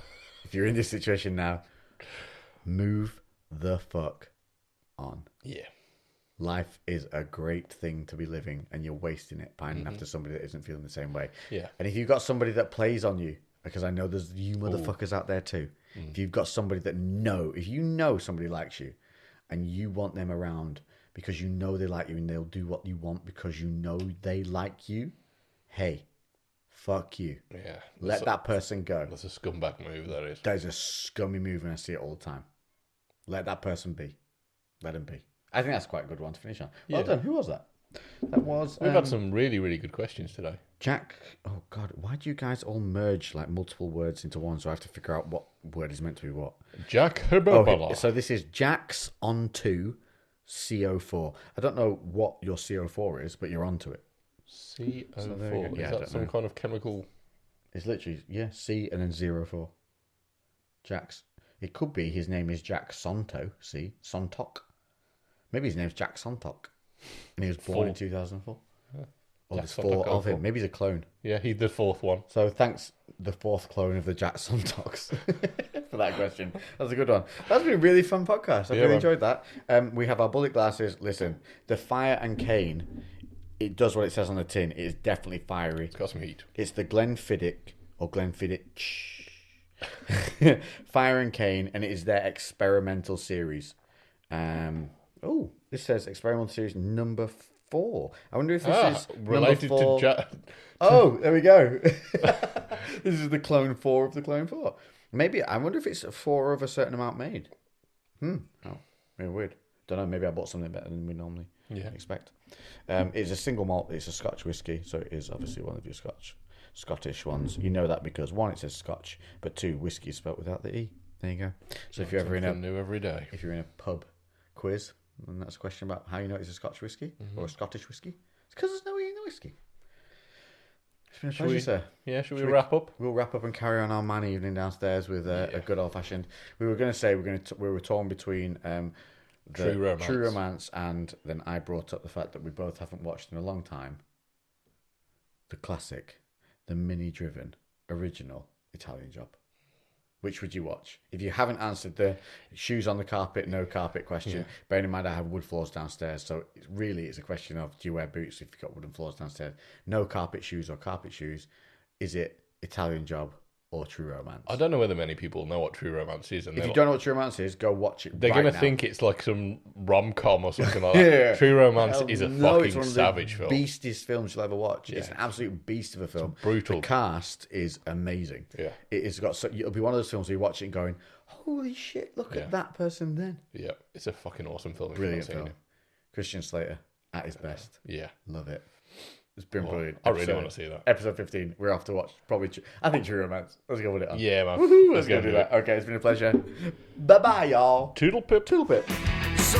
If you're in this situation now, move the fuck on. Yeah. Life is a great thing to be living, and you're wasting it pining after somebody that isn't feeling the same way. Yeah. And if you've got somebody that plays on you, because I know there's you motherfuckers out there too. If you've got somebody if you know somebody likes you, and you want them around because you know they like you and they'll do what you want because you know they like you, hey, fuck you. Yeah. Let that person go. That's a scumbag move, that is. That is a scummy move, and I see it all the time. Let that person be. Let him be. I think that's quite a good one to finish on. Well done. Who was that? That was... We've had some really, really good questions today. Jack... Oh, God. Why do you guys all merge like multiple words into one? So I have to figure out what word is meant to be what. Jack... So this is Jack's onto CO4. I don't know what your CO4 is, but you're onto it. CO4? So is that some kind of chemical... It's literally, C and then 04. Jack's... It could be his name is Jack Sonto. See? Sontok. Maybe his name's Jack Sontok. And he was born in 2004. Yeah. Or there's 4 of him. Maybe he's a clone. Yeah, he's the 4th one. So thanks, the 4th clone of the Jack Sontoks, for that question. That's a good one. That's been a really fun podcast. I've really enjoyed that. We have our bullet glasses. Listen, the Fire and Cane, it does what it says on the tin. It is definitely fiery. It's got some heat. It's the Glenfiddich, or Glenfiddich, Fire and Cane, and it is their experimental series. This says experimental series number 4. I wonder if this is related to Jack. Oh, there we go. This is the clone 4 of the clone 4. Maybe, I wonder if it's 4 of a certain amount made. Oh, maybe weird. Don't know, maybe I bought something better than we normally expect. It's a single malt, it's a Scotch whiskey, so it is obviously one of your Scottish ones. You know that because 1, it says Scotch, but 2, whiskey is spelled without the E. There you go. So if you're ever new every day. If you're in a pub quiz, and that's a question about how you know it's a Scotch whiskey or a Scottish whiskey, it's because there's no E in the whiskey. It's been a pleasure, sir. Yeah, should we wrap up? We'll wrap up and carry on our man evening downstairs with a good old fashioned. We were going to say we were torn between True Romance, and then I brought up the fact that we both haven't watched in a long time the classic, the mini-driven original Italian Job. Which would you watch? If you haven't answered the shoes on the carpet, no carpet question, bearing in mind I have wood floors downstairs, so it's a question of, do you wear boots if you've got wooden floors downstairs? No carpet shoes or carpet shoes. Is it Italian Job or True Romance. I don't know whether many people know what True Romance is. And if you don't know what True Romance is, go watch it. They're going to think it's like some rom-com or something like that. True Romance is a fucking savage film. Beastiest films you'll ever watch. Yeah. It's an absolute beast of a film. It's brutal. The cast is amazing. Yeah, it's got. It'll be one of those films where you watch it and going, "Holy shit! Look at that person." Then, yeah, it's a fucking awesome film. Brilliant film. Christian Slater at his best. Yeah, love it. It's been brilliant. I really want to see that. Episode 15, we're off to watch. Probably, I think True Romance. Let's go with it on. Yeah, man. Woohoo, let's go do that. Okay, it's been a pleasure. Bye-bye, y'all. Toodle pip. Toodle pip. So